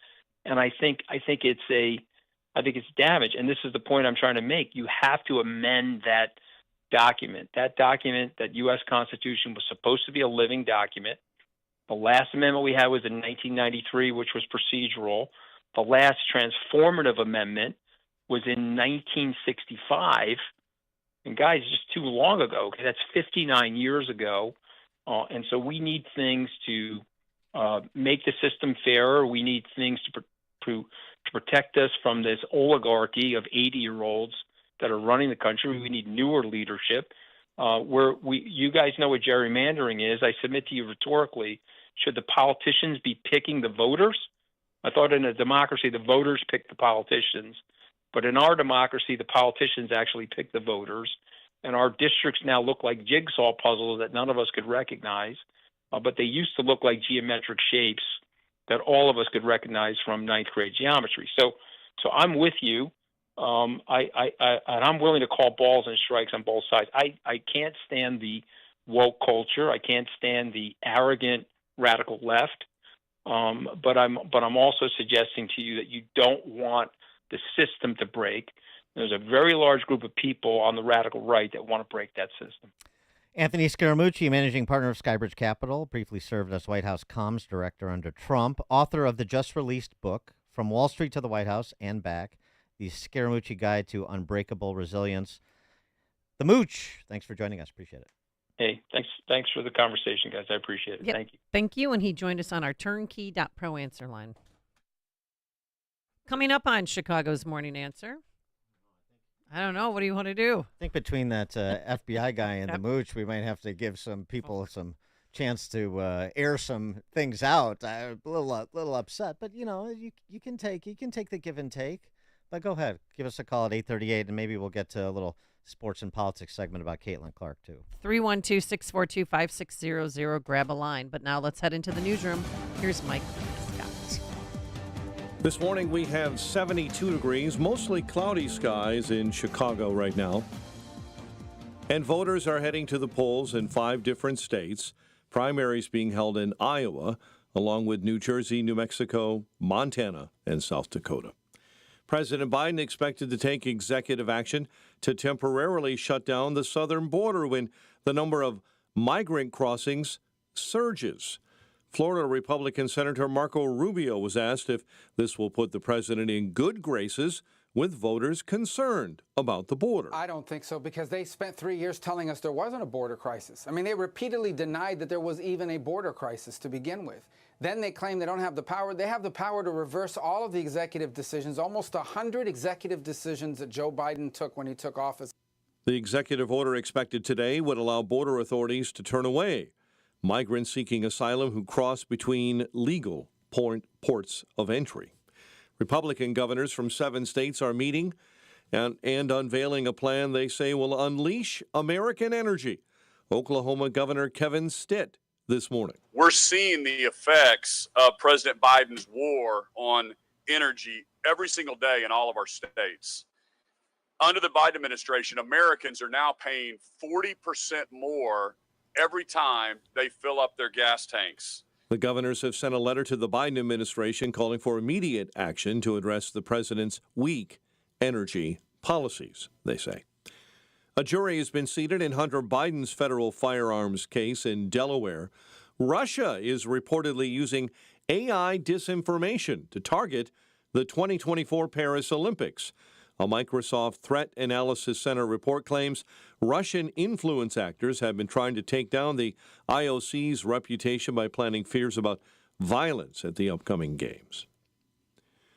and I think it's damage. And this is the point I'm trying to make. You have to amend that document. That document, that U.S. Constitution, was supposed to be a living document. The last amendment we had was in 1993, which was procedural. The last transformative amendment was in 1965. And guys, just too long ago. Okay, that's 59 years ago. And so we need things to make the system fairer. We need things to protect us from this oligarchy of 80-year-olds that are running the country. We need newer leadership. You guys know what gerrymandering is. I submit to you rhetorically, should the politicians be picking the voters? I thought in a democracy the voters pick the politicians. But in our democracy, the politicians actually pick the voters. And our districts now look like jigsaw puzzles that none of us could recognize. But they used to look like geometric shapes that all of us could recognize from ninth grade geometry. So I'm with you. And I'm willing to call balls and strikes on both sides. I can't stand the woke culture. I can't stand the arrogant radical left. But I'm also suggesting to you that you don't want the system to break. There's a very large group of people on the radical right that want to break that system. Anthony Scaramucci, managing partner of Skybridge Capital, briefly served as White House comms director under Trump, author of the just-released book, From Wall Street to the White House and Back, The Scaramucci Guide to Unbreakable Resilience. The Mooch, thanks for joining us. Appreciate it. Hey, thanks Thanks for the conversation, guys. I appreciate it. Yep. Thank you. Thank you. And he joined us on our turnkey.pro answer line. Coming up on Chicago's Morning Answer. I don't know. What do you want to do? I think between that FBI guy and the Mooch, we might have to give some people some chance to air some things out. I'm a little upset, but you can take the give and take. But go ahead, give us a call at 8:38, and maybe we'll get to a little sports and politics segment about Caitlin Clark too. 312-642-5600. Grab a line. But now let's head into the newsroom. Here's Mike Scott. This morning we have 72 degrees, mostly cloudy skies in Chicago right now. And voters are heading to the polls in 5 different states. Primaries being held in Iowa, along with New Jersey, New Mexico, Montana, and South Dakota. President Biden expected to take executive action to temporarily shut down the southern border when the number of migrant crossings surges. Florida Republican Senator Marco Rubio was asked if this will put the president in good graces with voters concerned about the border. I don't think so, because they spent 3 years telling us there wasn't a border crisis. I mean, they repeatedly denied that there was even a border crisis to begin with. Then they claim they don't have the power. They have the power to reverse all of the executive decisions, almost 100 executive decisions that Joe Biden took when he took office. The executive order expected today would allow border authorities to turn away migrants seeking asylum who cross between legal ports of entry. Republican governors from 7 states are meeting and unveiling a plan they say will unleash American energy. Oklahoma Governor Kevin Stitt this morning. We're seeing the effects of President Biden's war on energy every single day in all of our states. Under the Biden administration, Americans are now paying 40% more every time they fill up their gas tanks. The governors have sent a letter to the Biden administration calling for immediate action to address the president's weak energy policies, they say. A jury has been seated in Hunter Biden's federal firearms case in Delaware. Russia is reportedly using AI disinformation to target the 2024 Paris Olympics. A Microsoft Threat Analysis Center report claims Russian influence actors have been trying to take down the IOC's reputation by planting fears about violence at the upcoming games.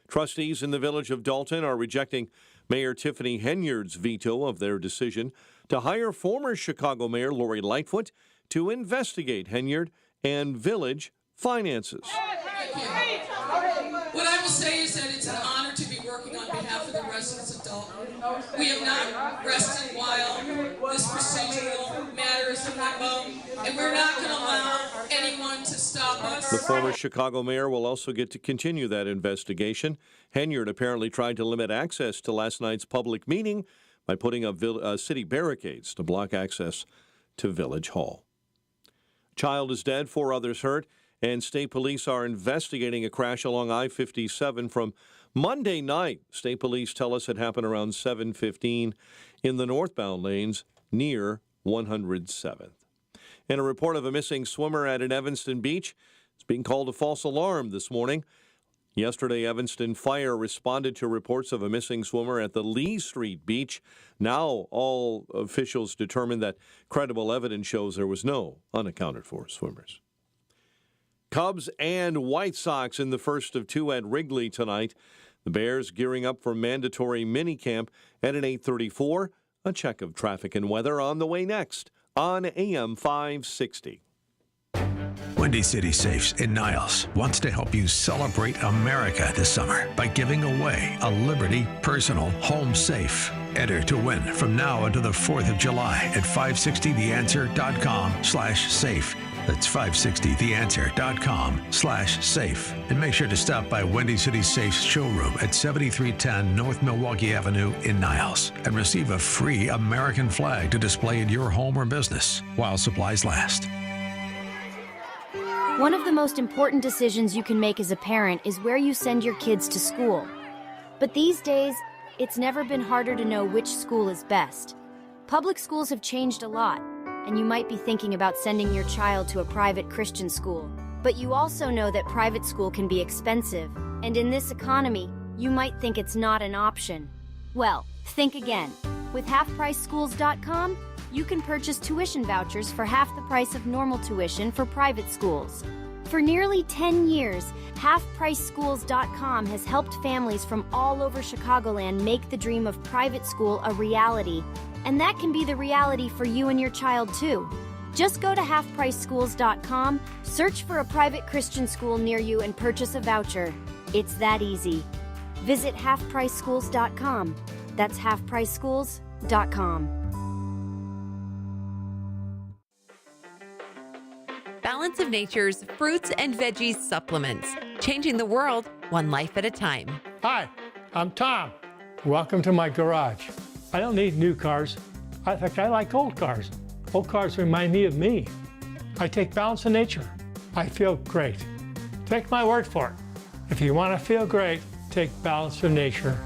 Trustees in the village of Dalton are rejecting Mayor Tiffany Henyard's veto of their decision to hire former Chicago Mayor Lori Lightfoot to investigate Henyard and village finances. What I will say is that it's an honor to be working on behalf of the residents of Dalton. We have not rested while this procedural matter is in limbo, and we're not going to allow anyone to stop us. The former Chicago mayor will also get to continue that investigation. Henyard apparently tried to limit access to last night's public meeting by putting up city barricades to block access to Village Hall. Child is dead, 4 others hurt, and state police are investigating a crash along I-57 from Monday night. State police tell us it happened around 7:15 in the northbound lanes near 107th. And a report of a missing swimmer at an Evanston beach is being called a false alarm this morning. Yesterday, Evanston Fire responded to reports of a missing swimmer at the Lee Street Beach. Now, all officials determined that credible evidence shows there was no unaccounted for swimmers. Cubs and White Sox in the first of 2 at Wrigley tonight. The Bears gearing up for mandatory minicamp at an 8:34. A check of traffic and weather on the way next on AM 560. Windy City Safes in Niles wants to help you celebrate America this summer by giving away a Liberty Personal Home Safe. Enter to win from now until the 4th of July at 560theanswer.com/safe. That's 560theanswer.com/safe. And make sure to stop by Windy City Safe's showroom at 7310 North Milwaukee Avenue in Niles and receive a free American flag to display in your home or business while supplies last. One of the most important decisions you can make as a parent is where you send your kids to school. But these days, it's never been harder to know which school is best. Public schools have changed a lot, and you might be thinking about sending your child to a private Christian school. But you also know that private school can be expensive, and in this economy, you might think it's not an option. Well, think again. With halfpriceschools.com, you can purchase tuition vouchers for half the price of normal tuition for private schools. For nearly 10 years, HalfPriceSchools.com has helped families from all over Chicagoland make the dream of private school a reality. And that can be the reality for you and your child, too. Just go to HalfPriceSchools.com, search for a private Christian school near you, and purchase a voucher. It's that easy. Visit HalfPriceSchools.com. That's HalfPriceSchools.com. Balance of Nature's fruits and veggies supplements, changing the world one life at a time. Hi, I'm Tom. Welcome to my garage. I don't need new cars. In fact, I like old cars. Old cars remind me of me. I take Balance of Nature. I feel great. Take my word for it. If you want to feel great, take Balance of Nature.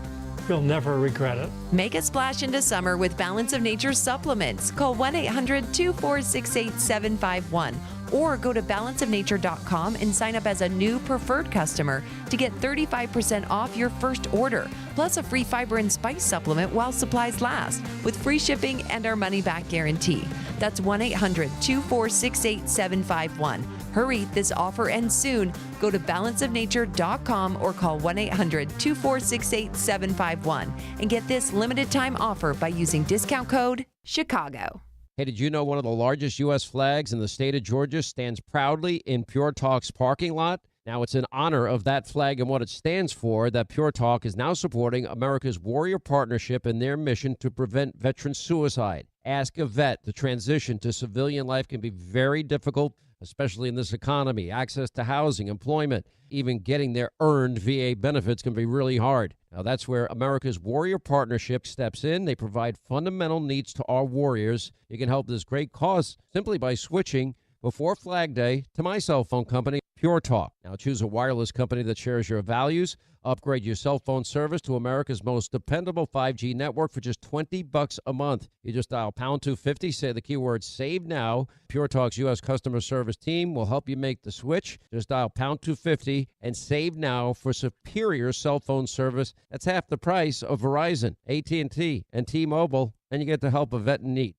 You'll never regret it. Make a splash into summer with Balance of Nature supplements. Call 1-800-246-8751 or go to balanceofnature.com and sign up as a new preferred customer to get 35% off your first order, plus a free fiber and spice supplement while supplies last, with free shipping and our money-back guarantee. That's 1-800-246-8751. Hurry, this offer ends soon. Go to balanceofnature.com or call 1-800-246-8751 and get this limited time offer by using discount code Chicago. Hey, did you know one of the largest U.S. flags in the state of Georgia stands proudly in Pure Talk's parking lot? Now, it's in honor of that flag and what it stands for that Pure Talk is now supporting America's Warrior Partnership in their mission to prevent veteran suicide. Ask a vet. The transition to civilian life can be very difficult, especially in this economy. Access to housing, employment, even getting their earned VA benefits can be really hard. Now, that's where America's Warrior Partnership steps in. They provide fundamental needs to our warriors. You can help this great cause simply by switching before Flag Day to my cell phone company, Pure Talk. Now, choose a wireless company that shares your values. Upgrade your cell phone service to America's most dependable 5G network for just $20 a month. You just dial pound 250, say the keyword SAVE NOW. Pure Talk's U.S. customer service team will help you make the switch. Just dial pound 250 and SAVE NOW for superior cell phone service. That's half the price of Verizon, AT&T, and T-Mobile, and you get the help of vet in need.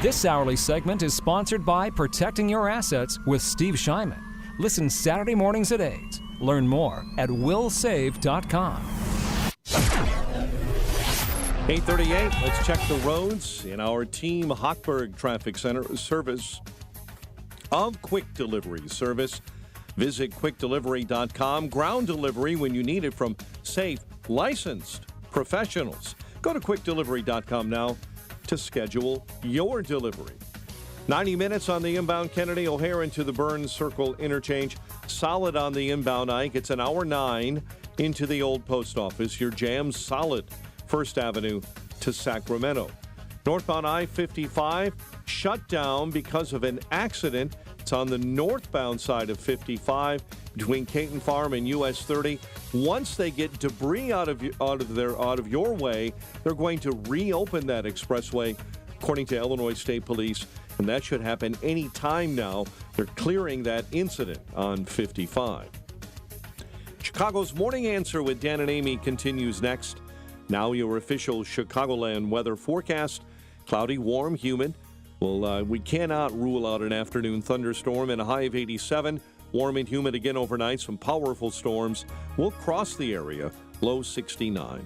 This hourly segment is sponsored by Protecting Your Assets with Steve Shyman. Listen Saturday mornings at 8. Learn more at willsave.com. 8:38. Let's check the roads in our Team Hochberg Traffic Center service of Quick Delivery service. Visit quickdelivery.com. Ground delivery when you need it from safe, licensed professionals. Go to quickdelivery.com now to schedule your delivery. 90 minutes on the inbound Kennedy O'Hare into the Burns Circle interchange. Solid on the inbound Ike. It's an hour 9 into the old post office. Your jam's solid. First Avenue to Sacramento. Northbound I-55 shut down because of an accident. It's on the northbound side of 55 between Caton Farm and US 30. Once they get debris out of your way, they're going to reopen that expressway, according to Illinois State Police. And that should happen any time now. They're clearing that incident on 55. Chicago's Morning Answer with Dan and Amy continues next. Now your official Chicagoland weather forecast. Cloudy, warm, humid. Well, we cannot rule out an afternoon thunderstorm and a high of 87. Warm and humid again overnight. Some powerful storms will cross the area. Low 69.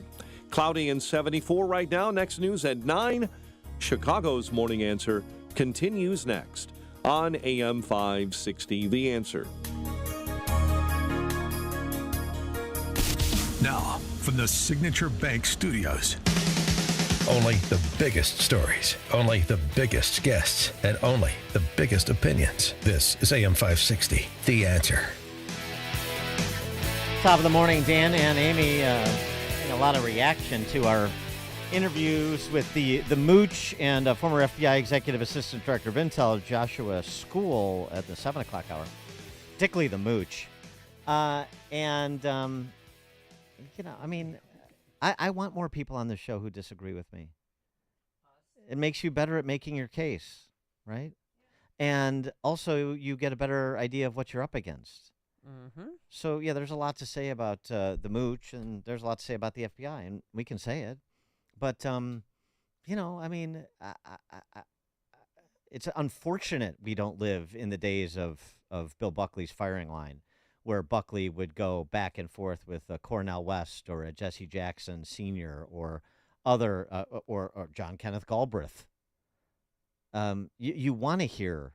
Cloudy and 74 right now. Next news at 9. Chicago's Morning Answer continues next on AM 560, The Answer. Now, from the Signature Bank Studios. Only the biggest stories, only the biggest guests, and only the biggest opinions. This is AM 560, The Answer. Top of the morning, Dan and Amy. A lot of reaction to our interviews with the Mooch and former FBI Executive Assistant Director of Intel, Joshua School, at the 7 o'clock hour, particularly the Mooch. I want more people on the show who disagree with me. It makes you better at making your case, right? And also you get a better idea of what you're up against. Mm-hmm. So, yeah, there's a lot to say about the Mooch, and there's a lot to say about the FBI, and we can say it. But I mean, it's unfortunate we don't live in the days of Bill Buckley's firing line, where Buckley would go back and forth with a Cornel West or a Jesse Jackson Sr. or other or John Kenneth Galbraith. You want to hear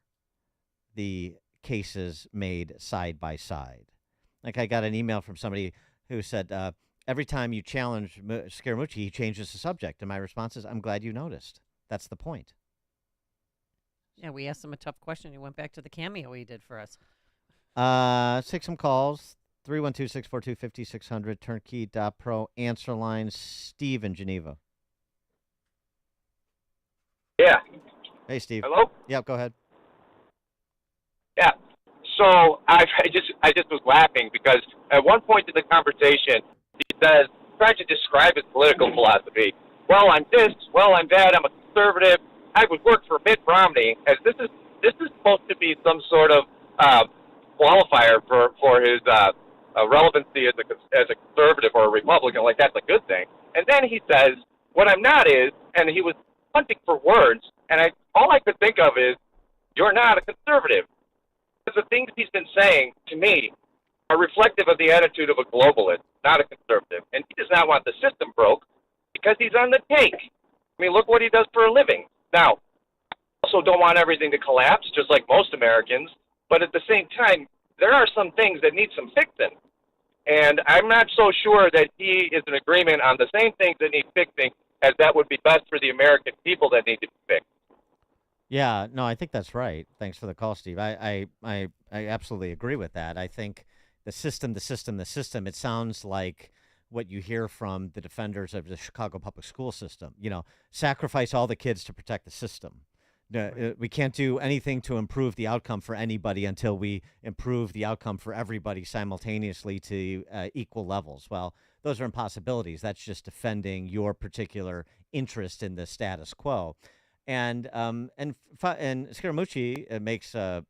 the cases made side by side. Like I got an email from somebody who said, every time you challenge Scaramucci, he changes the subject. And my response is, I'm glad you noticed. That's the point. Yeah, we asked him a tough question. He went back to the cameo he did for us. Let's take some calls. 312-642-5600, turnkey.pro, answer line, Steve in Geneva. Yeah. Hey, Steve. Hello? Yeah, go ahead. Yeah. So I just was laughing because at one point in the conversation, he says, trying to describe his political philosophy. Well, I'm this. Well, I'm that. I'm a conservative. I would work for Mitt Romney. As this is supposed to be some sort of qualifier for his relevancy as a conservative or a Republican. Like that's a good thing. And then he says, what I'm not is, and he was hunting for words, and all I could think of is, you're not a conservative. Because the things he's been saying to me are reflective of the attitude of a globalist, not a conservative. And he does not want the system broke because he's on the take. I mean, look what he does for a living. Now, also don't want everything to collapse, just like most Americans. But at the same time, there are some things that need some fixing. And I'm not so sure that he is in agreement on the same things that need fixing as that would be best for the American people that need to be fixed. Yeah, no, I think that's right. Thanks for the call, Steve. I absolutely agree with that. I think the system, it sounds like what you hear from the defenders of the Chicago public school system. Sacrifice all the kids to protect the system. We can't do anything to improve the outcome for anybody until we improve the outcome for everybody simultaneously to equal levels. Well, those are impossibilities. That's just defending your particular interest in the status quo. And Scaramucci makes a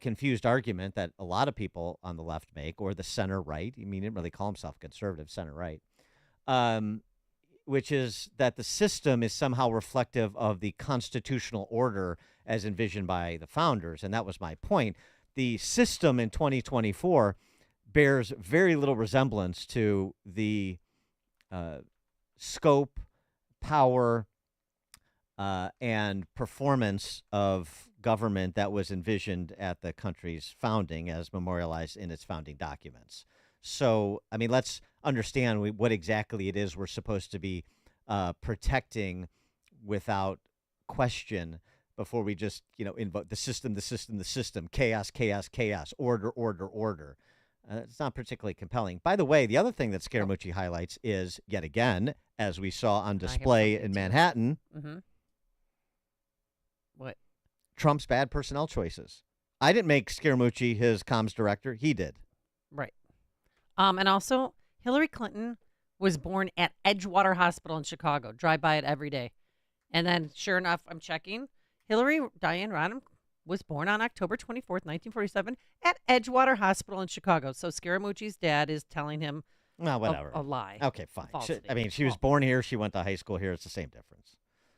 confused argument that a lot of people on the left make, or the center right. I mean, he didn't really call himself conservative, center right, which is that the system is somehow reflective of the constitutional order as envisioned by the founders. And that was my point. The system in 2024 bears very little resemblance to the scope, power, and performance of government that was envisioned at the country's founding as memorialized in its founding documents. So, I mean, let's understand what exactly it is we're supposed to be protecting without question before we just, invoke the system, chaos, chaos, chaos, order. It's not particularly compelling. By the way, the other thing that Scaramucci highlights is, yet again, as we saw on display in Manhattan, what? Trump's bad personnel choices. I didn't make Scaramucci his comms director. He did. Right. And also, Hillary Clinton was born at Edgewater Hospital in Chicago. Drive by it every day. And then, sure enough, I'm checking. Hillary Diane Rodham was born on October 24th, 1947, at Edgewater Hospital in Chicago. So Scaramucci's dad is telling him whatever. A lie. Okay, fine. She was born here. She went to high school here. It's the same difference.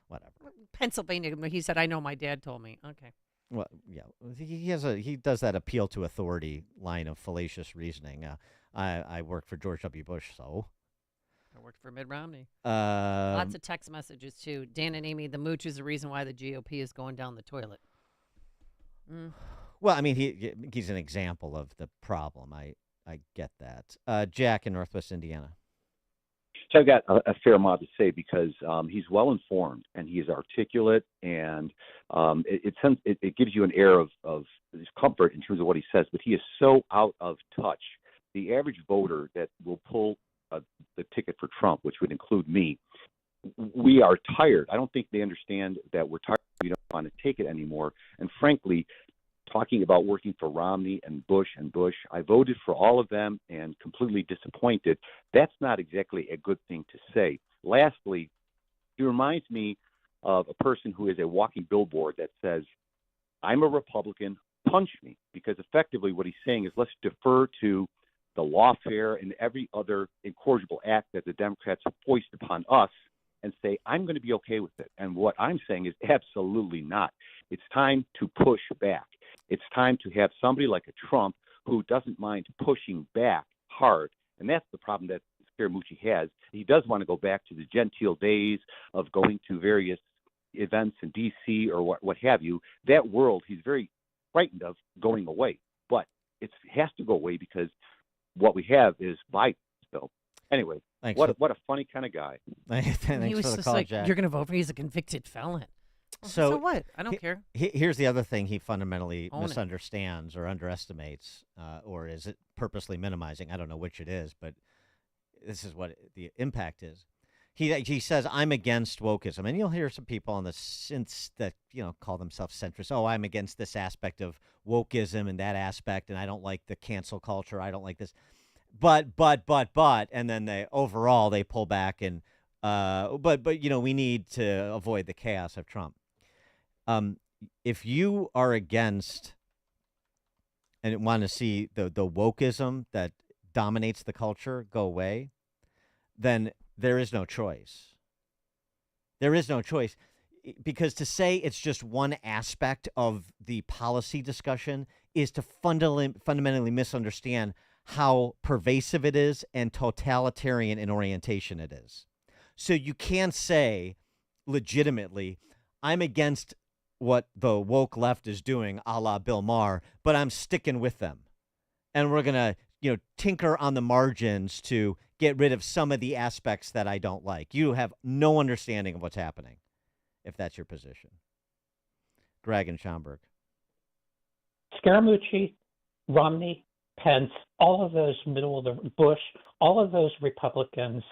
Whatever. Pennsylvania. He said, I know my dad told me. Okay. Well, yeah. He does that appeal to authority line of fallacious reasoning. I worked for George W. Bush, so. I worked for Mitt Romney. Lots of text messages, too. Dan and Amy, the Mooch is the reason why the GOP is going down the toilet. Well, I mean, he's an example of the problem. I get that. Jack in Northwest Indiana. So I've got a fair amount to say because he's well informed and he is articulate, and it gives you an air of discomfort in terms of what he says. But he is so out of touch. The average voter that will pull the ticket for Trump, which would include me, we are tired. I don't think they understand that we're tired. We don't want to take it anymore. And frankly, talking about working for Romney and Bush, I voted for all of them and completely disappointed. That's not exactly a good thing to say. Lastly, he reminds me of a person who is a walking billboard that says, I'm a Republican, punch me, because effectively what he's saying is let's defer to the lawfare and every other incorrigible act that the Democrats have foisted upon us, and say, I'm going to be okay with it. And what I'm saying is absolutely not. It's time to push back. It's time to have somebody like a Trump who doesn't mind pushing back hard. And that's the problem that Scaramucci has. He does want to go back to the genteel days of going to various events in D.C. or what have you. That world he's very frightened of going away. But it has to go away because what we have is Biden. So anyway, what a funny kind of guy. Thanks he was for the just call, like, Jack. you're going to vote for he's a convicted felon. So what? I don't care. Here's the other thing he fundamentally Own it. misunderstands or underestimates, or is it purposely minimizing? I don't know which it is, but this is what the impact is. He says, I'm against wokeism. And you'll hear some people on the synths that, call themselves centrists. Oh, I'm against this aspect of wokeism and that aspect, and I don't like the cancel culture. I don't like this. But, and then they pull back and, but we need to avoid the chaos of Trump. If you are against and want to see the wokeism that dominates the culture go away, then there is no choice. There is no choice, because to say it's just one aspect of the policy discussion is to fundamentally misunderstand how pervasive it is and totalitarian in orientation it is. So you can't say legitimately, I'm against what the woke left is doing, a la Bill Maher, but I'm sticking with them. And we're going to, tinker on the margins to get rid of some of the aspects that I don't like. You have no understanding of what's happening, if that's your position. Greg and Schaumburg. Scaramucci, Romney, Pence, all of those middle of the Bush, all of those Republicans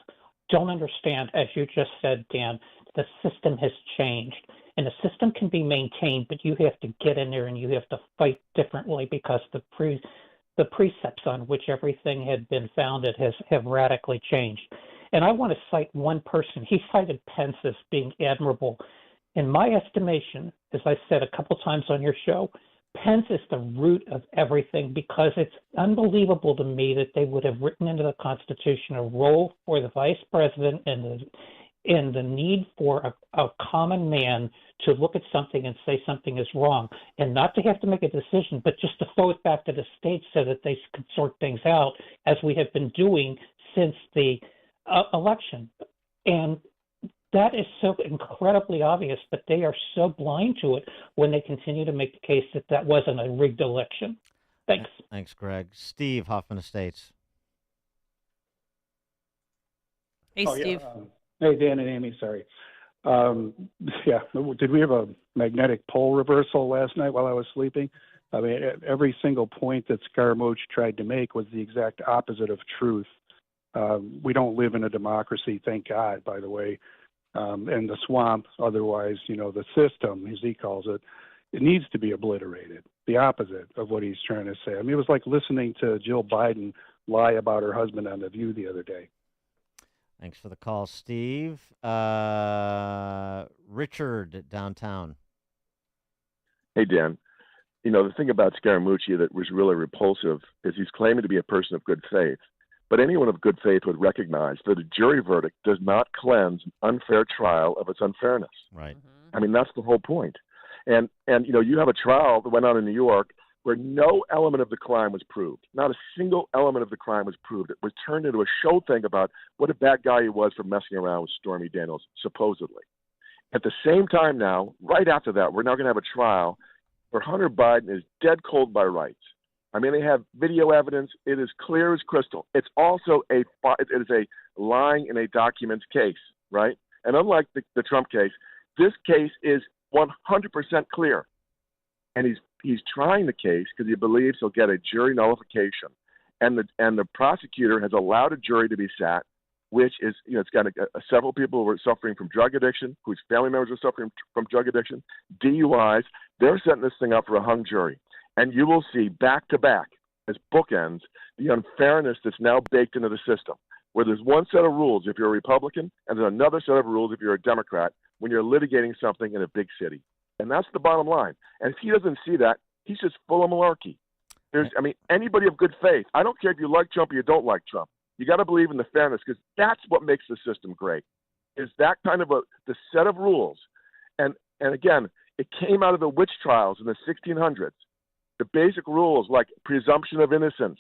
don't understand, as you just said, Dan, the system has changed. And the system can be maintained, but you have to get in there and you have to fight differently because the precepts on which everything had been founded have radically changed. And I want to cite one person. He cited Pence as being admirable. In my estimation, as I said a couple times on your show, Pence is the root of everything, because it's unbelievable to me that they would have written into the Constitution a role for the vice president and the need for a common man to look at something and say something is wrong, and not to have to make a decision, but just to throw it back to the states so that they can sort things out, as we have been doing since the election. And that is so incredibly obvious, but they are so blind to it when they continue to make the case that that wasn't a rigged election. Thanks. Thanks, Greg. Steve, Hoffman Estates. Hey, Steve. Yeah. Hey, Dan and Amy, sorry. Did we have a magnetic pole reversal last night while I was sleeping? I mean, every single point that Scaramucci tried to make was the exact opposite of truth. We don't live in a democracy, thank God, by the way. And the swamp, otherwise, the system, as he calls it, it needs to be obliterated. The opposite of what he's trying to say. I mean, it was like listening to Jill Biden lie about her husband on The View the other day. Thanks for the call, Steve. Richard, downtown. Hey, Dan. The thing about Scaramucci that was really repulsive is he's claiming to be a person of good faith. But anyone of good faith would recognize that a jury verdict does not cleanse an unfair trial of its unfairness. Right. I mean, that's the whole point. And you have a trial that went on in New York where no element of the crime was proved. Not a single element of the crime was proved. It was turned into a show thing about what a bad guy he was for messing around with Stormy Daniels, supposedly. At the same time now, right after that, we're now going to have a trial where Hunter Biden is dead cold by rights. I mean, they have video evidence. It is clear as crystal. It is a lying in a documents case, right? And unlike the Trump case, this case is 100% clear. And he's trying the case because he believes he'll get a jury nullification. And the prosecutor has allowed a jury to be sat, which is, it's got several people who are suffering from drug addiction, whose family members are suffering from drug addiction, DUIs. They're setting this thing up for a hung jury. And you will see back to back, as bookends, the unfairness that's now baked into the system, where there's one set of rules if you're a Republican and there's another set of rules if you're a Democrat when you're litigating something in a big city. And that's the bottom line. And if he doesn't see that, he's just full of malarkey. Anybody of good faith, I don't care if you like Trump or you don't like Trump, you got to believe in the fairness, because that's what makes the system great. is that kind of the set of rules. And again, it came out of the witch trials in the 1600s. The basic rules like presumption of innocence,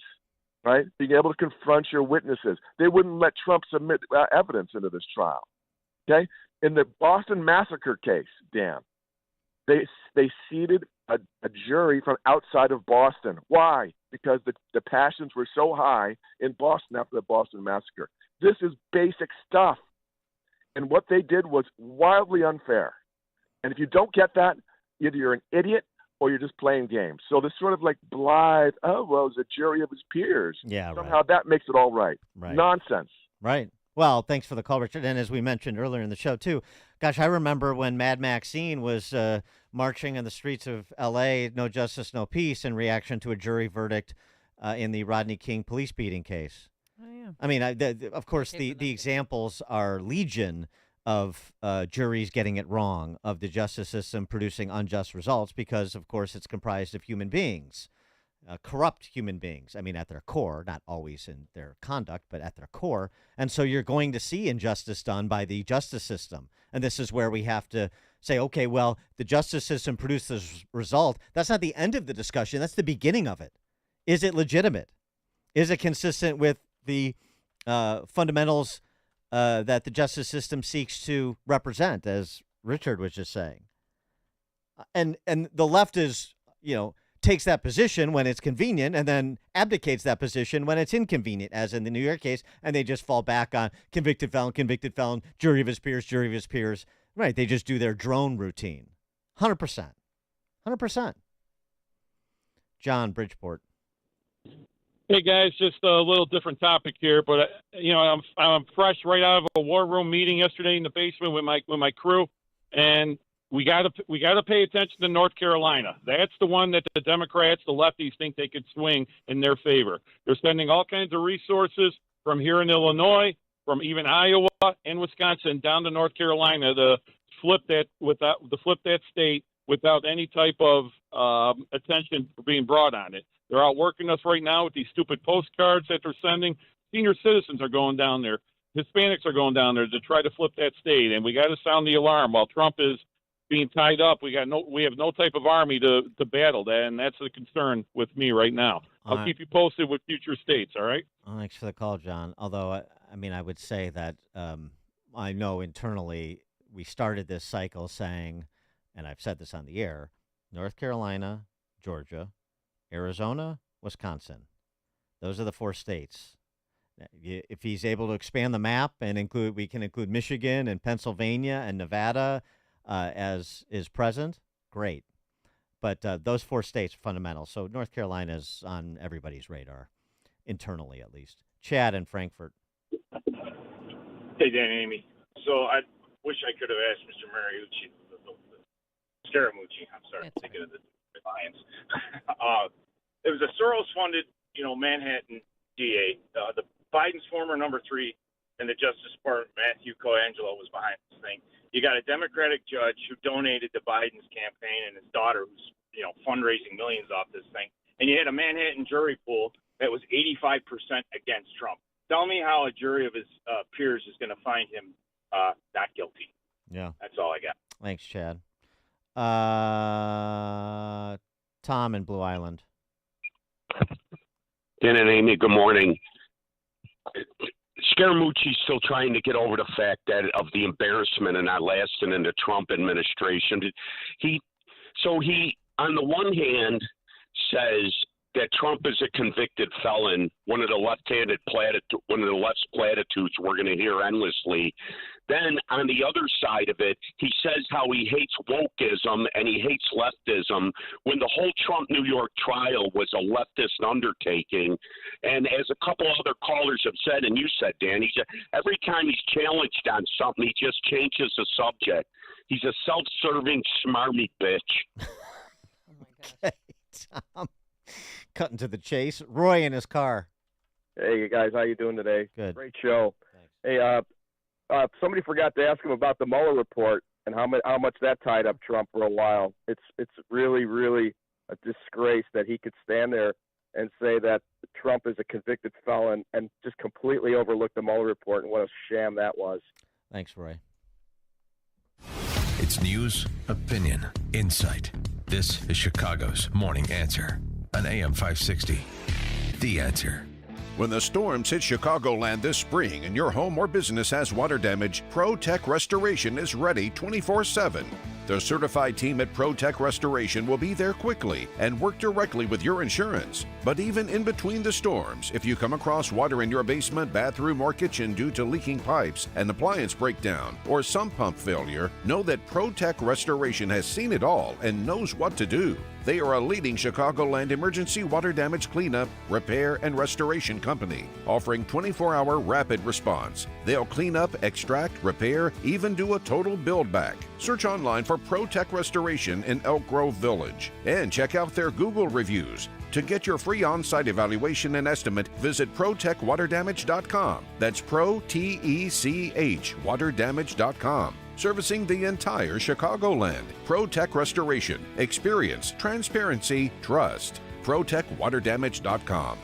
right? Being able to confront your witnesses. They wouldn't let Trump submit evidence into this trial. Okay? In the Boston Massacre case, Dan, they seated a jury from outside of Boston. Why? Because the passions were so high in Boston after the Boston Massacre. This is basic stuff. And what they did was wildly unfair. And if you don't get that, either you're an idiot or you're just playing games. So this sort of like blithe, oh, well, it was a jury of his peers. Yeah, Somehow right. that makes it all right. Right. Nonsense. Right. Well, thanks for the call, Richard. And as we mentioned earlier in the show, too, gosh, I remember when Mad Maxine was marching in the streets of L.A., no justice, no peace, in reaction to a jury verdict in the Rodney King police beating case. Oh, yeah. I mean, of course, the examples are legion of juries getting it wrong, of the justice system producing unjust results because, of course, it's comprised of human beings. Corrupt human beings. I mean, at their core, not always in their conduct, but at their core. And so you're going to see injustice done by the justice system. And this is where we have to say, okay, well, the justice system produced this result. That's not the end of the discussion. That's the beginning of it. Is it legitimate? Is it consistent with the fundamentals that the justice system seeks to represent, as Richard was just saying? And the left is, takes that position when it's convenient and then abdicates that position when it's inconvenient, as in the New York case, and they just fall back on convicted felon, jury of his peers. Right, they just do their drone routine. 100%. 100%. John, Bridgeport. Hey, guys, just a little different topic here, but, I'm fresh right out of a war room meeting yesterday in the basement with my crew, and we got to pay attention to North Carolina. That's the one that the Democrats, the lefties, think they could swing in their favor. They're spending all kinds of resources from here in Illinois, from even Iowa and Wisconsin down to North Carolina to flip that state without any type of attention being brought on it. They're outworking us right now with these stupid postcards that they're sending. Senior citizens are going down there. Hispanics are going down there to try to flip that state, and we got to sound the alarm. While Trump is being tied up, we have no type of army to battle that, and that's the concern with me right now. I'll keep you posted with future states. All right. Well, thanks for the call, John. Although I would say that I know internally we started this cycle saying, and I've said this on the air, North Carolina, Georgia, Arizona, Wisconsin. Those are the 4 states. If he's able to expand the map and we can include Michigan and Pennsylvania and Nevada as is present, great. But those 4 states are fundamental. So North Carolina is on everybody's radar, internally at least. Chad in Frankfurt. Hey, Dan and Amy. So I wish I could have asked Mr. Mariucci, Scaramucci, I'm sorry, I'm thinking of the Lions. It was a Soros-funded, Manhattan DA. The Biden's former number 3 in the Justice Department, Matthew Coangelo, was behind this thing. You got a Democratic judge who donated to Biden's campaign and his daughter who's, fundraising millions off this thing. And you had a Manhattan jury pool that was 85% against Trump. Tell me how a jury of his peers is going to find him not guilty. Yeah. That's all I got. Thanks, Chad. Tom in Blue Island. Dan and Amy, good morning. Scaramucci's still trying to get over the fact that of the embarrassment and not lasting in the Trump administration. He, on the one hand, says that Trump is a convicted felon, one of the left's platitudes we're going to hear endlessly. Then on the other side of it, he says how he hates wokeism and he hates leftism when the whole Trump New York trial was a leftist undertaking. And as a couple other callers have said, and you said, Dan, every time he's challenged on something, he just changes the subject. He's a self-serving, smarmy bitch. Oh, my gosh. Okay, Tom. Cutting to the chase. Roy in his car. Hey, guys. How you doing today? Good. Great show. Thanks. Hey, somebody forgot to ask him about the Mueller report and how much that tied up Trump for a while. It's really, really a disgrace that he could stand there and say that Trump is a convicted felon and just completely overlook the Mueller report and what a sham that was. Thanks, Roy. It's news, opinion, insight. This is Chicago's Morning Answer on AM 560. The Answer. When the storms hit Chicagoland this spring and your home or business has water damage, ProTech Restoration is ready 24/7. The certified team at ProTech Restoration will be there quickly and work directly with your insurance. But even in between the storms, if you come across water in your basement, bathroom, or kitchen due to leaking pipes, an appliance breakdown, or sump pump failure, know that ProTech Restoration has seen it all and knows what to do. They are a leading Chicagoland emergency water damage cleanup, repair, and restoration company, offering 24-hour rapid response. They'll clean up, extract, repair, even do a total build back. Search online for ProTech Restoration in Elk Grove Village and check out their Google reviews. To get your free on-site evaluation and estimate, visit protechwaterdamage.com. That's ProTech waterdamage.com. Servicing the entire Chicagoland. ProTech Restoration. Experience, transparency, trust. ProTechWaterDamage.com.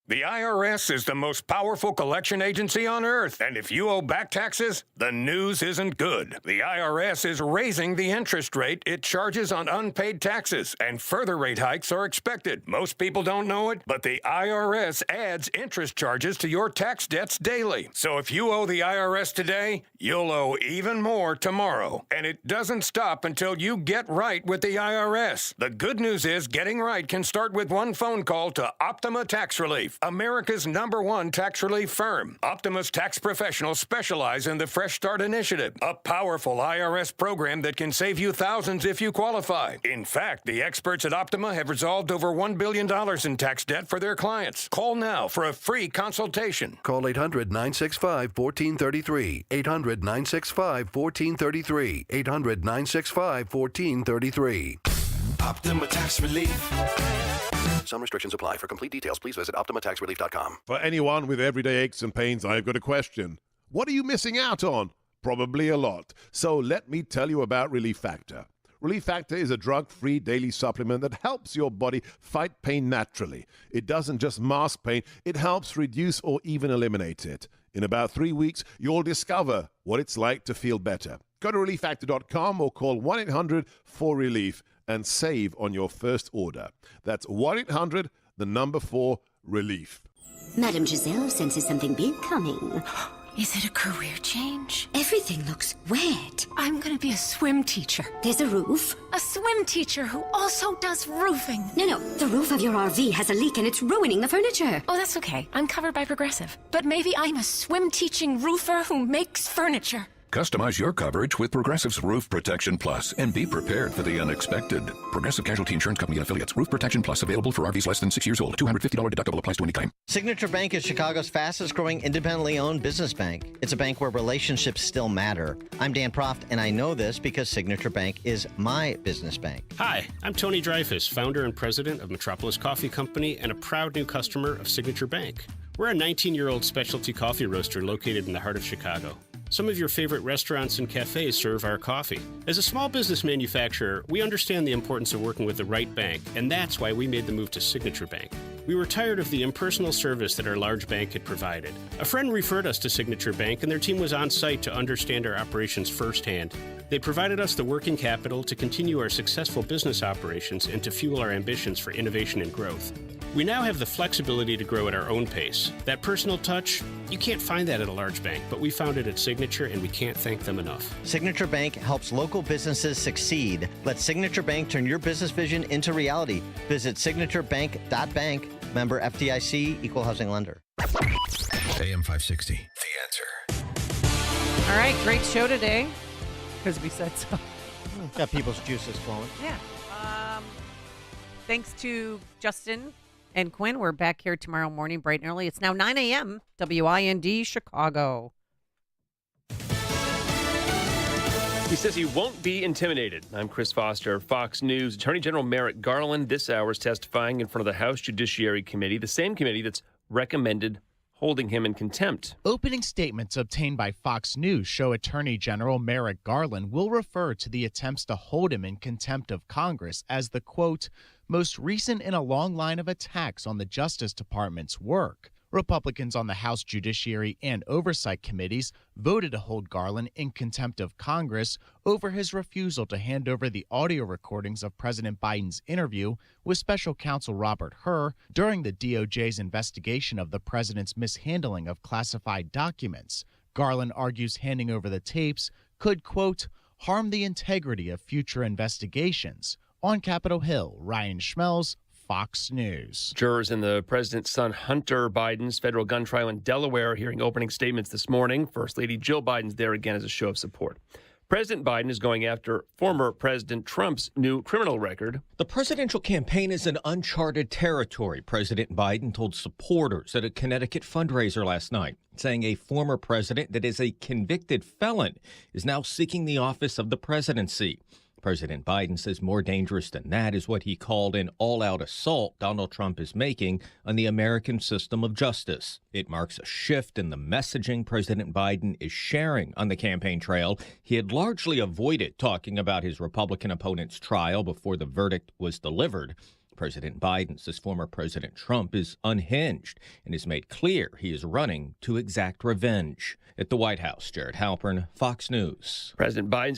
The IRS is the most powerful collection agency on earth, and if you owe back taxes, the news isn't good. The IRS is raising the interest rate it charges on unpaid taxes, and further rate hikes are expected. Most people don't know it, but the IRS adds interest charges to your tax debts daily. So if you owe the IRS today, you'll owe even more tomorrow. And it doesn't stop until you get right with the IRS. The good news is getting right can start with one phone call to Optima Tax Relief, America's #1 tax relief firm. Optima's tax professionals specialize in the Fresh Start Initiative, a powerful IRS program that can save you thousands if you qualify. In fact, the experts at Optima have resolved over $1 billion in tax debt for their clients. Call now for a free consultation. Call 800-965-1433. 800-965-1433. 800-965-1433. Optima Tax Relief. Some restrictions apply. For complete details, please visit OptimaTaxRelief.com. For anyone with everyday aches and pains, I've got a question. What are you missing out on? Probably a lot. So let me tell you about Relief Factor. Relief Factor is a drug-free daily supplement that helps your body fight pain naturally. It doesn't just mask pain, it helps reduce or even eliminate it. In about 3 weeks, you'll discover what it's like to feel better. Go to relieffactor.com or call 1-800-4RELIEF and save on your first order. That's 1-800-4-RELIEF. Madame Giselle senses something big coming. Is it a career change? Everything looks wet. I'm going to be a swim teacher. There's a roof. A swim teacher who also does roofing. No, the roof of your RV has a leak and it's ruining the furniture. Oh, that's okay. I'm covered by Progressive. But maybe I'm a swim teaching roofer who makes furniture. Customize your coverage with Progressive's Roof Protection Plus and be prepared for the unexpected. Progressive Casualty Insurance Company and Affiliates. Roof Protection Plus available for RVs less than 6 years old. $250 deductible applies to any claim. Signature Bank is Chicago's fastest growing independently owned business bank. It's a bank where relationships still matter. I'm Dan Proft, and I know this because Signature Bank is my business bank. Hi, I'm Tony Dreyfus, founder and president of Metropolis Coffee Company and a proud new customer of Signature Bank. We're a 19-year-old specialty coffee roaster located in the heart of Chicago. Some of your favorite restaurants and cafes serve our coffee. As a small business manufacturer, we understand the importance of working with the right bank, and that's why we made the move to Signature Bank. We were tired of the impersonal service that our large bank had provided. A friend referred us to Signature Bank, and their team was on site to understand our operations firsthand. They provided us the working capital to continue our successful business operations and to fuel our ambitions for innovation and growth. We now have the flexibility to grow at our own pace. That personal touch, you can't find that at a large bank, but we found it at Signature, and we can't thank them enough. Signature Bank helps local businesses succeed. Let Signature Bank turn your business vision into reality. Visit signaturebank.bank. Member FDIC, Equal Housing Lender. AM 560, The Answer. All right, great show today, because we said so. Got people's juices flowing. Yeah. Thanks to Justin and Quinn. We're back here tomorrow morning, bright and early. It's now 9 a.m. WIND Chicago. He says he won't be intimidated. I'm Chris Foster, Fox News. Attorney General Merrick Garland this hour is testifying in front of the House Judiciary Committee, the same committee that's recommended holding him in contempt. Opening statements obtained by Fox News show Attorney General Merrick Garland will refer to the attempts to hold him in contempt of Congress as the, quote, most recent in a long line of attacks on the Justice Department's work. Republicans on the House Judiciary and Oversight Committees voted to hold Garland in contempt of Congress over his refusal to hand over the audio recordings of President Biden's interview with Special Counsel Robert Hur during the DOJ's investigation of the president's mishandling of classified documents. Garland argues handing over the tapes could, quote, harm the integrity of future investigations. On Capitol Hill, Ryan Schmelz, Fox News. Jurors in the president's son Hunter Biden's federal gun trial in Delaware are hearing opening statements this morning. First Lady Jill Biden's there again as a show of support. President Biden is going after former President Trump's new criminal record. The presidential campaign is in uncharted territory, President Biden told supporters at a Connecticut fundraiser last night, saying a former president that is a convicted felon is now seeking the office of the presidency. President Biden says more dangerous than that is what he called an all-out assault Donald Trump is making on the American system of justice. It marks a shift in the messaging President Biden is sharing on the campaign trail. He had largely avoided talking about his Republican opponent's trial before the verdict was delivered. President Biden says former President Trump is unhinged and has made clear he is running to exact revenge. At the White House, Jared Halpern, Fox News. President Biden's